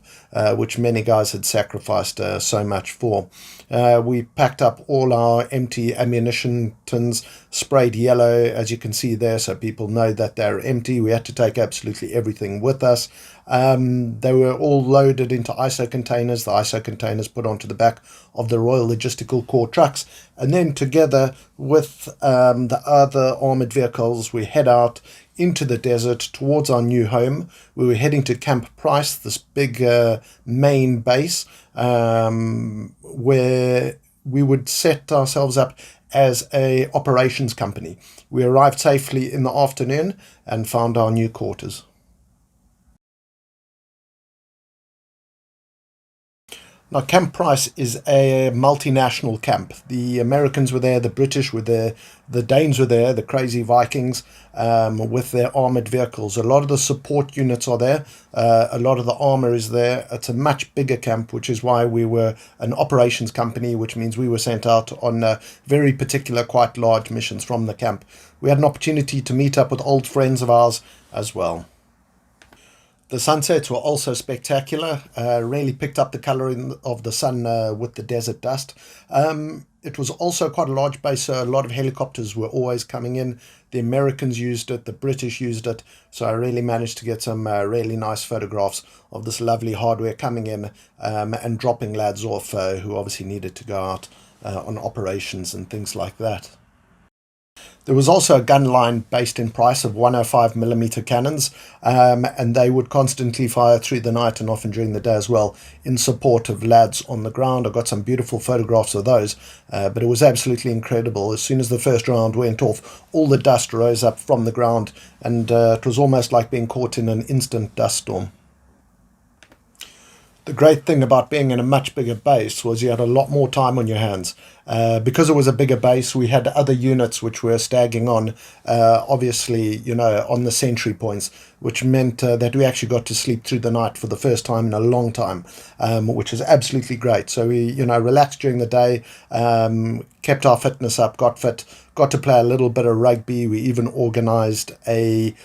which many guys had sacrificed so much for. We packed up all our empty ammunition tins, sprayed yellow, as you can see there, so people know that they're empty. We had to take absolutely everything with us. They were all loaded into ISO containers, the ISO containers put onto the back of the Royal Logistical Corps trucks, and then together with the other armoured vehicles, we head out into the desert towards our new home. We were heading to Camp Price, this big main base, where we would set ourselves up as a operations company. We arrived safely in the afternoon and found our new quarters. Now, Camp Price is a multinational camp. The Americans were there, the British were there, the Danes were there, the crazy Vikings with their armoured vehicles. A lot of the support units are there. A lot of the armour is there. It's a much bigger camp, which is why we were an operations company, which means we were sent out on very particular, quite large missions from the camp. We had an opportunity to meet up with old friends of ours as well. The sunsets were also spectacular, really picked up the colouring of the sun with the desert dust. It was also quite a large base, so a lot of helicopters were always coming in. The Americans used it, the British used it, so I really managed to get some really nice photographs of this lovely hardware coming in and dropping lads off who obviously needed to go out on operations and things like that. There was also a gun line based in Price of 105mm cannons, and they would constantly fire through the night and often during the day as well in support of lads on the ground. I got some beautiful photographs of those, but it was absolutely incredible. As soon as the first round went off, all the dust rose up from the ground, and it was almost like being caught in an instant dust storm. The great thing about being in a much bigger base was you had a lot more time on your hands. Because it was a bigger base, we had other units which were staggering on, obviously, you know, on the sentry points, which meant that we actually got to sleep through the night for the first time in a long time, which was absolutely great. So we, you know, relaxed during the day, kept our fitness up, got fit, got to play a little bit of rugby. We even organised a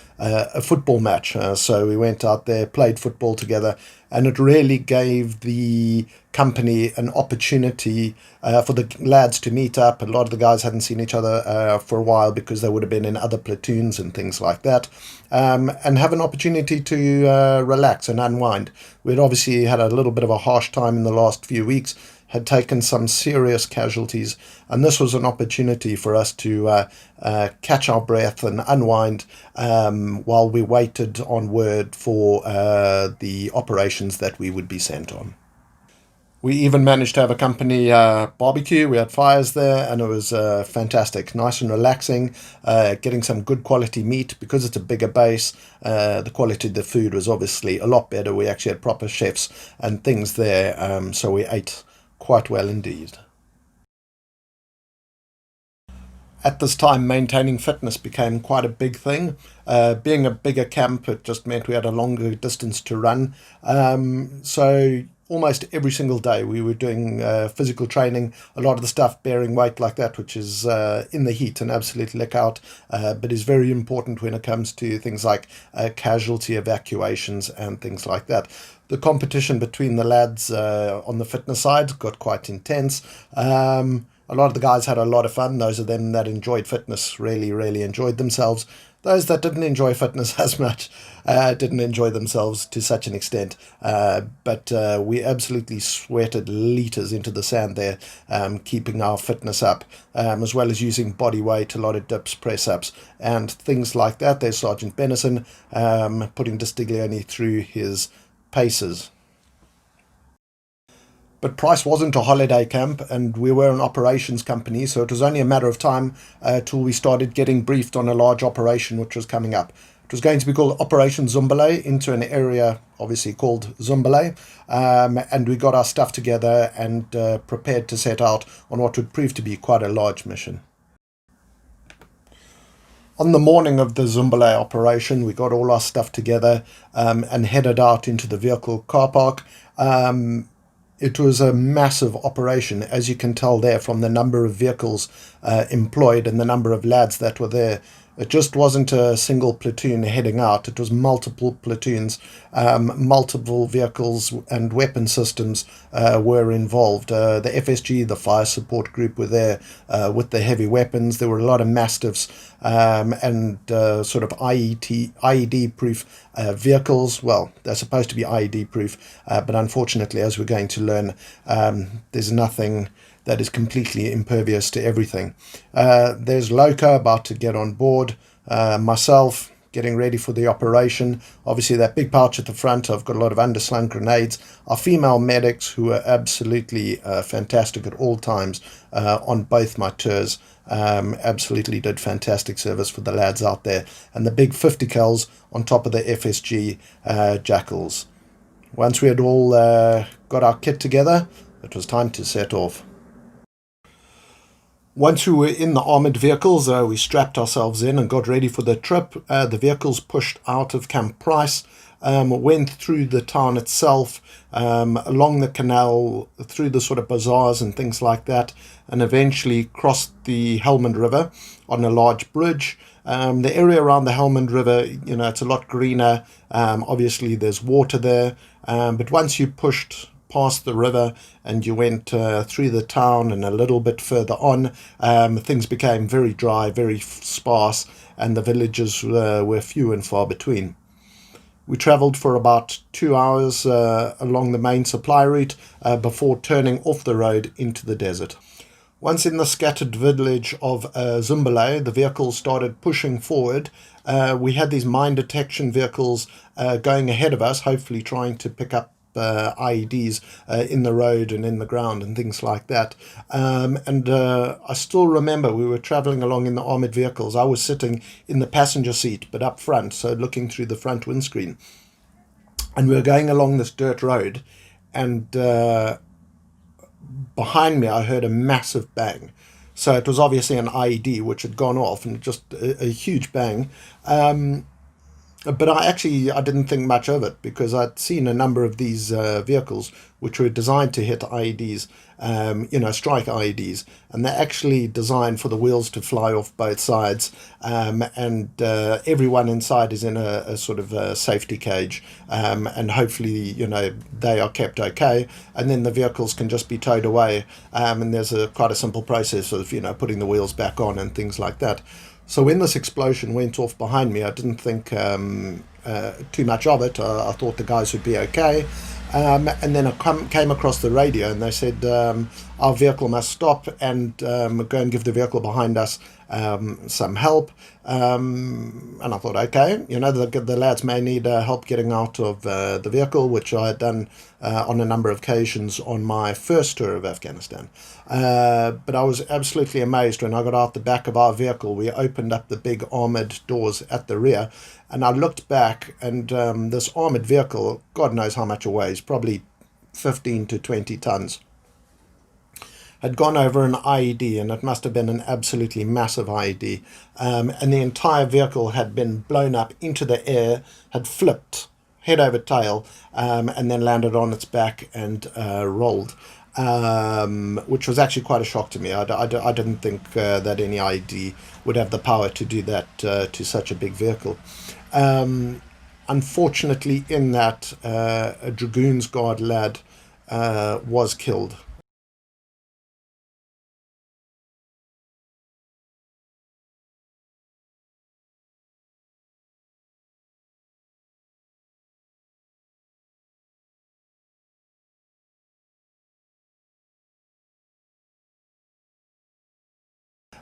football match. So we went out there, played football together, and it really gave the company an opportunity for the lads to meet up. A lot of the guys hadn't seen each other for a while because they would have been in other platoons and things like that, and have an opportunity to relax and unwind. We'd obviously had a little bit of a harsh time in the last few weeks, had taken some serious casualties, and this was an opportunity for us to catch our breath and unwind while we waited on word for the operations that we would be sent on. We even managed to have a company barbecue. We had fires there, and it was fantastic, nice and relaxing, getting some good quality meat. Because it's a bigger base, the quality of the food was obviously a lot better. We actually had proper chefs and things there, so we ate quite well indeed. At this time, maintaining fitness became quite a big thing. Being a bigger camp, it just meant we had a longer distance to run. So almost every single day we were doing physical training, a lot of the stuff bearing weight like that, which is in the heat and absolute lick out, but is very important when it comes to things like casualty evacuations and things like that. The competition between the lads on the fitness side got quite intense. A lot of the guys had a lot of fun. Those of them that enjoyed fitness really enjoyed themselves. Those that didn't enjoy fitness as much didn't enjoy themselves to such an extent. But we absolutely sweated litres into the sand there, keeping our fitness up, as well as using body weight, a lot of dips, press-ups, and things like that. There's Sergeant Benison putting Distiglione through his paces. But Price wasn't a holiday camp, and we were an operations company, so it was only a matter of time till we started getting briefed on a large operation which was coming up. It was going to be called Operation Zumbele, into an area obviously called Zumbele, and we got our stuff together and prepared to set out on what would prove to be quite a large mission. On the morning of the Zumbele operation, we got all our stuff together and headed out into the vehicle car park. It was a massive operation, as you can tell there from the number of vehicles employed and the number of lads that were there. It just wasn't a single platoon heading out. It was multiple platoons, multiple vehicles and weapon systems were involved. The FSG, the fire support group, were there with the heavy weapons. There were a lot of Mastiffs and sort of IED-proof vehicles. Well, they're supposed to be IED-proof, but unfortunately, as we're going to learn, there's nothing that is completely impervious to everything. There's Loka about to get on board, myself getting ready for the operation. Obviously that big pouch at the front, I've got a lot of underslung grenades. Our female medics, who are absolutely fantastic at all times on both my tours, absolutely did fantastic service for the lads out there. And the big 50 cals on top of the FSG Jackals. Once we had all got our kit together, it was time to set off. Once we were in the armoured vehicles, we strapped ourselves in and got ready for the trip. The vehicles pushed out of Camp Price, went through the town itself, along the canal, through the sort of bazaars and things like that, and eventually crossed the Helmand River on a large bridge. The area around the Helmand River, you know, it's a lot greener. Obviously there's water there, but once you pushed past the river and you went through the town and a little bit further on, things became very dry, very sparse, and the villages were few and far between. We travelled for about 2 hours along the main supply route before turning off the road into the desert. Once in the scattered village of Zumbele, the vehicles started pushing forward. We had these mine detection vehicles going ahead of us, hopefully trying to pick up IEDs in the road and in the ground and things like that. I still remember we were travelling along in the armoured vehicles. I was sitting in the passenger seat, but up front, so looking through the front windscreen. And we were going along this dirt road, and behind me I heard a massive bang. So it was obviously an IED which had gone off, and just a huge bang. But I didn't think much of it, because I'd seen a number of these vehicles which were designed to hit IEDs, strike IEDs, and they're actually designed for the wheels to fly off both sides, and everyone inside is in a sort of a safety cage, and hopefully, they are kept okay, and then the vehicles can just be towed away, and there's quite a simple process of, putting the wheels back on and things like that. So when this explosion went off behind me, I didn't think too much of it. I thought the guys would be okay. And then I came across the radio, and they said our vehicle must stop and go and give the vehicle behind us some help. And I thought, okay, you know, the lads may need help getting out of the vehicle, which I had done on a number of occasions on my first tour of Afghanistan. But I was absolutely amazed when I got out the back of our vehicle. We opened up the big armoured doors at the rear, and I looked back, and this armoured vehicle, God knows how much it weighs, probably 15 to 20 tons, had gone over an IED, and it must have been an absolutely massive IED. And the entire vehicle had been blown up into the air, had flipped head over tail, and then landed on its back and rolled, which was actually quite a shock to me. I didn't think that any IED would have the power to do that to such a big vehicle. Unfortunately, in that, a Dragoons Guard lad was killed.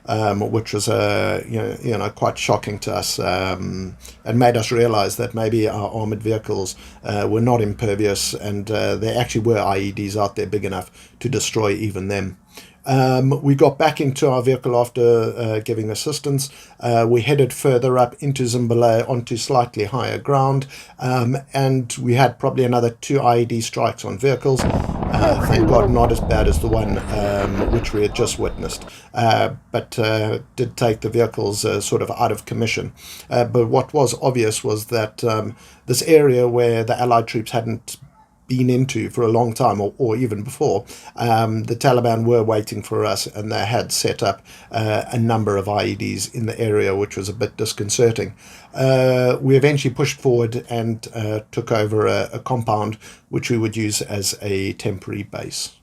Which was quite shocking to us, and made us realize that maybe our armored vehicles were not impervious, and there actually were IEDs out there big enough to destroy even them. We got back into our vehicle after giving assistance. We headed further up into Zimbabwe onto slightly higher ground, and we had probably another 2 IED strikes on vehicles. Thank God not as bad as the one which we had just witnessed, but did take the vehicles sort of out of commission. But what was obvious was that this area where the Allied troops hadn't been into for a long time, or even before, the Taliban were waiting for us, and they had set up a number of IEDs in the area, which was a bit disconcerting. We eventually pushed forward and took over a compound which we would use as a temporary base.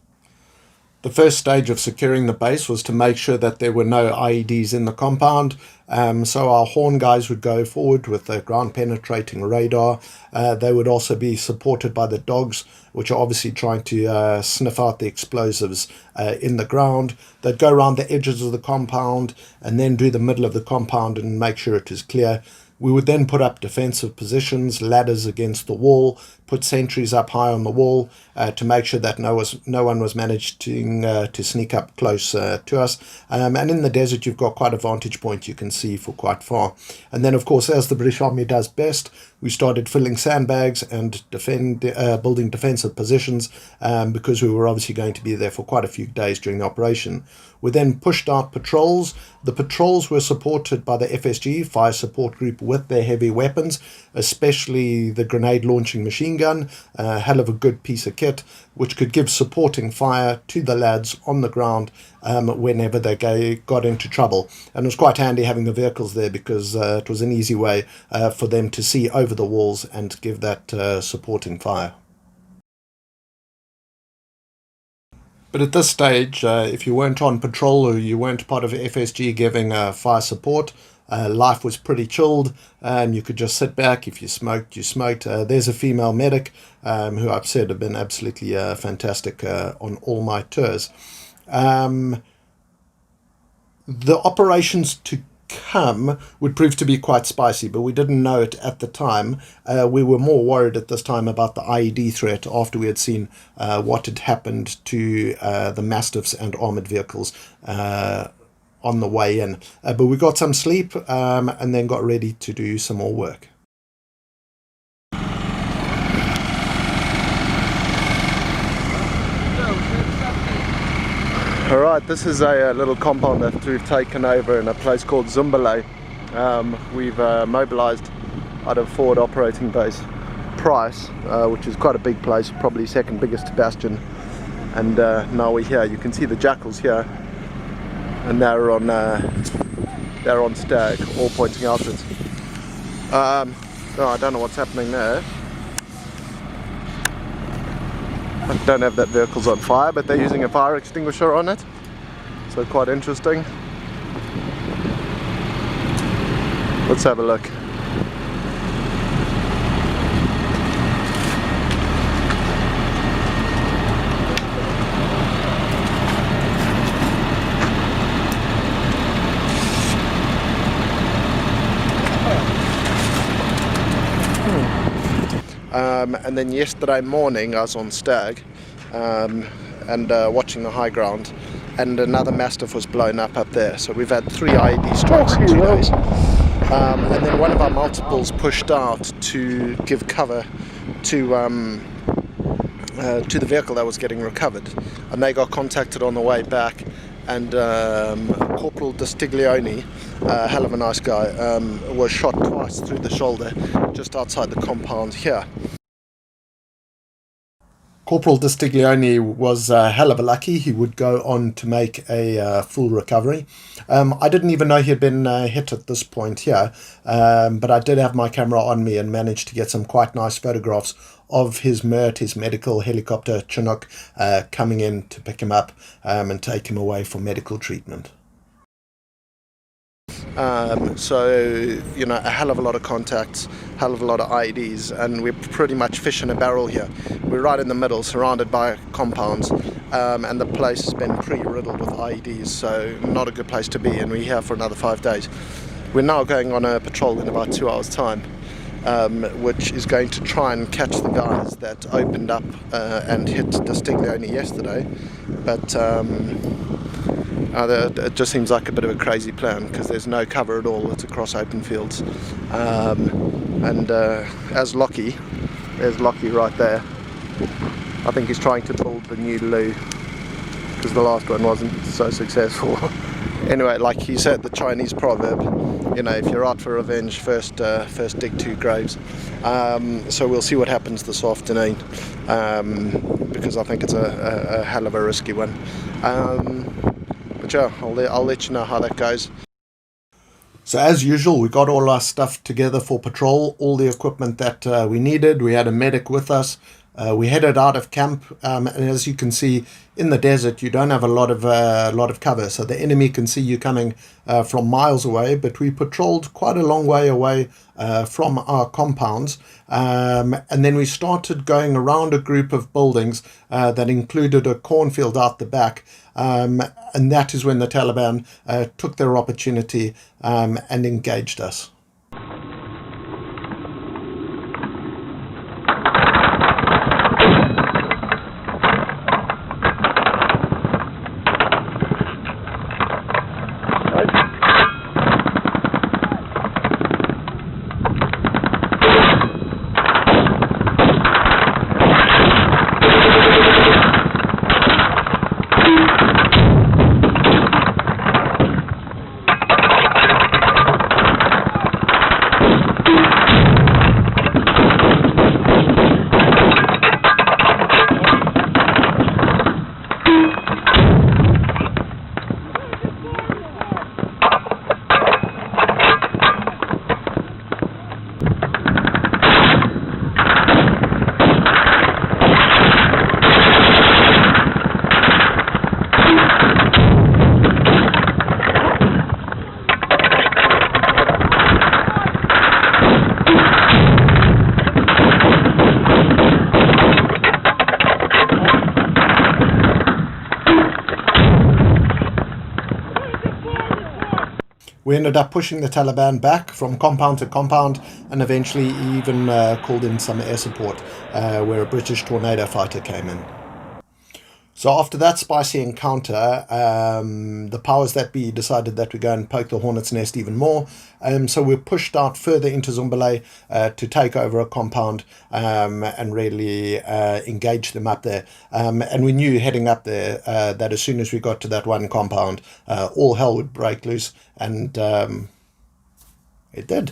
The first stage of securing the base was to make sure that there were no IEDs in the compound. So our horn guys would go forward with the ground penetrating radar. They would also be supported by the dogs, which are obviously trying to sniff out the explosives in the ground. They'd go around the edges of the compound and then do the middle of the compound and make sure it is clear. We would then put up defensive positions, ladders against the wall, put sentries up high on the wall to make sure that no one was managing to sneak up close to us. And in the desert, you've got quite a vantage point you can see for quite far. And then, of course, as the British Army does best, we started filling sandbags and building defensive positions because we were obviously going to be there for quite a few days during the operation. We then pushed out patrols. The patrols were supported by the FSG, Fire Support Group, with their heavy weapons, especially the grenade launching machine gun, a hell of a good piece of kit, which could give supporting fire to the lads on the ground whenever they got into trouble. And it was quite handy having the vehicles there because it was an easy way for them to see over the walls and give that supporting fire. But at this stage, if you weren't on patrol or you weren't part of FSG giving fire support, life was pretty chilled, and you could just sit back. If you smoked, you smoked. There's a female medic who I've said have been absolutely fantastic on all my tours. The operations to come would prove to be quite spicy, but we didn't know it at the time. We were more worried at this time about the IED threat after we had seen what had happened to the Mastiffs and armoured vehicles on the way in. But we got some sleep and then got ready to do some more work. Alright, this is a little compound that we've taken over in a place called Zimbabwe. We've mobilized out of Forward Operating Base Price, which is quite a big place, probably second biggest bastion. And now we're here. You can see the jackals here, and they're on stag, all pointing outwards. I don't know what's happening there. I don't have that vehicle's on fire, but they're using a fire extinguisher on it, so quite interesting. Let's have a look. And then yesterday morning I was on stag and watching the high ground, and another Mastiff was blown up there. So we've had 3 IED strikes in 2 days. And then one of our multiples pushed out to give cover to the vehicle that was getting recovered, and they got contacted on the way back, and Corporal Distiglione, a hell of a nice guy, was shot twice through the shoulder just outside the compound here. Corporal Distiglione was a hell of a lucky. He would go on to make a full recovery. I didn't even know he had been hit at this point here, but I did have my camera on me and managed to get some quite nice photographs of his MERT, his medical helicopter Chinook, coming in to pick him up and take him away for medical treatment. So, you know, a hell of a lot of contacts, hell of a lot of IEDs, and we're pretty much fish in a barrel here. We're right in the middle, surrounded by compounds, and the place has been pretty riddled with IEDs, so not a good place to be, and we're here for another 5 days. We're now going on a patrol in about 2 hours' time, which is going to try and catch the guys that opened up and hit Distiglione yesterday, but it just seems like a bit of a crazy plan because there's no cover at all. It's across open fields, and as Lockie, there's Lockie right there. I think he's trying to build the new loo because the last one wasn't so successful. Anyway, like he said, the Chinese proverb, you know, if you're out for revenge, first dig 2 graves. So we'll see what happens this afternoon, because I think it's a hell of a risky one. But yeah, I'll let you know how that goes. So as usual, we got all our stuff together for patrol, all the equipment that we needed. We had a medic with us. We headed out of camp, and as you can see, in the desert, you don't have a lot of cover, so the enemy can see you coming from miles away. But we patrolled quite a long way away from our compounds, and then we started going around a group of buildings that included a cornfield out the back, and that is when the Taliban took their opportunity and engaged us. We ended up pushing the Taliban back from compound to compound, and eventually even called in some air support where a British Tornado fighter came in. So after that spicy encounter, the powers that be decided that we go and poke the hornet's nest even more. So we pushed out further into Zumbele to take over a compound and really engage them up there. And we knew heading up there that as soon as we got to that one compound, all hell would break loose, and it did.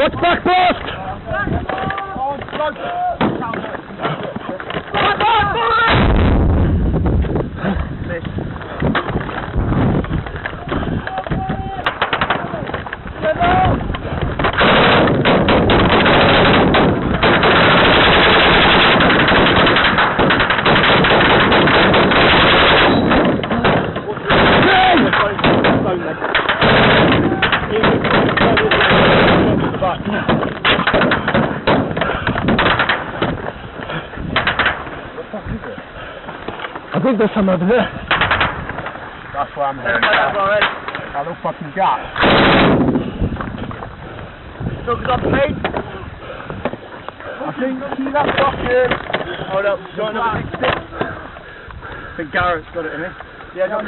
Watch back first! I think there's some over there. That's what I'm hearing. That little fucking gap. Look up, mate. I think, see that fucking... Hold up, join up a big stick. I think Garrett's got it in it. Yeah, don't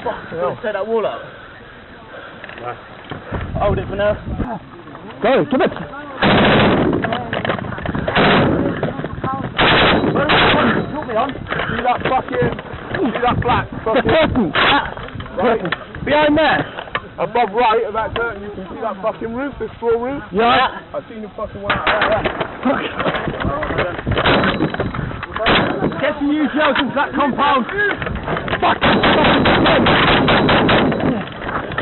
fuck, set that wall up. Right. Hold it for now. Go, give it. Put me on. See that fucking... See that black fucking... Right. Behind there. Above right of that curtain, you can see that fucking roof, the straw roof. Yeah. I've seen the fucking one out there. Get some UGLs into that compound. Fuck!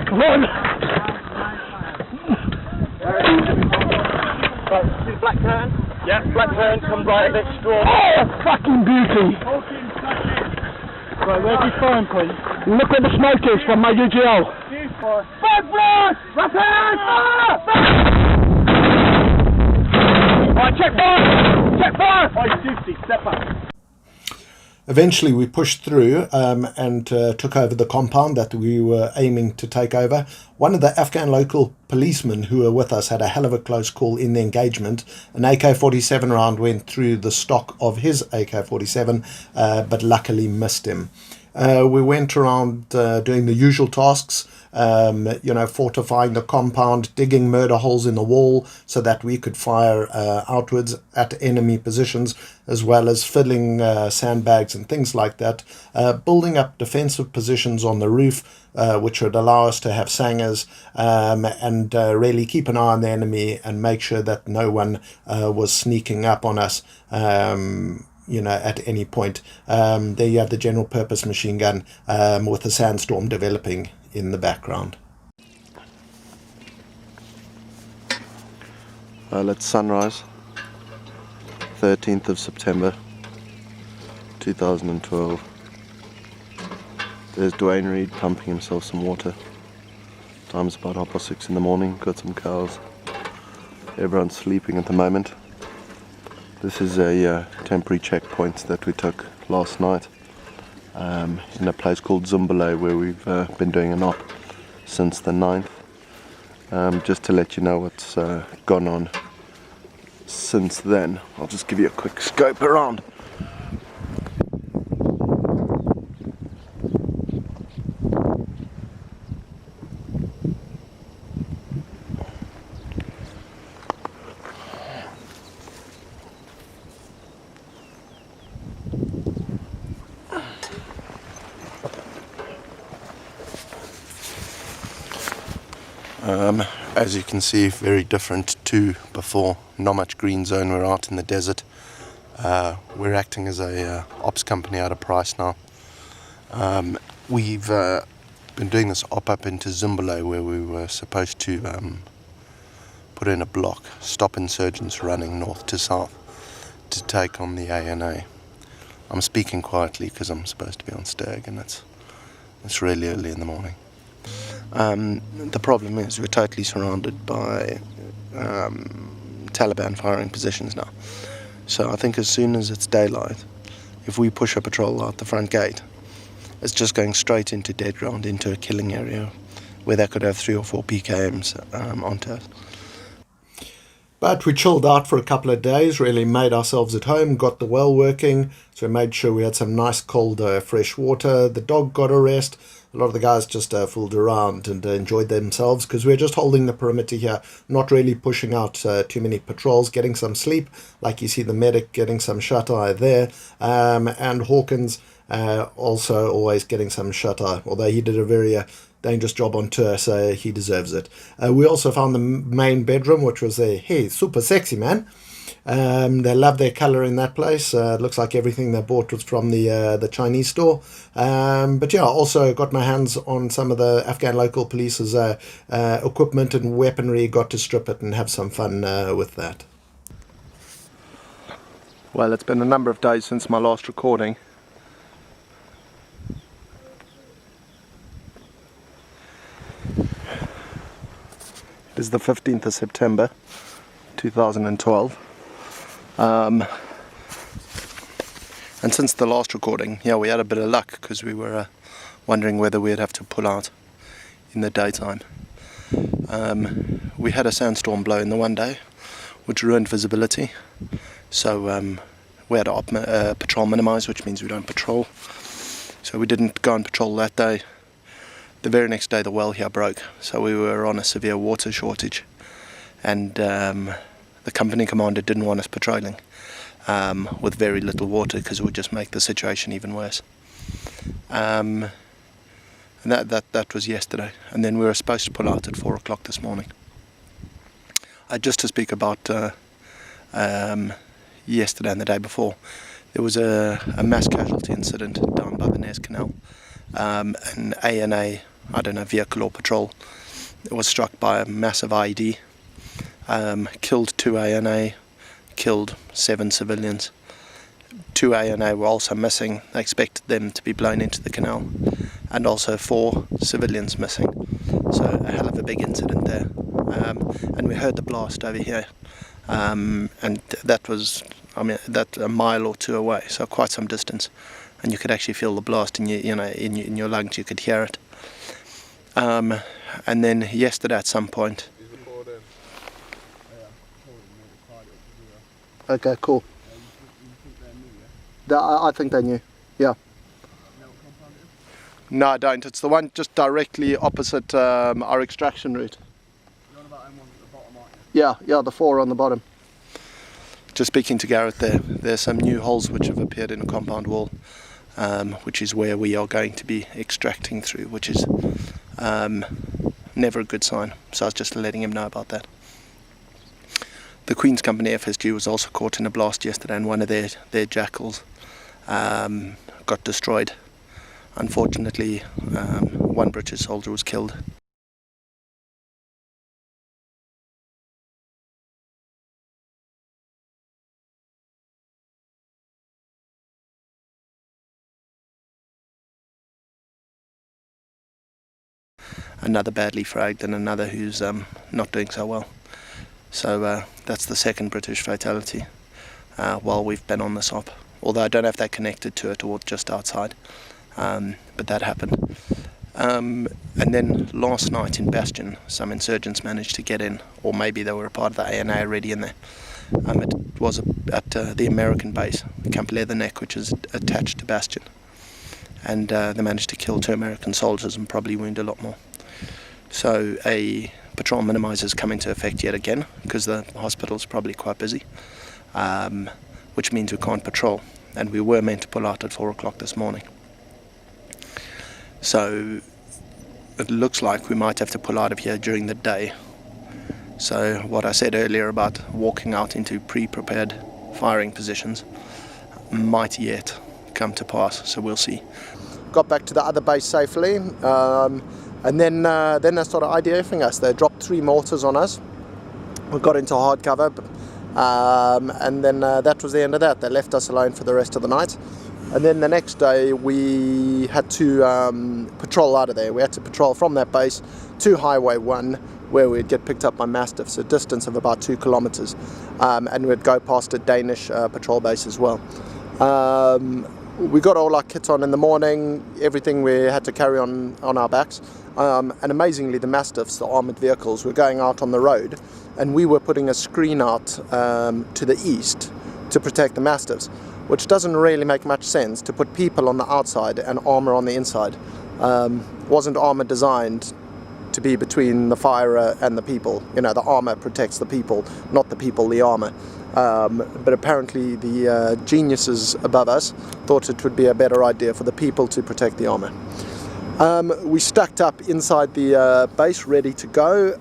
Come on. Right, see the black curtain? Yeah, black curtain comes right a bit straw. Oh, fucking beauty! Right, where's his phone, please? Look where the smoke is from my UGL. Back blast! Rapid! Alright, check fire! Check fire! 550, step back. Eventually we pushed through and took over the compound that we were aiming to take over. One of the Afghan local policemen who were with us had a hell of a close call in the engagement. An AK-47 round went through the stock of his AK-47, but luckily missed him. We went around doing the usual tasks, fortifying the compound, digging murder holes in the wall so that we could fire outwards at enemy positions, as well as filling sandbags and things like that, building up defensive positions on the roof, which would allow us to have sangers and really keep an eye on the enemy and make sure that no one was sneaking up on us. At any point. There you have the general purpose machine gun with a sandstorm developing in the background. Well, it's sunrise, 13th of September 2012. There's Dwayne Reed pumping himself some water. Time's about 6:30 in the morning, got some cows. Everyone's sleeping at the moment. This is a temporary checkpoint that we took last night in a place called Zumbalo, where we've been doing an op since the 9th. Just to let you know what's gone on since then, I'll just give you a quick scope around. As you can see, very different to before. Not much green zone. We're out in the desert. We're acting as a ops company out of Price now. We've been doing this op up into Zumbalo, where we were supposed to put in a block, stop insurgents running north to south to take on the ANA. I'm speaking quietly because I'm supposed to be on stag, and it's really early in the morning. The problem is we're totally surrounded by Taliban firing positions now. So I think as soon as it's daylight, if we push a patrol out the front gate, it's just going straight into dead ground, into a killing area where they could have 3 or 4 PKMs onto us. But we chilled out for a couple of days, really made ourselves at home, got the well working, so we made sure we had some nice cold fresh water. The dog got a rest. A lot of the guys just fooled around and enjoyed themselves because we're just holding the perimeter here, not really pushing out too many patrols, getting some sleep, like you see the medic getting some shut-eye there, and Hawkins also always getting some shut-eye, although he did a very dangerous job on tour, so he deserves it. We also found the main bedroom, which was hey, super sexy, man. They love their colour in that place. It looks like everything they bought was from the Chinese store. But yeah, also got my hands on some of the Afghan local police's equipment and weaponry. Got to strip it and have some fun with that. Well, it's been a number of days since my last recording. It is the 15th of September 2012. And since the last recording, yeah, we had a bit of luck because we were wondering whether we'd have to pull out in the daytime. We had a sandstorm blow in the one day, which ruined visibility. So we had to patrol minimize, which means we don't patrol. So we didn't go on patrol that day. The very next day the well here broke, so we were on a severe water shortage, and the company commander didn't want us patrolling with very little water because it would just make the situation even worse. And that was yesterday, and then we were supposed to pull out at 4 o'clock this morning. Just to speak about yesterday and the day before, there was a mass casualty incident down by the Nez Canal. An ANA, I don't know, vehicle or patrol, it was struck by a massive IED, killed 2 ANA, killed 7 civilians. 2 ANA were also missing. They expected them to be blown into the canal, and also 4 civilians missing. So a hell of a big incident there. And we heard the blast over here, and that was, I mean, that a mile or 2 away, so quite some distance. And you could actually feel the blast in your lungs. You could hear it. And then yesterday at some point. Okay, cool. I think they knew. Yeah. No, I don't. It's the one just directly opposite our extraction route. Yeah, the 4 on the bottom. Just speaking to Garrett there's some new holes which have appeared in a compound wall, which is where we are going to be extracting through, which is never a good sign. So I was just letting him know about that. The Queen's Company FSG was also caught in a blast yesterday, and one of their jackals got destroyed. Unfortunately, one British soldier was killed. Another badly fragged, and another who's not doing so well. So that's the second British fatality while we've been on this op. Although I don't know if they're connected to it or just outside, but that happened. And then last night in Bastion, some insurgents managed to get in, or maybe they were a part of the ANA already in there. It was at the American base, Camp Leatherneck, which is attached to Bastion. And they managed to kill 2 American soldiers and probably wound a lot more. So a patrol minimizer has come into effect yet again, because the hospital's probably quite busy, which means we can't patrol, and we were meant to pull out at 4 o'clock this morning. So it looks like we might have to pull out of here during the day. So what I said earlier about walking out into pre-prepared firing positions might yet come to pass, so we'll see. Got back to the other base safely, and then they started IDFing us. They dropped 3 mortars on us. We got into hard cover, and then that was the end of that. They left us alone for the rest of the night. And then the next day we had to patrol out of there. We had to patrol from that base to Highway 1, where we'd get picked up by Mastiffs, a distance of about 2 kilometers, and we'd go past a Danish patrol base as well. We got all our kits on in the morning, everything we had to carry on our backs, and amazingly the Mastiffs, the armoured vehicles, were going out on the road, and we were putting a screen out to the east to protect the Mastiffs, which doesn't really make much sense to put people on the outside and armour on the inside. Wasn't armour designed to be between the firer and the people? You know, the armour protects the people, not the people the armour. But apparently the geniuses above us thought it would be a better idea for the people to protect the armour. We stacked up inside the base ready to go,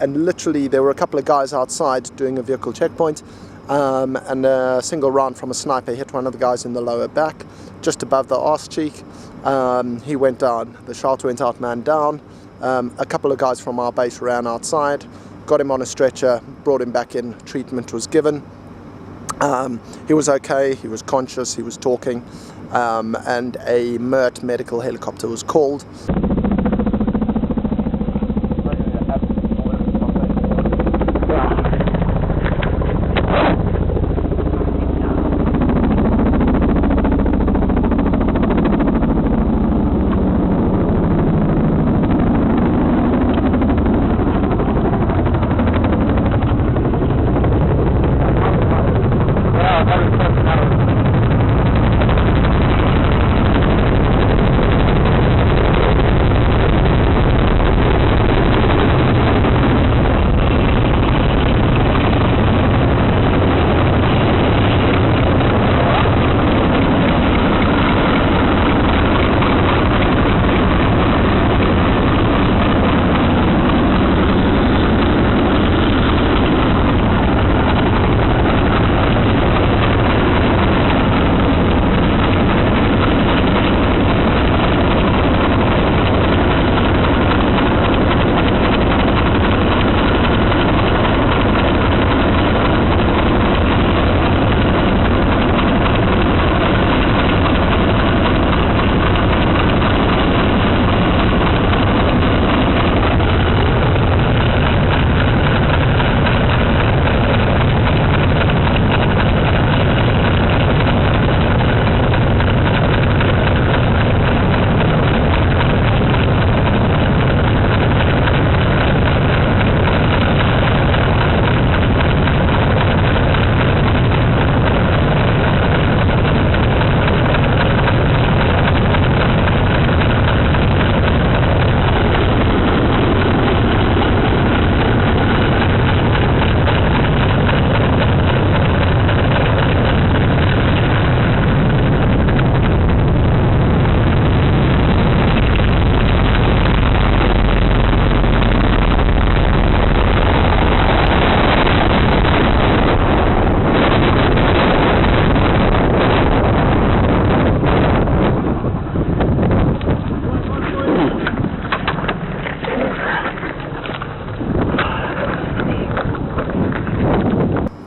and literally there were a couple of guys outside doing a vehicle checkpoint, and a single round from a sniper hit one of the guys in the lower back just above the arse cheek. He went down, the shot went out, man down. A couple of guys from our base ran outside, got him on a stretcher, brought him back in, treatment was given. He was okay, he was conscious, he was talking, and a MERT medical helicopter was called.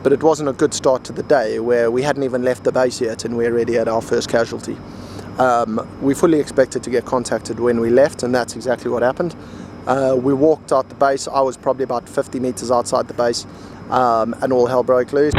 But it wasn't a good start to the day, where we hadn't even left the base yet and we already had our first casualty. We fully expected to get contacted when we left, and that's exactly what happened. We walked out the base. I was probably about 50 meters outside the base, and all hell broke loose.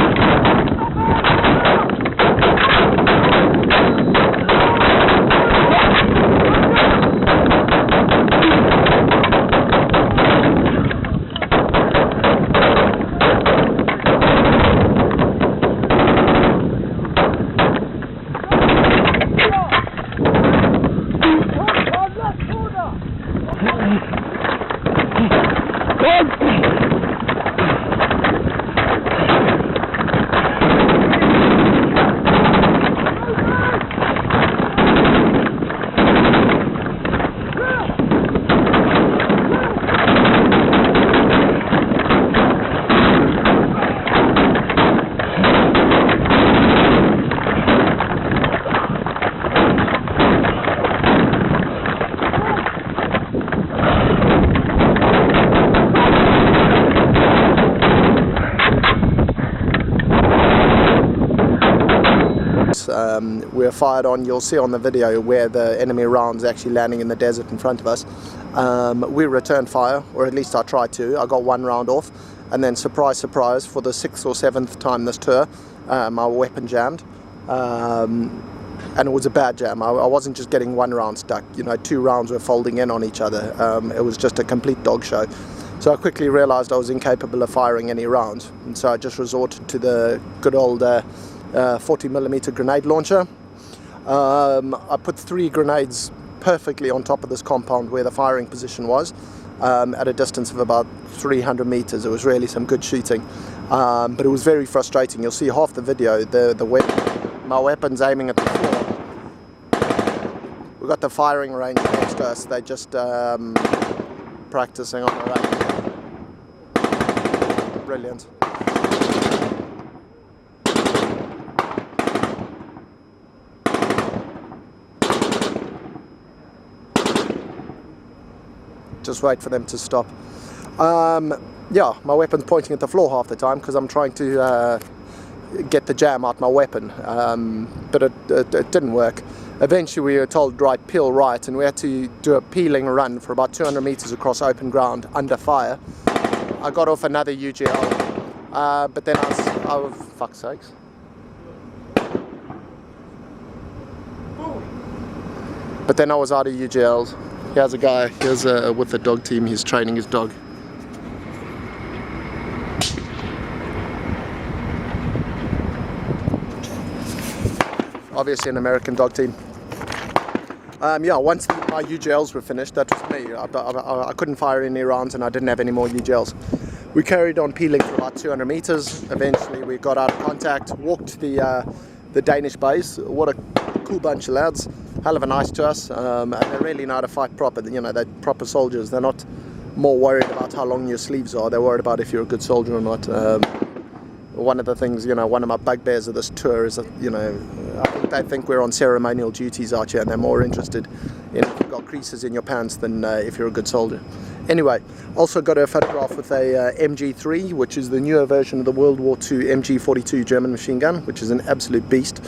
We were fired on. You'll see on the video where the enemy rounds actually landing in the desert in front of us. We returned fire, or at least I tried to. I got one round off, and then surprise, surprise, for the 6th or 7th time this tour, my weapon jammed, and it was a bad jam. I wasn't just getting one round stuck, you know, 2 rounds were folding in on each other. It was just a complete dog show. So I quickly realized I was incapable of firing any rounds, and so I just resorted to the good old 40mm grenade launcher. I put 3 grenades perfectly on top of this compound where the firing position was, at a distance of about 300 meters. It was really some good shooting, but it was very frustrating. You'll see half the video, my weapon's aiming at the floor. We've We've got the firing range next to us. They're just practicing on the range. Brilliant. Just wait for them to stop. Yeah, my weapon's pointing at the floor half the time because I'm trying to get the jam out my weapon, but it didn't work. Eventually we were told, right, peel right, and we had to do a peeling run for about 200 meters across open ground under fire. I got off another UGL, but then oh, fuck's sakes. But then I was out of UGLs. Here's a guy, here's with the dog team, he's training his dog. Obviously an American dog team. Yeah, once my UGLs were finished, that was me. I couldn't fire any rounds and I didn't have any more UGLs. We carried on peeling for about 200 meters. Eventually we got out of contact, walked to the Danish base. What a cool bunch of lads. Hell of a nice to us, and they really know how to fight proper. You know, they're proper soldiers. They're not more worried about how long your sleeves are. They're worried about if you're a good soldier or not. One of the things, you know, one of my bugbears of this tour is that, you know, I think they think we're on ceremonial duties out here and they're more interested in if you've got creases in your pants than if you're a good soldier. Anyway, also got a photograph with a MG3, which is the newer version of the World War II MG42 German machine gun, which is an absolute beast.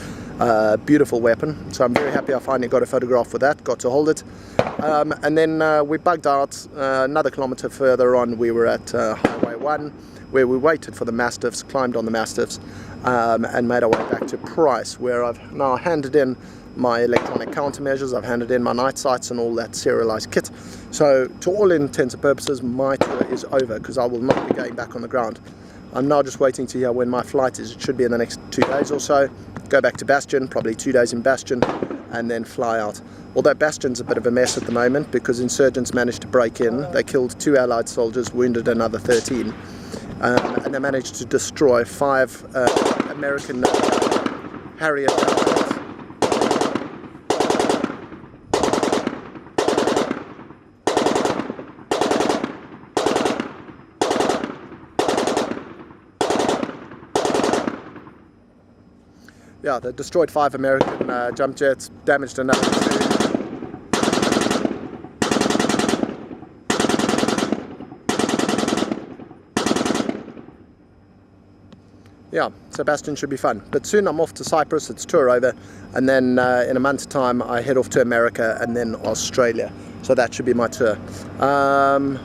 Beautiful weapon. So I'm very happy I finally got a photograph with that, got to hold it. And then we bugged out another kilometre further on. We were at Highway 1, where we waited for the Mastiffs, climbed on the Mastiffs, and made our way back to Price, where I've now handed in my electronic countermeasures, I've handed in my night sights and all that serialized kit. So to all intents and purposes, my tour is over because I will not be going back on the ground. I'm now just waiting to hear when my flight is. It should be in the next 2 days or so. Go back to Bastion, probably 2 days in Bastion, and then fly out. Although Bastion's a bit of a mess at the moment because insurgents managed to break in. They killed 2 Allied soldiers, wounded another 13. And they managed to destroy 5 American Harrier aircraft. Yeah, they destroyed 5 American jump jets, damaged another 2. Yeah, Sebastian should be fun. But soon I'm off to Cyprus, it's tour over, and then in a month's time I head off to America and then Australia. So that should be my tour. Well,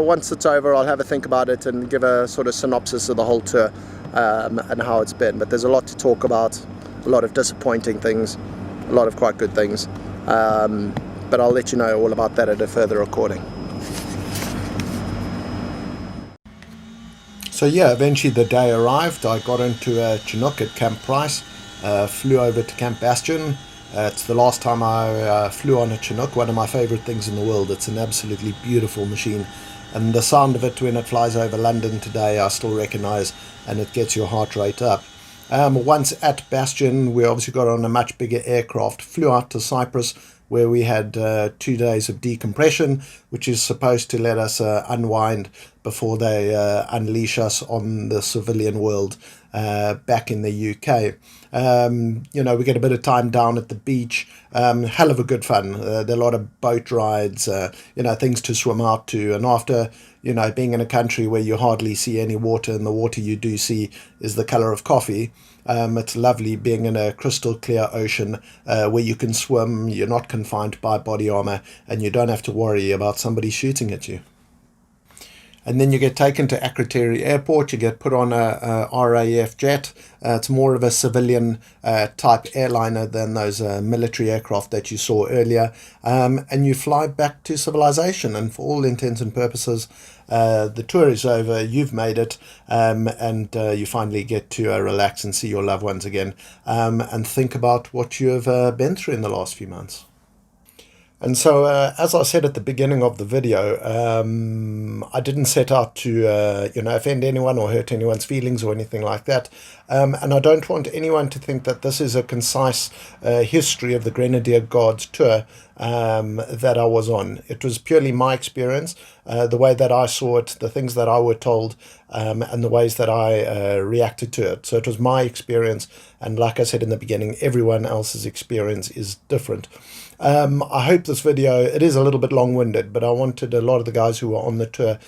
once it's over I'll have a think about it and give a sort of synopsis of the whole tour and how it's been. But there's a lot to talk about, a lot of disappointing things, a lot of quite good things. But I'll let you know all about that at a further recording. So yeah, eventually the day arrived. I got into Chinook at Camp Price, flew over to Camp Bastion. It's the last time I flew on a Chinook, one of my favorite things in the world. It's an absolutely beautiful machine, and the sound of it when it flies over London today I still recognize, and it gets your heart rate up. Once at Bastion, we obviously got on a much bigger aircraft, flew out to Cyprus, where we had 2 days of decompression, which is supposed to let us unwind before they unleash us on the civilian world back in the UK. We get a bit of time down at the beach, hell of a good fun. There are a lot of boat rides, things to swim out to, and after being in a country where you hardly see any water, and the water you do see is the color of coffee, it's lovely being in a crystal clear ocean where you can swim, you're not confined by body armor, and you don't have to worry about somebody shooting at you. And then you get taken to Akrotiri Airport, you get put on a RAF jet. It's more of a civilian type airliner than those military aircraft that you saw earlier. And you fly back to civilization, and for all intents and purposes, the tour is over, you've made it, and you finally get to relax and see your loved ones again, and think about what you have been through in the last few months. And so, as I said at the beginning of the video, I didn't set out to, offend anyone or hurt anyone's feelings or anything like that. And I don't want anyone to think that this is a concise history of the Grenadier Guards tour that I was on. It was purely my experience, the way that I saw it, the things that I were told, and the ways that I reacted to it. So it was my experience, and like I said in the beginning, everyone else's experience is different. I hope this video, it is a little bit long-winded, but I wanted a lot of the guys who were on the tour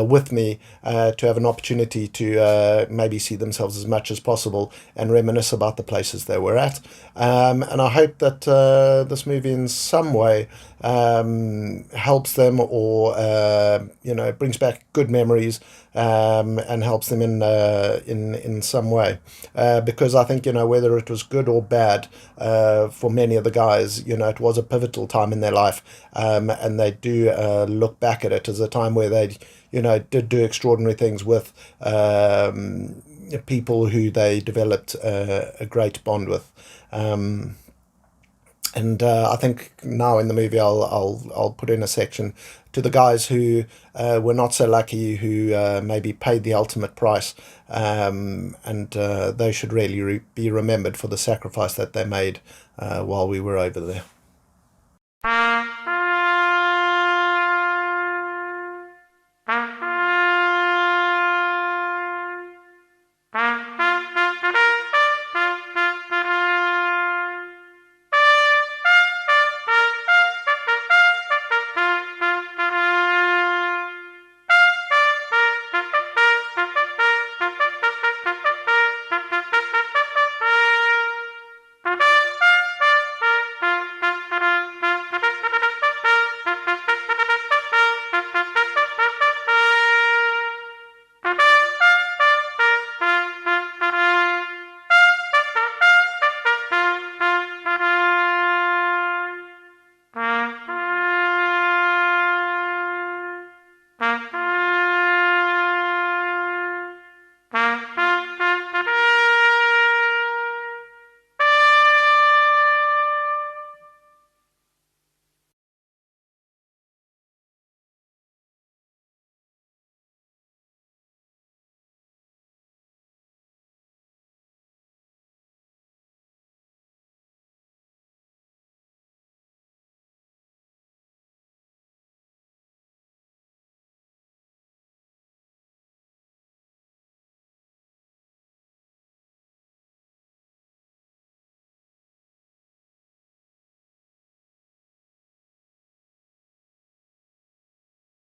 with me to have an opportunity to maybe see themselves as much as possible and reminisce about the places they were at. And I hope that this movie in some way helps them, or brings back good memories, and helps them in some way, because I think, whether it was good or bad, for many of the guys, it was a pivotal time in their life, and they do look back at it as a time where they did do extraordinary things with people who they developed a great bond with. And I think now in the movie I'll put in a section to the guys who were not so lucky, who maybe paid the ultimate price, and they should really be remembered for the sacrifice that they made while we were over there.